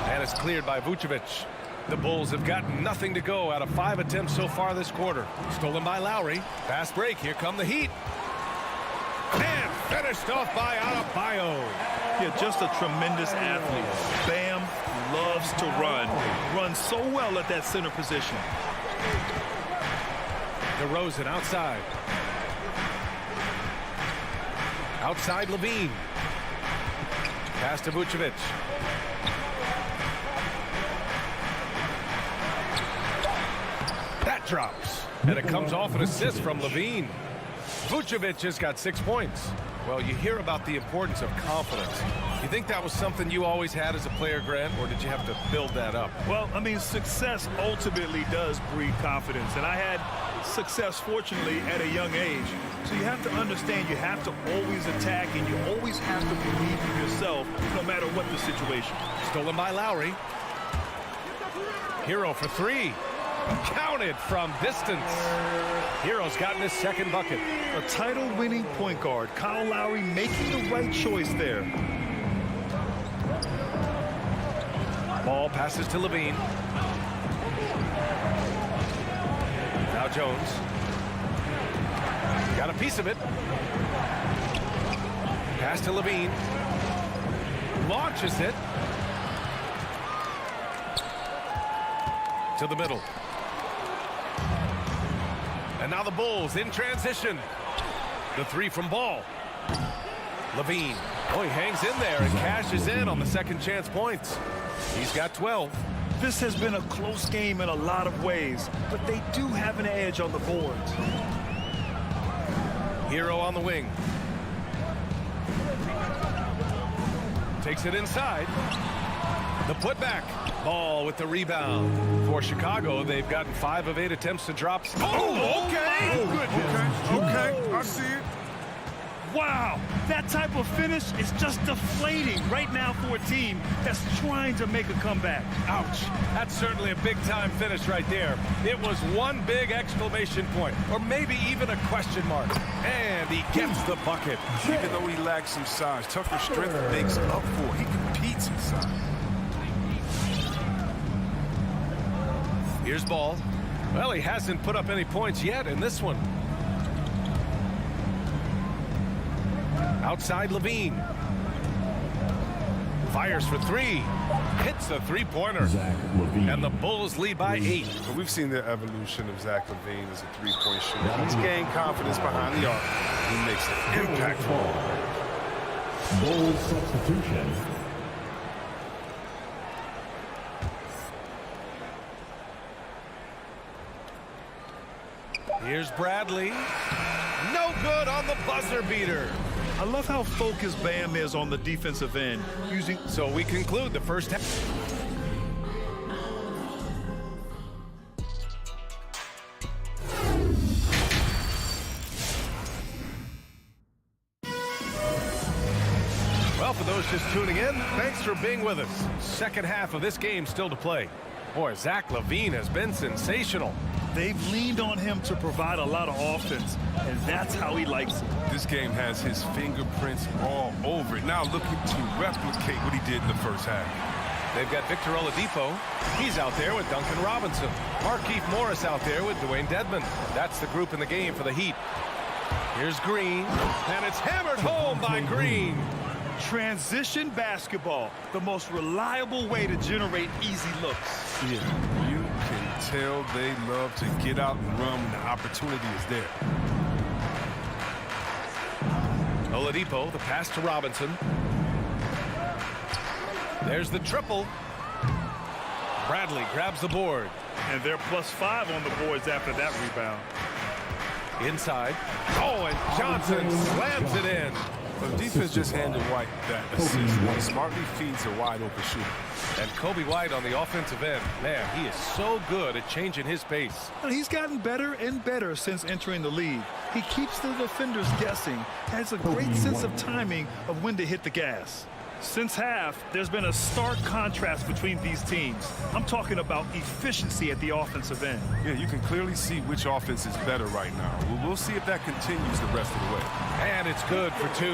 And it's cleared by Vucevic. The Bulls have got nothing to go out of 5 attempts so far this quarter. Stolen by Lowry. Fast break. Here come the Heat. And finished off by Adebayo. Yeah, just a tremendous athlete. Bam loves to run. Runs so well at that center position. DeRozan outside. Outside Levine. Pass to Vucevic. That drops. And it comes off an assist from Levine. Vucevic has got 6 points. Well, you hear about the importance of confidence. You think that was something you always had as a player, Grant, or did you have to build that up? Well, I mean, success ultimately does breed confidence. And I had success, fortunately, at a young age. So you have to understand you have to always attack and you always have to believe in yourself no matter what the situation. Stolen by Lowry. Hero for 3. Counted from distance. Hero's gotten his 2nd bucket. A title-winning point guard, Kyle Lowry, making the right choice there. Ball passes to Levine. Now Jones. Got a piece of it. Pass to Levine. Launches it. To the middle. And now the Bulls in transition. The 3 from Ball. Levine. Oh, he hangs in there and cashes in on the second chance points. He's got 12. This has been a close game in a lot of ways, but they do have an edge on the boards. Hero on the wing. Takes it inside. The putback. Ball with the rebound. For Chicago, they've gotten 5 of 8 attempts to drop. Oh, okay. Okay, I see it. Wow, that type of finish is just deflating right now for a team that's trying to make a comeback. Ouch. That's certainly a big-time finish right there. It was one big exclamation point, or maybe even a question mark. And he gets the bucket. Even though he lacks some size, Tucker's strength makes up for it. He competes inside. Here's Ball. Well, he hasn't put up any points yet in this one. Outside Levine. Fires for 3. Hits a three-pointer. And the Bulls lead by 8. So we've seen the evolution of Zach LaVine as a three-point shooter. He's gained confidence behind the arc. He makes an impactful. Bulls substitution. Here's Bradley. No good on the buzzer beater. I love how focused Bam is on the defensive end. So we conclude the first half. Well, for those just tuning in, thanks for being with us. Second half of this game still to play. Boy, Zach LaVine has been sensational. They've leaned on him to provide a lot of offense, and that's how he likes it. This game has his fingerprints all over it. Now looking to replicate what he did in the first half. They've got Victor Oladipo. He's out there with Duncan Robinson. Markieff Morris out there with Dwayne Dedmon. That's the group in the game for the Heat. Here's Green, and it's hammered home by Green. Transition basketball, the most reliable way to generate easy looks. Yeah, you can tell they love to get out and run when the opportunity is there. Oladipo, the pass to Robinson. There's the triple. Bradley grabs the board. And they're +5 on the boards after that rebound. Inside. Oh, and Johnson slams it in. The defense just handed White that assist. Smartly feeds a wide-open shooter. And Kobe White on the offensive end. Man, he is so good at changing his pace. He's gotten better and better since entering the league. He keeps the defenders guessing, has a great sense of timing of when to hit the gas. Since half, there's been a stark contrast between these teams. I'm talking about efficiency at the offensive end. Yeah, you can clearly see which offense is better right now. We'll see if that continues the rest of the way. And it's good for 2.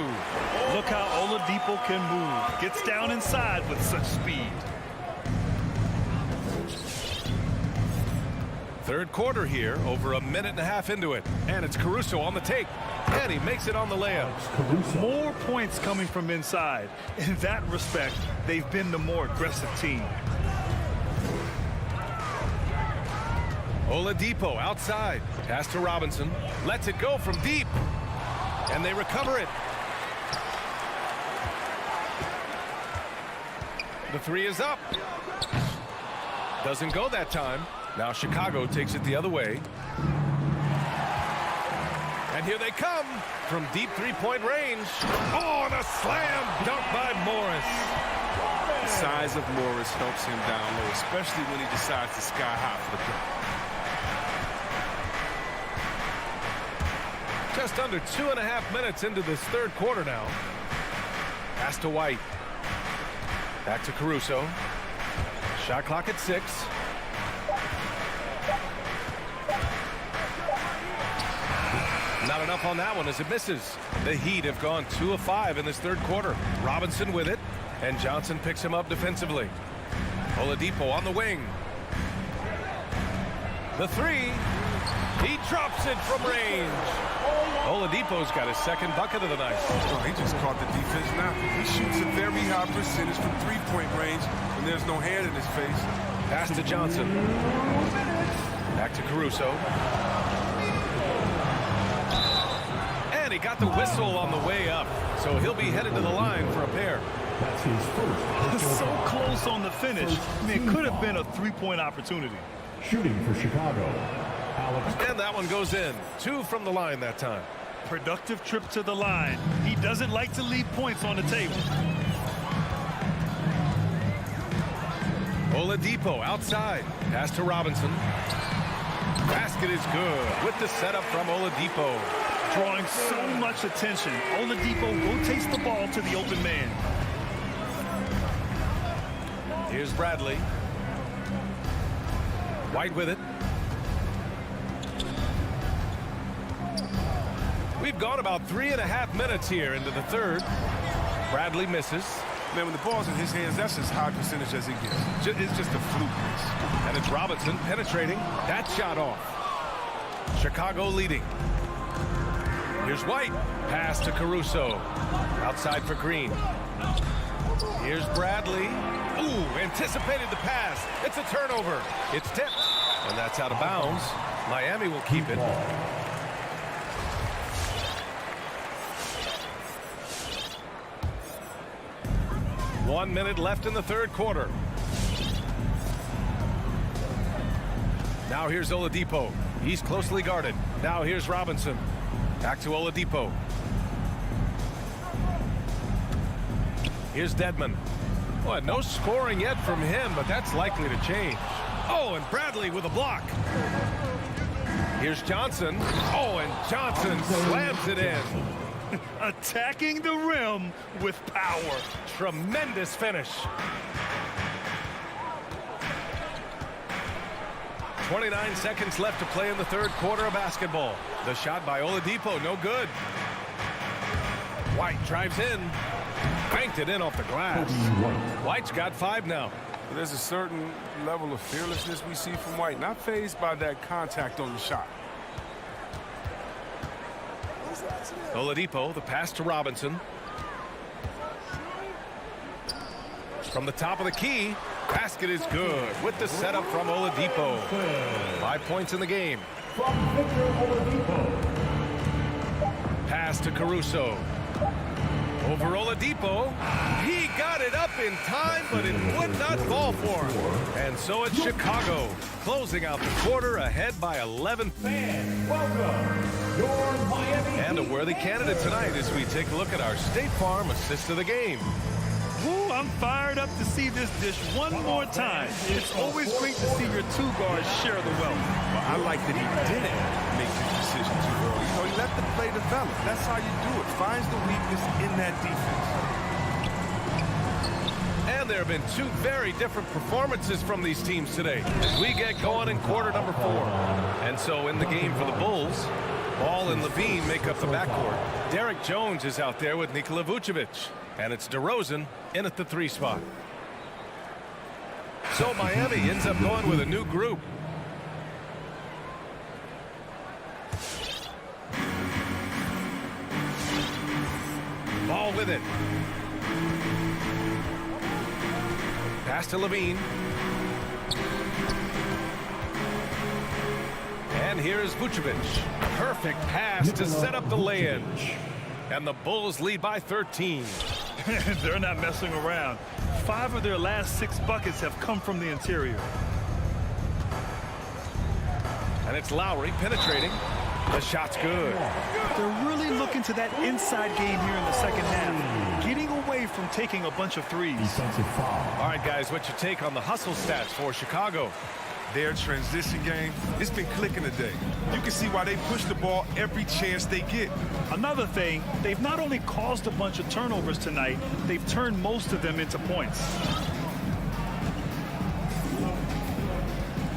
Look how Oladipo can move. Gets down inside with such speed. Third quarter here, over a minute and a half into it. And it's Caruso on the take. And he makes it on the layup. More points coming from inside. In that respect, they've been the more aggressive team. Oladipo outside. Pass to Robinson. Lets it go from deep. And they recover it. The 3 is up. Doesn't go that time. Now Chicago takes it the other way. And here they come from deep three-point range. Oh, and a slam dunk by Morris. The size of Morris helps him down low, especially when he decides to sky high for the dunk. Just under 2.5 minutes into this third quarter now. Pass to White. Back to Caruso. Shot clock at 6. Not enough on that one as it misses. The Heat have gone 2 of 5 in this third quarter. Robinson with it, and Johnson picks him up defensively. Oladipo on the wing. The 3. He drops it from range. Oladipo's got his second bucket of the night. Oh, he just caught the defense now. He shoots a very high percentage from three-point range, and there's no hand in his face. Pass to Johnson. Back to Caruso. And he got the whistle on the way up, so he'll be headed to the line for a pair. That's his first. So close on the finish. I mean, it could have been a three-point opportunity. Shooting for Chicago, Alex. And that one goes in. 2 from the line that time. Productive trip to the line. He doesn't like to leave points on the table. Oladipo outside. Pass to Robinson. Basket is good with the setup from Oladipo. Drawing so much attention. Oladipo rotates the ball to the open man. Here's Bradley. White with it. We've gone about 3.5 minutes here into the third. Bradley misses. Man, when the ball's in his hands, that's as high percentage as he gets. It's just a fluke miss. And it's Robinson penetrating. That shot off. Chicago leading. Here's White. Pass to Caruso. Outside for Green. Here's Bradley. Ooh, anticipated the pass. It's a turnover. It's tipped. And that's out of bounds. Miami will keep it. One minute left in the third quarter. Now here's Oladipo. He's closely guarded. Now here's Robinson. Back to Oladipo. Here's Dedmon. Well, no scoring yet from him, but that's likely to change. Oh, and Bradley with a block. Here's Johnson. Oh, and Johnson slams it in. Attacking the rim with power. Tremendous finish. 29 seconds left to play in the third quarter of basketball. The shot by Oladipo, no good. White drives in. Banked it in off the glass. White's got 5 now. There's a certain level of fearlessness we see from White, not fazed by that contact on the shot. Oladipo, the pass to Robinson. From the top of the key, basket is good with the setup from Oladipo. 5 points in the game. Pass to Caruso. Over Oladipo. He got it up in time, but it would not fall for him. And so it's Chicago closing out the quarter ahead by 11. And a worthy candidate tonight as we take a look at our State Farm assist of the game. Ooh, I'm fired up to see this dish one more time. It's always great to see your 2 guards share the wealth. Well, I like that he didn't make the decision too early. You know, he let the play develop. That's how you do it. Finds the weakness in that defense. And there have been 2 very different performances from these teams today as we get going in quarter number 4. And so in the game for the Bulls, Ball and Levine make up the backcourt. Derek Jones is out there with Nikola Vucevic. And it's DeRozan in at the 3 spot. So Miami ends up going with a new group. Ball with it. Pass to Levine. And here's Vucevic. Perfect pass to set up the lay-in. And the Bulls lead by 13. They're not messing around. 5 of their last 6 buckets have come from the interior. And it's Lowry penetrating. The shot's good. They're really looking to that inside game here in the second half. Getting away from taking a bunch of threes. All right, guys, what's your take on the hustle stats for Chicago? Their transition game, it's been clicking today. You can see why they push the ball every chance they get. Another thing, they've not only caused a bunch of turnovers tonight, they've turned most of them into points.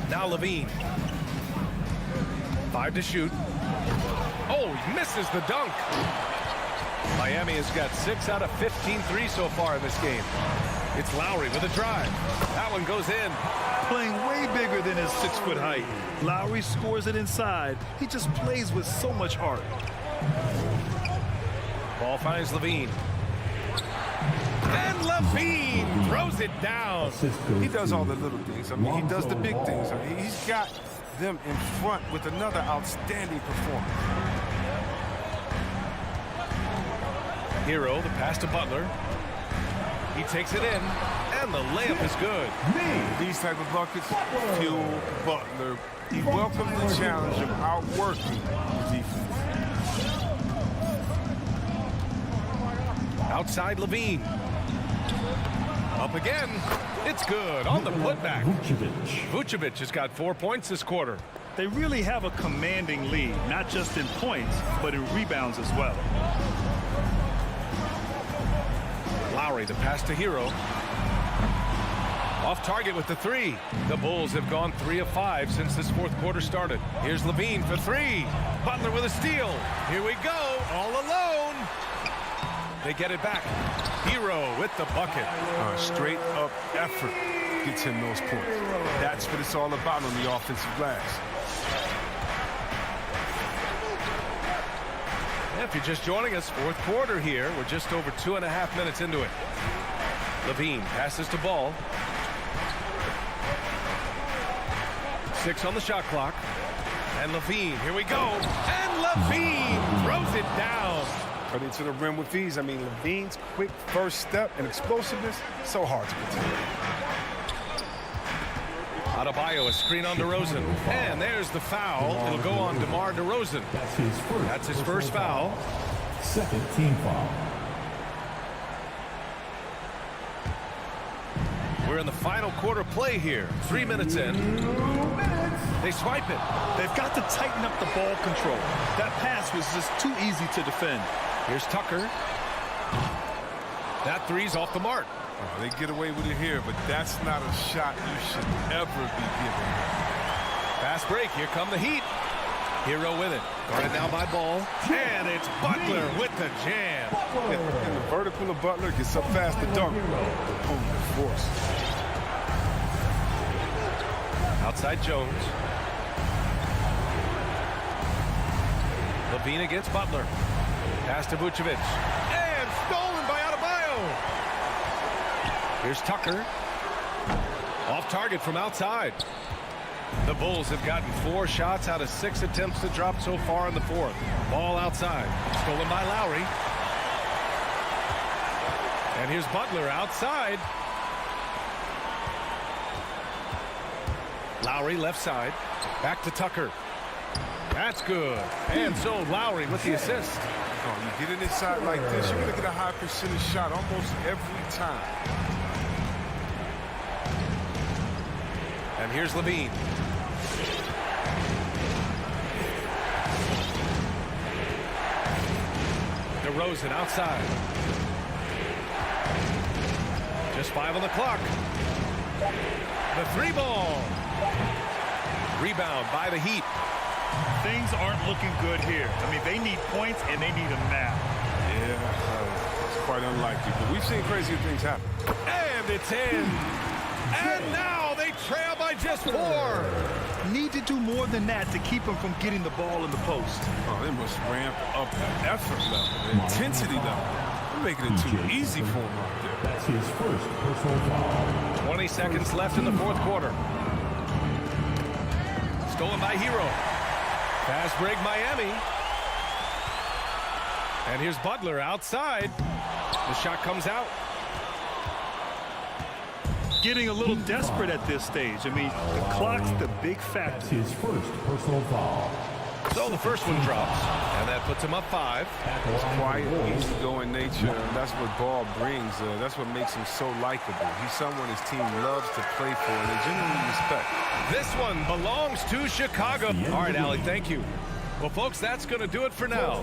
Now Levine. 5 to shoot. Oh, he misses the dunk. Miami has got 6 out of 15 threes so far in this game. It's Lowry with a drive. That one goes in. Playing way bigger than his 6-foot height. Lowry scores it inside. He just plays with so much heart. Ball finds Levine. And Levine throws it down. He does all the little things. I mean, he does the big things. I mean, he's got them in front with another outstanding performance. Hero, the pass to Butler. He takes it in, and the layup is good. These type of buckets fuel Butler. He welcomed the challenge of outworking the defense. Outside Levine. Up again. It's good on the putback. Vucevic has got 4 points this quarter. They really have a commanding lead, not just in points, but in rebounds as well. Lowry, the pass to Hero. Off target with the three. The Bulls have gone 3 of 5 since this fourth quarter started. Here's Levine for three. Butler with a steal. Here we go, all alone. They get it back. Hero with the bucket. Straight up effort gets him those points. That's what it's all about on the offensive glass. If you're just joining us, fourth quarter here. We're just over 2.5 minutes into it. Levine passes to Ball. 6 on the shot clock. And Levine, here we go. And Levine throws it down. But into the rim with ease. I mean, Levine's quick first step and explosiveness, so hard to contain. Adebayo, a screen on DeRozan. And there's the foul. It'll go on DeMar DeRozan. That's his first foul. Second team foul. We're in the final quarter play here. 3 minutes in. They swipe it. They've got to tighten up the ball control. That pass was just too easy to defend. Here's Tucker. That three's off the mark. Oh, they get away with it here, but that's not a shot you should ever be given. Fast break. Here come the Heat. Hero with it. Guarded now by Ball. And it's Butler with the jam. And the vertical of Butler gets up fast to dunk. Opponent is forced. Outside Jones. Levine against Butler. Pass to Vucevic. And stolen by Adebayo. Here's Tucker. Off target from outside. The Bulls have gotten 4 shots out of 6 attempts to drop so far in the fourth. Ball outside. Stolen by Lowry. And here's Butler outside. Lowry left side. Back to Tucker. That's good. And so Lowry with the assist. Oh, you get it inside like this, you're going to get a high percentage shot almost every time. And here's Levine. DeRozan outside. Just 5 on the clock. The 3 ball. Rebound by the Heat. Things aren't looking good here. I mean, they need points, and they need them now. Yeah, it's quite unlikely, but we've seen crazier things happen. And it's in. And now they trail by just 4. Need to do more than that to keep them from getting the ball in the post. Oh, they must ramp up the effort level, the intensity level. They're making it too easy for him out there. That's his first personal foul. 20 seconds left in the fourth quarter. Stolen by Hero. Fast break Miami. And here's Butler outside. The shot comes out. Getting a little desperate at this stage. I mean, the clock's the big factor. That's his first personal foul. So the first one drops, and that puts him up 5. He's quiet, easygoing nature, and that's what Ball brings. That's what makes him so likable. He's someone his team loves to play for, and they genuinely respect. This one belongs to Chicago. All right, Allie, thank you. Well, folks, that's going to do it for now.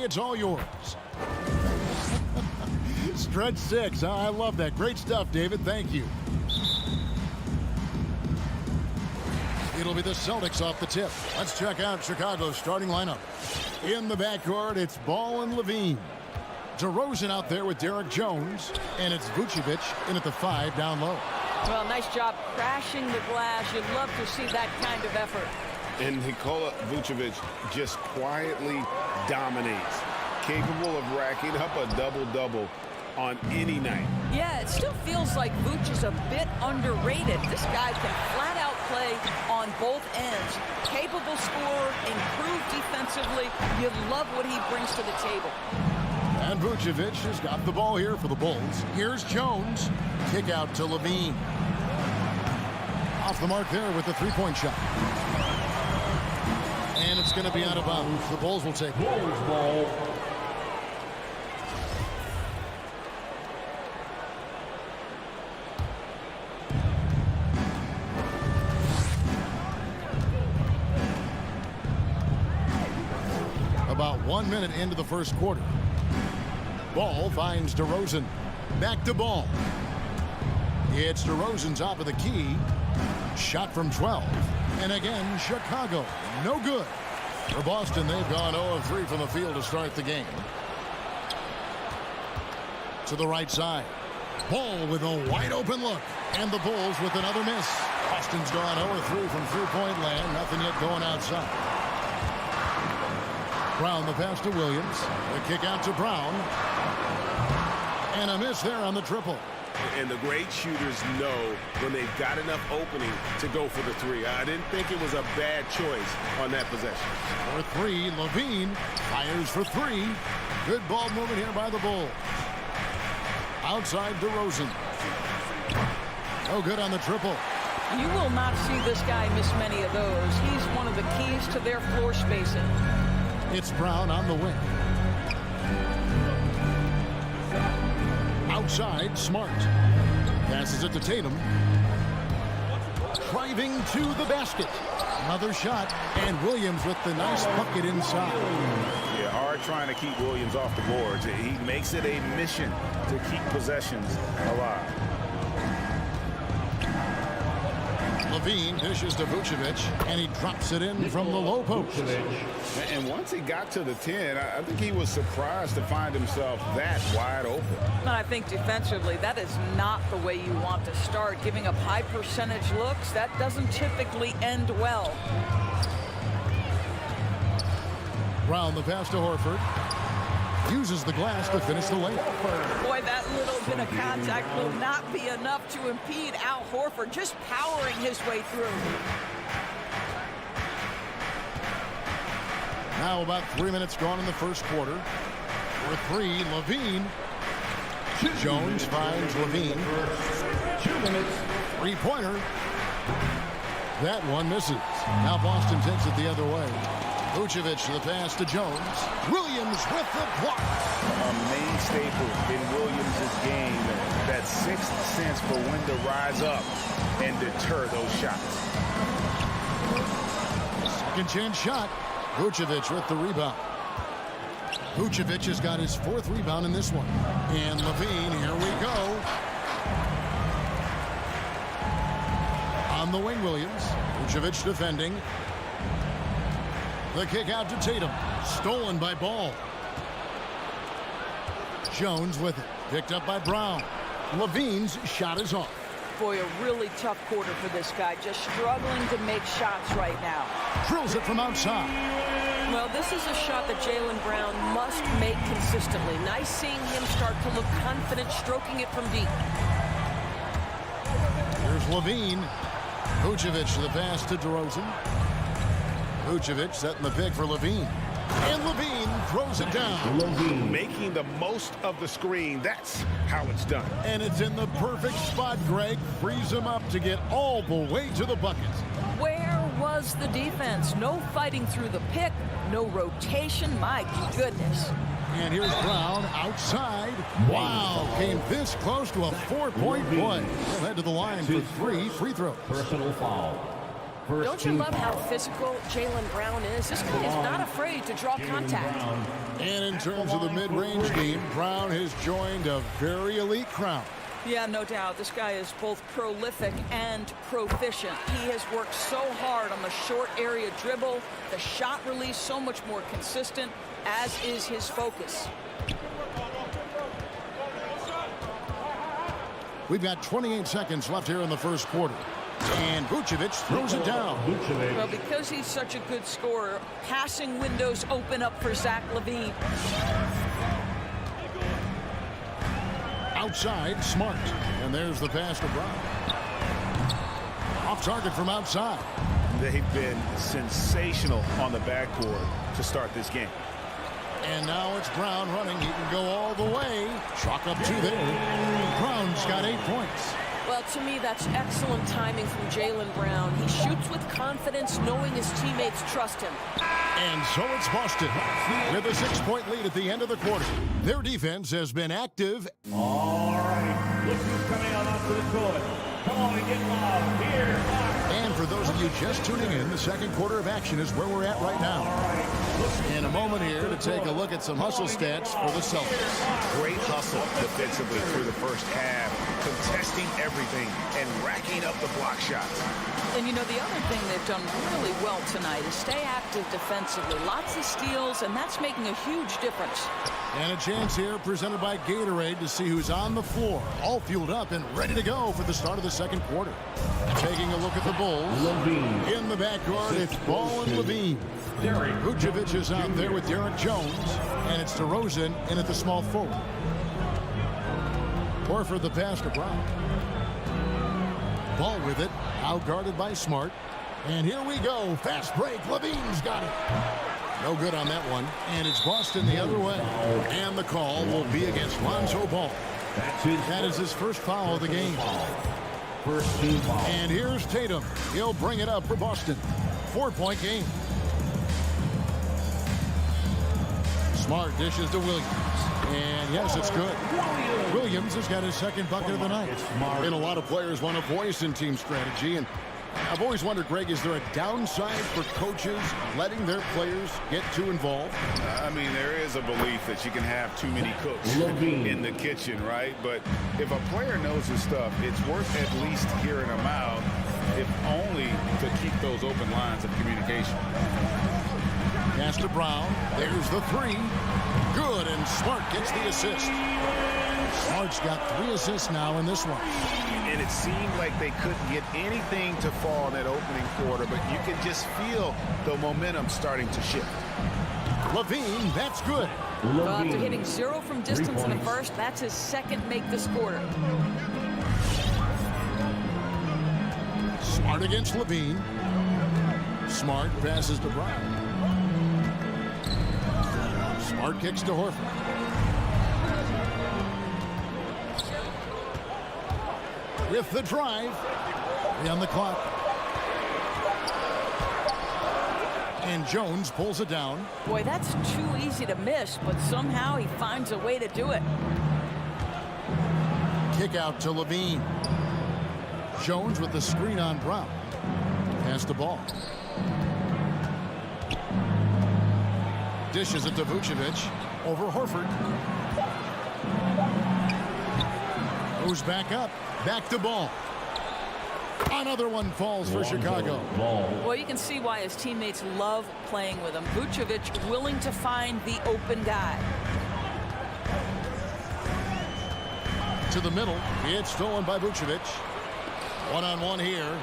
it's all yours. Stretch 6. I love that. Great stuff, David. Thank you. It'll be the Celtics off the tip. Let's check out Chicago's starting lineup. In the backcourt, it's Ball and Levine. DeRozan out there with Derek Jones. And it's Vucevic in at the 5 down low. Well, nice job crashing the glass. You'd love to see that kind of effort. And Nikola Vucevic just quietly dominates. Capable of racking up a double-double on any night. Yeah, it still feels like Vooch is a bit underrated. This guy can flat out play on both ends. Capable scorer, improved defensively. You love what he brings to the table. And Vucevic has got the ball here for the Bulls. Here's Jones. Kick out to Levine. Off the mark there with the three-point shot. And it's going to be out of bounds. The Bulls will take Bulls ball. About 1 minute into the first quarter. Ball finds DeRozan. Back to Ball. It's DeRozan top of the key. Shot from 12. And again, Chicago. No good. For Boston, they've gone 0 of 3 from the field to start the game. To the right side. Ball with a wide open look. And the Bulls with another miss. Boston's gone 0 of 3 from three-point land. Nothing yet going outside. Brown the pass to Williams. The kick out to Brown. And a miss there on the triple. And the great shooters know when they've got enough opening to go for the three. I didn't think it was a bad choice on that possession. For 3, Levine fires for 3. Good ball movement here by the Bulls. Outside DeRozan. No good on the triple. You will not see this guy miss many of those. He's one of the keys to their floor spacing. It's Brown on the wing. Outside, Smart. Passes it to Tatum. Driving to the basket. Another shot, and Williams with the nice bucket inside. Yeah, hard trying to keep Williams off the boards. He makes it a mission to keep possessions alive. Levine dishes to Vucevic, and he drops it in from the low post. And once he got to the 10, I think he was surprised to find himself that wide open. And I think defensively, that is not the way you want to start. Giving up high percentage looks, that doesn't typically end well. Brown the pass to Horford. Uses the glass to finish the layup. Boy, that little bit of contact will not be enough to impede Al Horford, just powering his way through. Now about 3 minutes gone in the first quarter. For 3, Levine. Jones finds Levine. 2 minutes. Three-pointer. That one misses. Now Boston takes it the other way. Vucevic the pass to Jones. Williams with the block. A main staple in Williams' game, that sixth sense for when to rise up and deter those shots. Second chance shot. Vucevic with the rebound. Vucevic has got his 4th rebound in this one. And Levine, here we go. On the wing, Williams. Vucevic defending. The kick out to Tatum. Stolen by Ball. Jones with it. Picked up by Brown. Levine's shot is off. Boy, a really tough quarter for this guy. Just struggling to make shots right now. Drills it from outside. Well, this is a shot that Jaylen Brown must make consistently. Nice seeing him start to look confident, stroking it from deep. Here's Levine. Vucevic the pass to DeRozan. Vucevic setting the pick for Levine. And Levine throws it down. Levine making the most of the screen. That's how it's done. And it's in the perfect spot, Greg. Frees him up to get all the way to the bucket. Where was the defense? No fighting through the pick, no rotation. My goodness. And here's Brown outside. Wow, came this close to a 4-point play. He'll head to the line for 3 free throws. Personal foul. Don't you love how physical Jaylen Brown is? This guy is not afraid to draw contact. And in terms of the mid-range game, Brown has joined a very elite crowd. Yeah, no doubt. This guy is both prolific and proficient. He has worked so hard on the short area dribble, the shot release so much more consistent, as is his focus. We've got 28 seconds left here in the first quarter. And Vucevic throws it down. Well, because he's such a good scorer, passing windows open up for Zach LaVine. Outside, Smart. And there's the pass to Brown. Off target from outside. They've been sensational on the backboard to start this game. And now it's Brown running. He can go all the way. Chalk up 2 there. Brown's got 8 points. Well, to me, that's excellent timing from Jaylen Brown. He shoots with confidence, knowing his teammates trust him. And so it's Boston with a 6-point lead at the end of the quarter. Their defense has been active. All right, look who's coming on up to the court. Come on and get loud. Here. And for those of you just tuning in, the second quarter of action is where we're at right now. In a moment here to take a look at some hustle stats for the Celtics. Great hustle defensively through the first half, contesting everything and racking up the block shots. And, you know, the other thing they've done really well tonight is stay active defensively. Lots of steals, and that's making a huge difference. And a chance here presented by Gatorade to see who's on the floor, all fueled up and ready to go for the start of the second quarter. Taking a look at the Bulls. LaVine. In the backcourt, it's Ball and LaVine. Vucevic is out there with Derek Jones, and it's DeRozan in at the small forward. Horford the pass to Brown. Ball with it, out guarded by Smart. And here we go, fast break, LaVine's got it. No good on that one, and it's Boston the other way. And the call will be against Lonzo Ball. That is his first foul of the game. First team foul. And here's Tatum. He'll bring it up for Boston. 4-point game. Smart dishes to Williams. And yes, it's good. Williams has got his second bucket of the night. And a lot of players want a voice in team strategy. And I've always wondered, Greg, is there a downside for coaches letting their players get too involved? I mean, there is a belief that you can have too many cooks in the kitchen, right? But if a player knows his stuff, it's worth at least hearing him out, if only to keep those open lines of communication. Pass to Brown. There's the 3. Good, and Smart gets the assist. Smart's got 3 assists now in this one. And it seemed like they couldn't get anything to fall in that opening quarter, but you can just feel the momentum starting to shift. LaVine, that's good. Well, after hitting 0 from distance in the first, that's his second make this quarter. Smart against LaVine. Smart passes to Brown. Smart kicks to Horford. With the drive. 3 on the clock. And Jones pulls it down. Boy, that's too easy to miss, but somehow he finds a way to do it. Kick out to LaVine. Jones with the screen on Brown. Pass the ball. Dishes it to Vucevic. Over Horford. Goes back up. Back to Ball. Another one falls for Chicago. Well, you can see why his teammates love playing with him. Vucevic willing to find the open guy. To the middle. It's stolen by Vucevic. One-on-one here.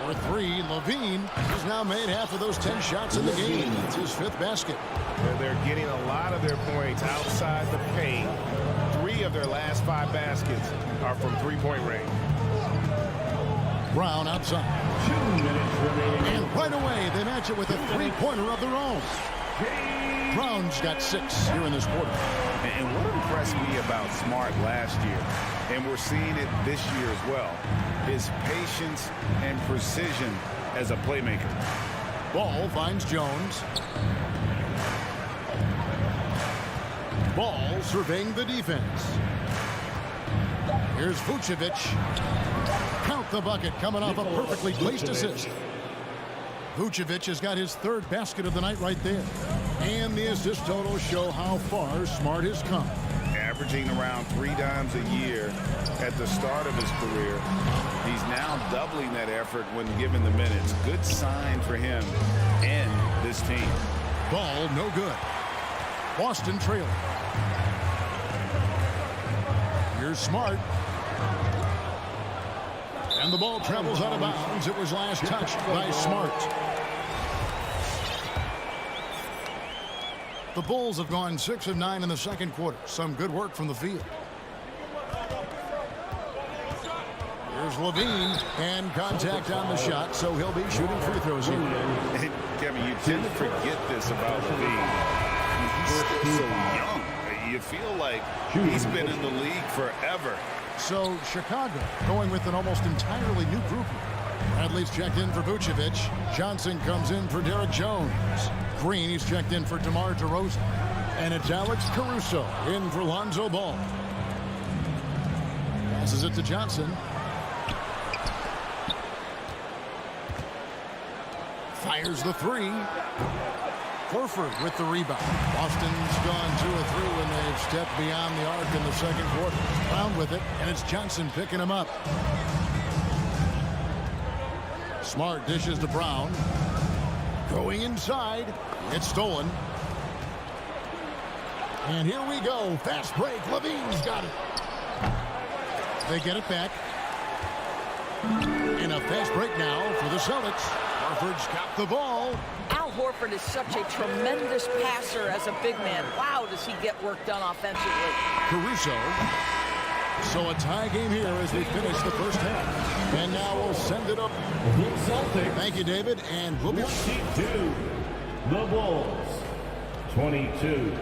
For 3, LaVine has now made half of those 10 shots in the game. It's his 5th basket. They're getting a lot of their points outside the paint. 3 of their last 5 baskets are from 3-point range. Brown outside. 2 minutes remaining. And right away, they match it with a 3-pointer of their own. Brown's got 6 here in this quarter. And what impressed me about Smart last year, and we're seeing it this year as well, is patience and precision as a playmaker. Ball finds Jones. Ball surveying the defense. Here's Vucevic. Count the bucket, coming off a perfectly placed assist. Vucevic has got his third basket of the night right there. And the assist totals show how far Smart has come. Averaging around 3 dimes a year at the start of his career. He's now doubling that effort when given the minutes. Good sign for him and this team. Ball no good. Boston trailing. Here's Smart. And the ball travels out of bounds. It was last touched by Smart. The Bulls have gone 6 of 9 in the second quarter. Some good work from the field. Here's Levine, and contact on the shot, so he'll be shooting free throws here. And Kevin, you tend to forget this about Levine. He's still so young. You feel like he's been in the league forever. So Chicago going with an almost entirely new group. Bradley's checked in for Vucevic. Johnson comes in for Derek Jones. Green, he's checked in for DeMar DeRozan. And it's Alex Caruso in for Lonzo Ball. Passes it to Johnson. Fires the three. Horford with the rebound. Boston's gone 2 of 3 when they've stepped beyond the arc in the second quarter. Brown with it, and it's Johnson picking him up. Smart dishes to Brown. Going inside. It's stolen. And here we go. Fast break. Levine's got it. They get it back. In a fast break now for the Celtics. Horford's got the ball. Al Horford is such a tremendous passer as a big man. Wow, does he get work done offensively. Caruso. So a tie game here as we finish the first half. And now we'll send it up. Thank you, David. And we'll be 22. The Bulls. 22.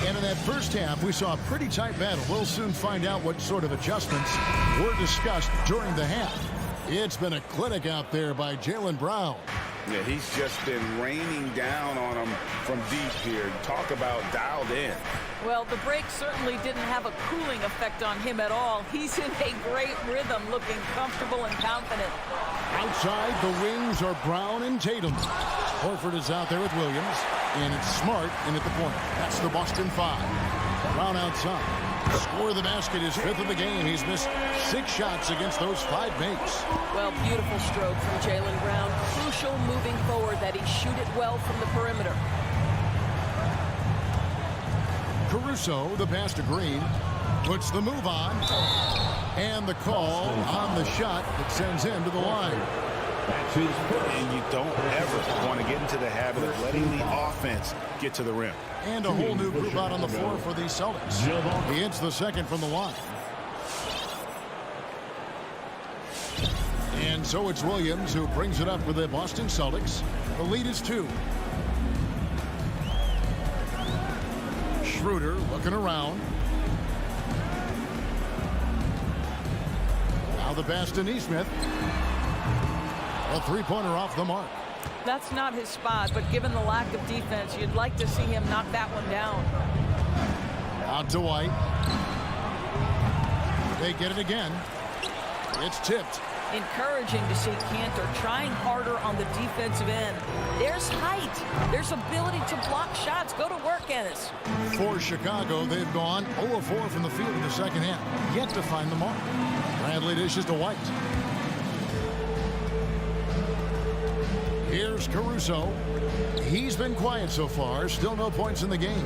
And in that first half, we saw a pretty tight battle. We'll soon find out what sort of adjustments were discussed during the half. It's been a clinic out there by Jaylen Brown. Yeah, he's just been raining down on him from deep here. Talk about dialed in. Well, the break certainly didn't have a cooling effect on him at all. He's in a great rhythm, looking comfortable and confident. Outside, the wings are Brown and Tatum. Horford is out there with Williams, and it's Smart in at the point. That's the Boston 5. Brown outside. Score the basket, his 5th of the game. He's missed 6 shots against those 5 mates. Well, beautiful stroke from Jaylen Brown. Crucial moving forward that he shoot it well from the perimeter. Caruso, the pass to Green, puts the move on. And the call on the shot that sends him to the line. And you don't ever want to get into the habit of letting the offense get to the rim. And a whole new group out on the floor for these Celtics. He hits the second from the line. And so it's Williams who brings it up for the Boston Celtics. The lead is 2. Schroeder looking around. Now the pass to Nesmith. A three-pointer off the mark. That's not his spot, but given the lack of defense, you'd like to see him knock that one down. Out to White. They get it again. It's tipped. Encouraging to see Cantor trying harder on the defensive end. There's height. There's ability to block shots. Go to work, Ennis. For Chicago, they've gone 0 of 4 from the field in the second half. Yet to find the mark. Bradley dishes to White. Here's Caruso. He's been quiet so far. Still no points in the game.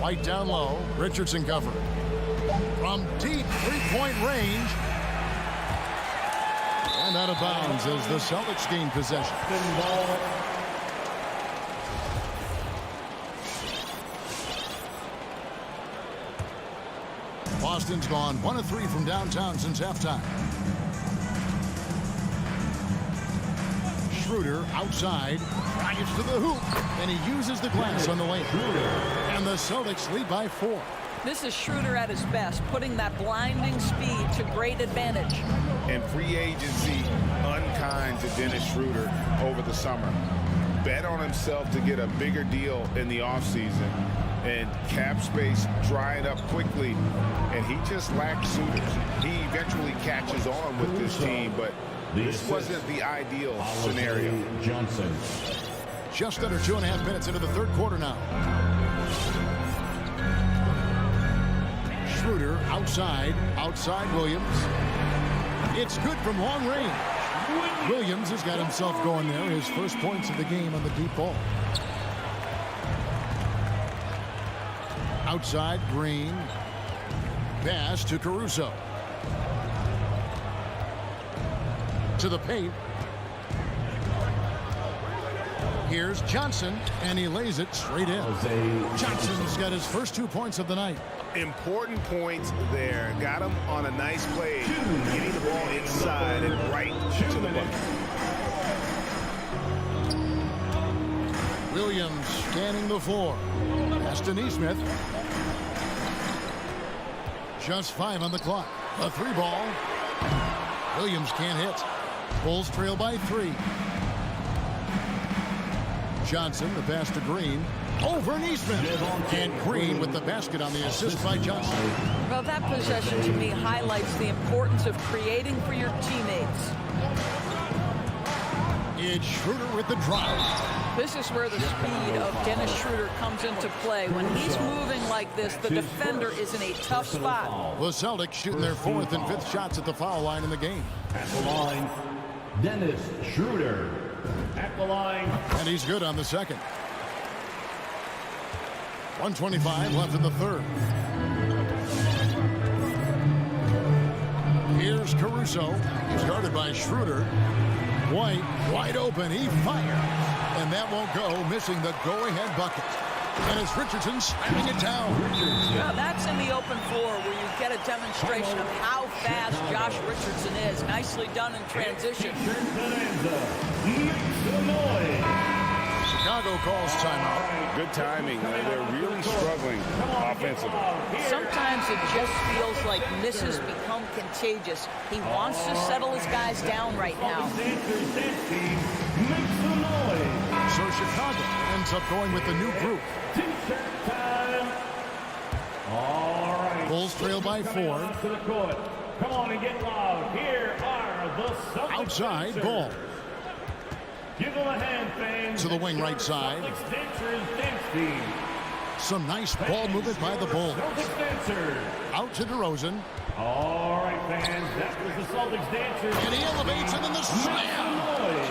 White down low. Richardson covered. From deep three-point range. And out of bounds as the Celtics gain possession. Boston's gone 1 of 3 from downtown since halftime. Schroeder outside, drives to the hoop, and he uses the glass on the lane. And the Celtics lead by 4. This is Schroeder at his best, putting that blinding speed to great advantage. And free agency unkind to Dennis Schroeder over the summer. bet on himself to get a bigger deal in the offseason, and cap space drying up quickly, and he just lacked suitors. He eventually catches on with this team, but this wasn't the ideal scenario. Johnson. Just under 2.5 minutes into the third quarter now. Schroeder outside Williams. It's good from long range. Williams has got himself going there. His first points of the game on the deep ball. Outside, Green. Pass to Caruso. To the paint. Here's Johnson, and he lays it straight in. Johnson's got his first 2 points of the night. Important points there. Got him on a nice play. Getting the ball inside and right to the bucket. Williams scanning the floor. Pass to Nesmith. Just 5 on the clock. A 3 ball. Williams can't hit. Bulls trail by 3. Johnson, the pass to Green. Over Nesmith. And Green with the basket on the assist by Johnson. Well, that possession to me highlights the importance of creating for your teammates. It's Schroeder with the drive. This is where the speed of Dennis Schroeder comes into play. When he's moving like this, the defender is in a tough spot. The Celtics shooting their 4th and 5th shots at the foul line in the game. At the line, Dennis Schroeder. At the line. And he's good on the second. 1:25 left in the third. Here's Caruso. He's guarded by Schroeder. White, wide open. He fires. And that won't go, missing the go-ahead bucket. And it's Richardson slamming it down. Well, that's in the open floor where you get a demonstration of how fast Josh Richardson is. Nicely done in transition. Chicago calls timeout. Good timing. They're really struggling offensively. Sometimes it just feels like misses become contagious. He wants to settle his guys down right now. So Chicago ends up going with the new group. All right. Bulls trail by 4. Come on and get loud. Here are the Celtics. Outside, ball. Give them a hand, fans. To the wing right side. Some nice ball movement by the Bulls. Out to DeRozan. All right, fans. That was the Celtics dancers. And he elevates and then the slam.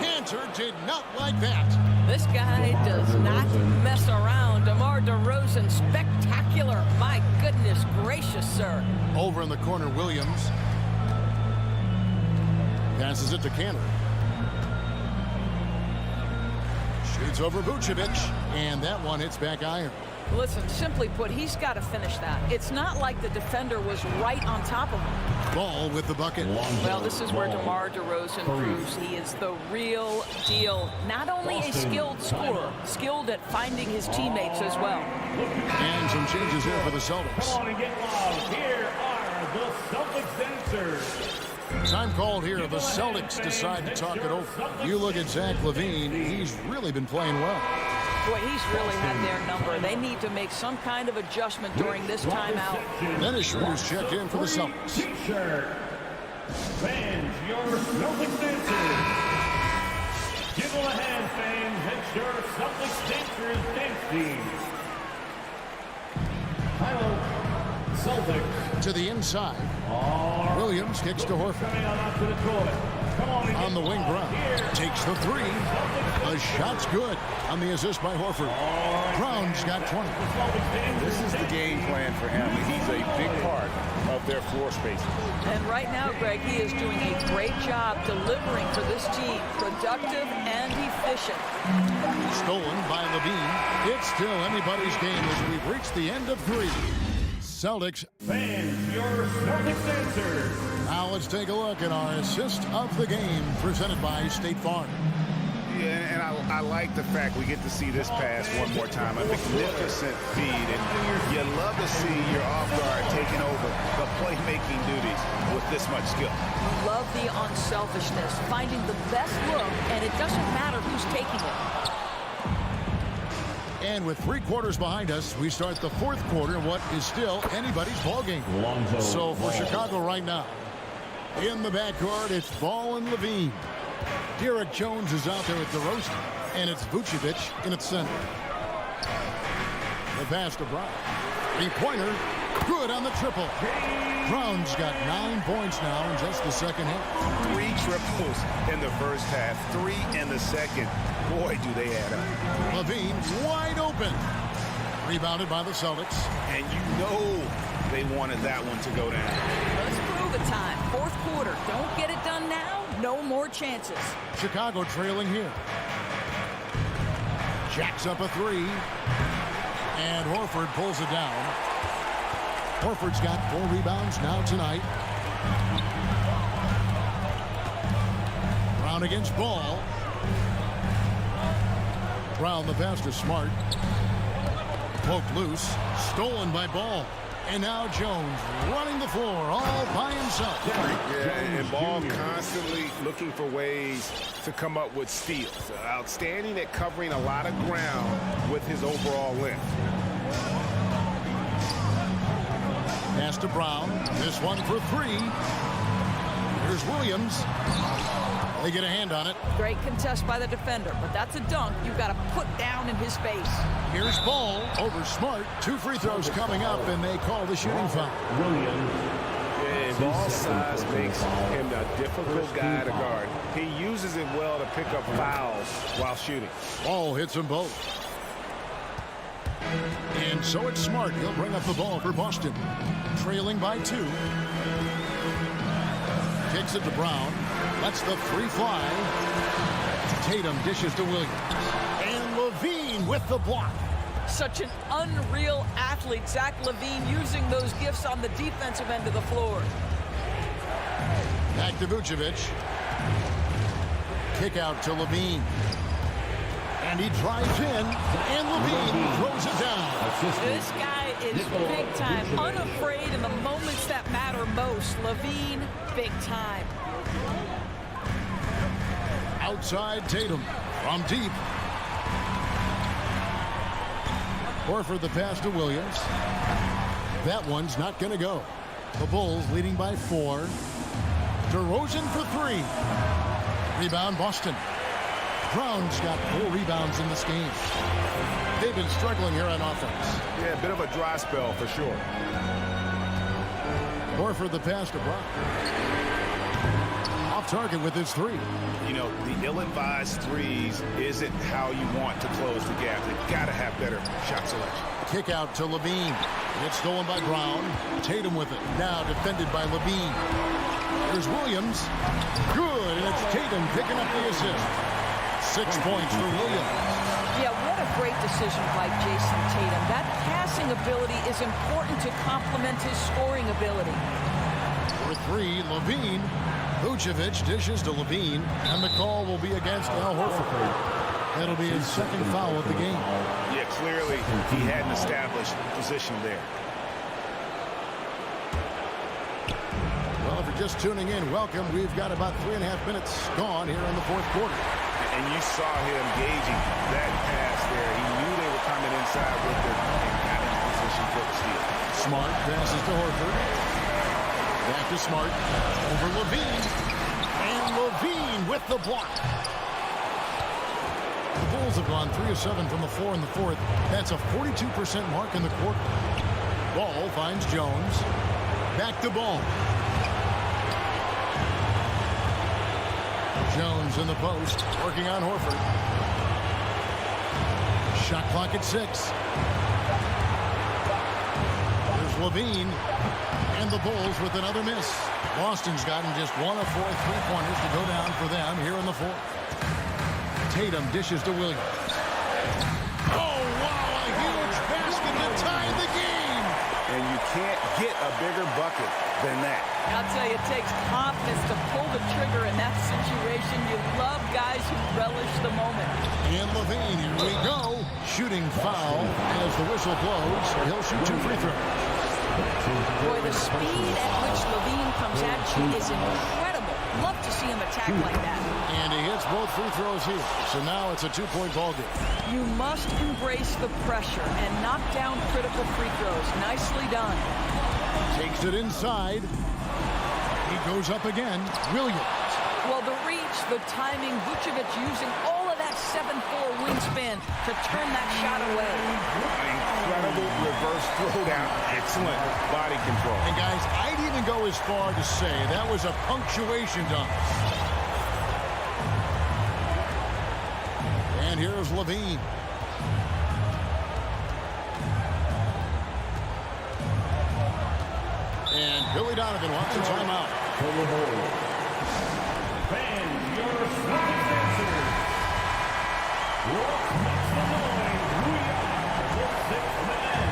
Cantor did not like that. This guy does not mess around. DeMar DeRozan, spectacular. My goodness gracious, sir. Over in the corner, Williams. Passes it to Cantor. Shoots over Vucevic. And that one hits back iron. Listen, simply put, he's got to finish that. It's not like the defender was right on top of him. Ball with the bucket. Well, this is where DeMar DeRozan proves he is the real deal. Not only a skilled scorer, skilled at finding his teammates as well. And some changes here for the Celtics. Come on and get loud. Here are the Celtics dancers. Time called here. The Celtics decide to talk it over. You look at Zach LaVine. He's really been playing well. Boy, he's really had their number. They need to make some kind of adjustment during this timeout. Dennis Schroeder's checked in for the Celtics. T-shirt. Fans, your Celtics dancers. Give them a hand, fans. It's your Celtics dancers dance team. Hello, Celtics. To the inside. Williams kicks to Horford. On the wing Brown. Takes the 3. The shot's good on the assist by Horford. Brown's got 20. This is the game plan for him. He's a big part of their floor spacing. And right now, Greg, he is doing a great job delivering for this team. Productive and efficient. Stolen by LaVine. It's still anybody's game as we've reached the end of 3. Celtics. Fans, your Celtics dancers. Now let's take a look at our assist of the game presented by State Farm. Yeah, and I like the fact we get to see this pass one more time. A magnificent feed, and you love to see your off guard taking over the playmaking duties with this much skill. Love the unselfishness, finding the best look, and it doesn't matter who's taking it. And with 3 quarters behind us, we start the 4th quarter in what is still anybody's ballgame. So for Chicago right now, in the backcourt, it's Ball and Levine. Derek Jones is out there at DeRozan, and it's Vucevic in its center. The pass to Brown. 3-pointer, good on the triple. Brown's got 9 points now in just the second half. 3 triples in the first half, 3 in the second. Boy, do they add up. Levine wide open. Rebounded by the Celtics. And you know they wanted that one to go down. Let's prove it time. 4th quarter. Don't get it done now. No more chances. Chicago trailing here. Jacks up a 3. And Horford pulls it down. Horford's got 4 rebounds now tonight. Brown against Ball. Brown the pass to Smart. Poked loose. Stolen by Ball. And now Jones running the floor all by himself. Yeah, and Ball constantly looking for ways to come up with steals. Outstanding at covering a lot of ground with his overall length. Pass to Brown. This one for 3. Here's Williams. They get a hand on it. Great contest by the defender, but that's a dunk you've got to put down in his face. Here's Ball over Smart. 2 free throws coming up, and they call the shooting foul. And Ball's size makes him a difficult guy to guard. He uses it well to pick up fouls while shooting. Ball hits them both. And so it's Smart. He'll bring up the ball for Boston. Trailing by 2. Kicks it to Brown. Lets the 3 fly. Tatum dishes to Williams. And Levine with the block. Such an unreal athlete, Zach LaVine, using those gifts on the defensive end of the floor. Back to Vucevic. Kick out to Levine. And he drives in, and Levine throws it down. This guy is big time, unafraid in the moments that matter most. Levine, big time. Outside Tatum from deep. Horford the pass to Williams. That one's not going to go. The Bulls leading by 4. DeRozan for 3. Rebound Boston. Brown's got 4 rebounds in this game. They've been struggling here on offense. Yeah, a bit of a dry spell for sure. Horford the pass to Brown. Off target with his 3. You know, the ill-advised threes isn't how you want to close the gap. They've got to have better shot selection. Kick out to Levine. It's stolen by Brown. Tatum with it. Now defended by Levine. There's Williams. Good, and it's Tatum picking up the assist. 6 points for Williams. Yeah, what a great decision by Jason Tatum. That passing ability is important to complement his scoring ability. For 3, Levine. Vucevic dishes to Levine, and the call will be against Al Horford. That'll be his 2nd foul of the game. Yeah, clearly he had an established position there. Well, if you're just tuning in, welcome. We've got about 3.5 minutes gone here in the 4th quarter. And you saw him gauging that pass there. He knew they were coming inside with it and got in position for the steal. Smart passes to Horford. Back to Smart. Over Levine. And Levine with the block. The Bulls have gone 3 of 7 from the floor in the 4th. That's a 42% mark in the quarter. Ball finds Jones. Back to Ball. Jones in the post, working on Horford. Shot clock at 6. There's Levine. And the Bulls with another miss. Boston's gotten just 1 of 4 3-pointers to go down for them here in the 4th. Tatum dishes to Williams. Oh, wow, a huge basket to tie the game. And you can't get a bigger bucket than that. I'll tell you, it takes confidence to pull the trigger in that situation. You love guys who relish the moment. And Levine, here we go. Shooting foul as the whistle blows. He'll shoot 2 free throws. Boy, the speed at which Levine comes at you is incredible. Love to see him attack like that. And he hits both free throws here. So now it's a 2-point ball game. You must embrace the pressure and knock down critical free throws. Nicely done. Takes it inside. He goes up again. Williams. Well, the reach, the timing, Vucevic using all of that 7'4" wingspan to turn that shot away. Incredible reverse throwdown. Excellent body control. And guys, I'd even go as far to say that was a punctuation dunk. And here's Levine. And Billy Donovan wants a timeout. Fans, your Celtics answer. What makes the noise? We are the sixth man.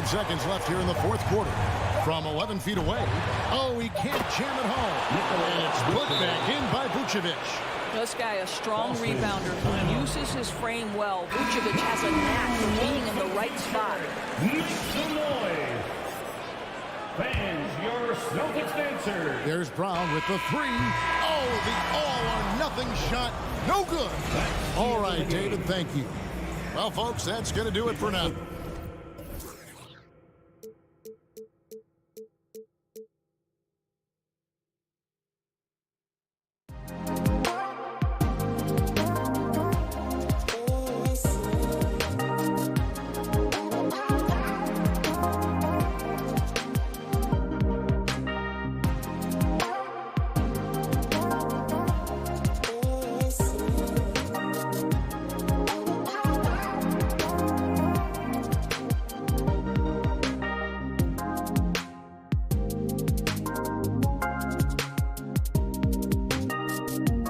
5 seconds left here in the fourth quarter. From 11 feet away. Oh, he can't jam it home. And it's put back in by Vucevic. This guy, a strong rebounder who uses his frame well. Vucevic has a knack for being in the right spot. Make some noise. Fans, your Celtics answer. There's Brown with the three. Oh, the all-or-nothing shot. No good. All right, David, thank you. Well, folks, that's going to do it for now.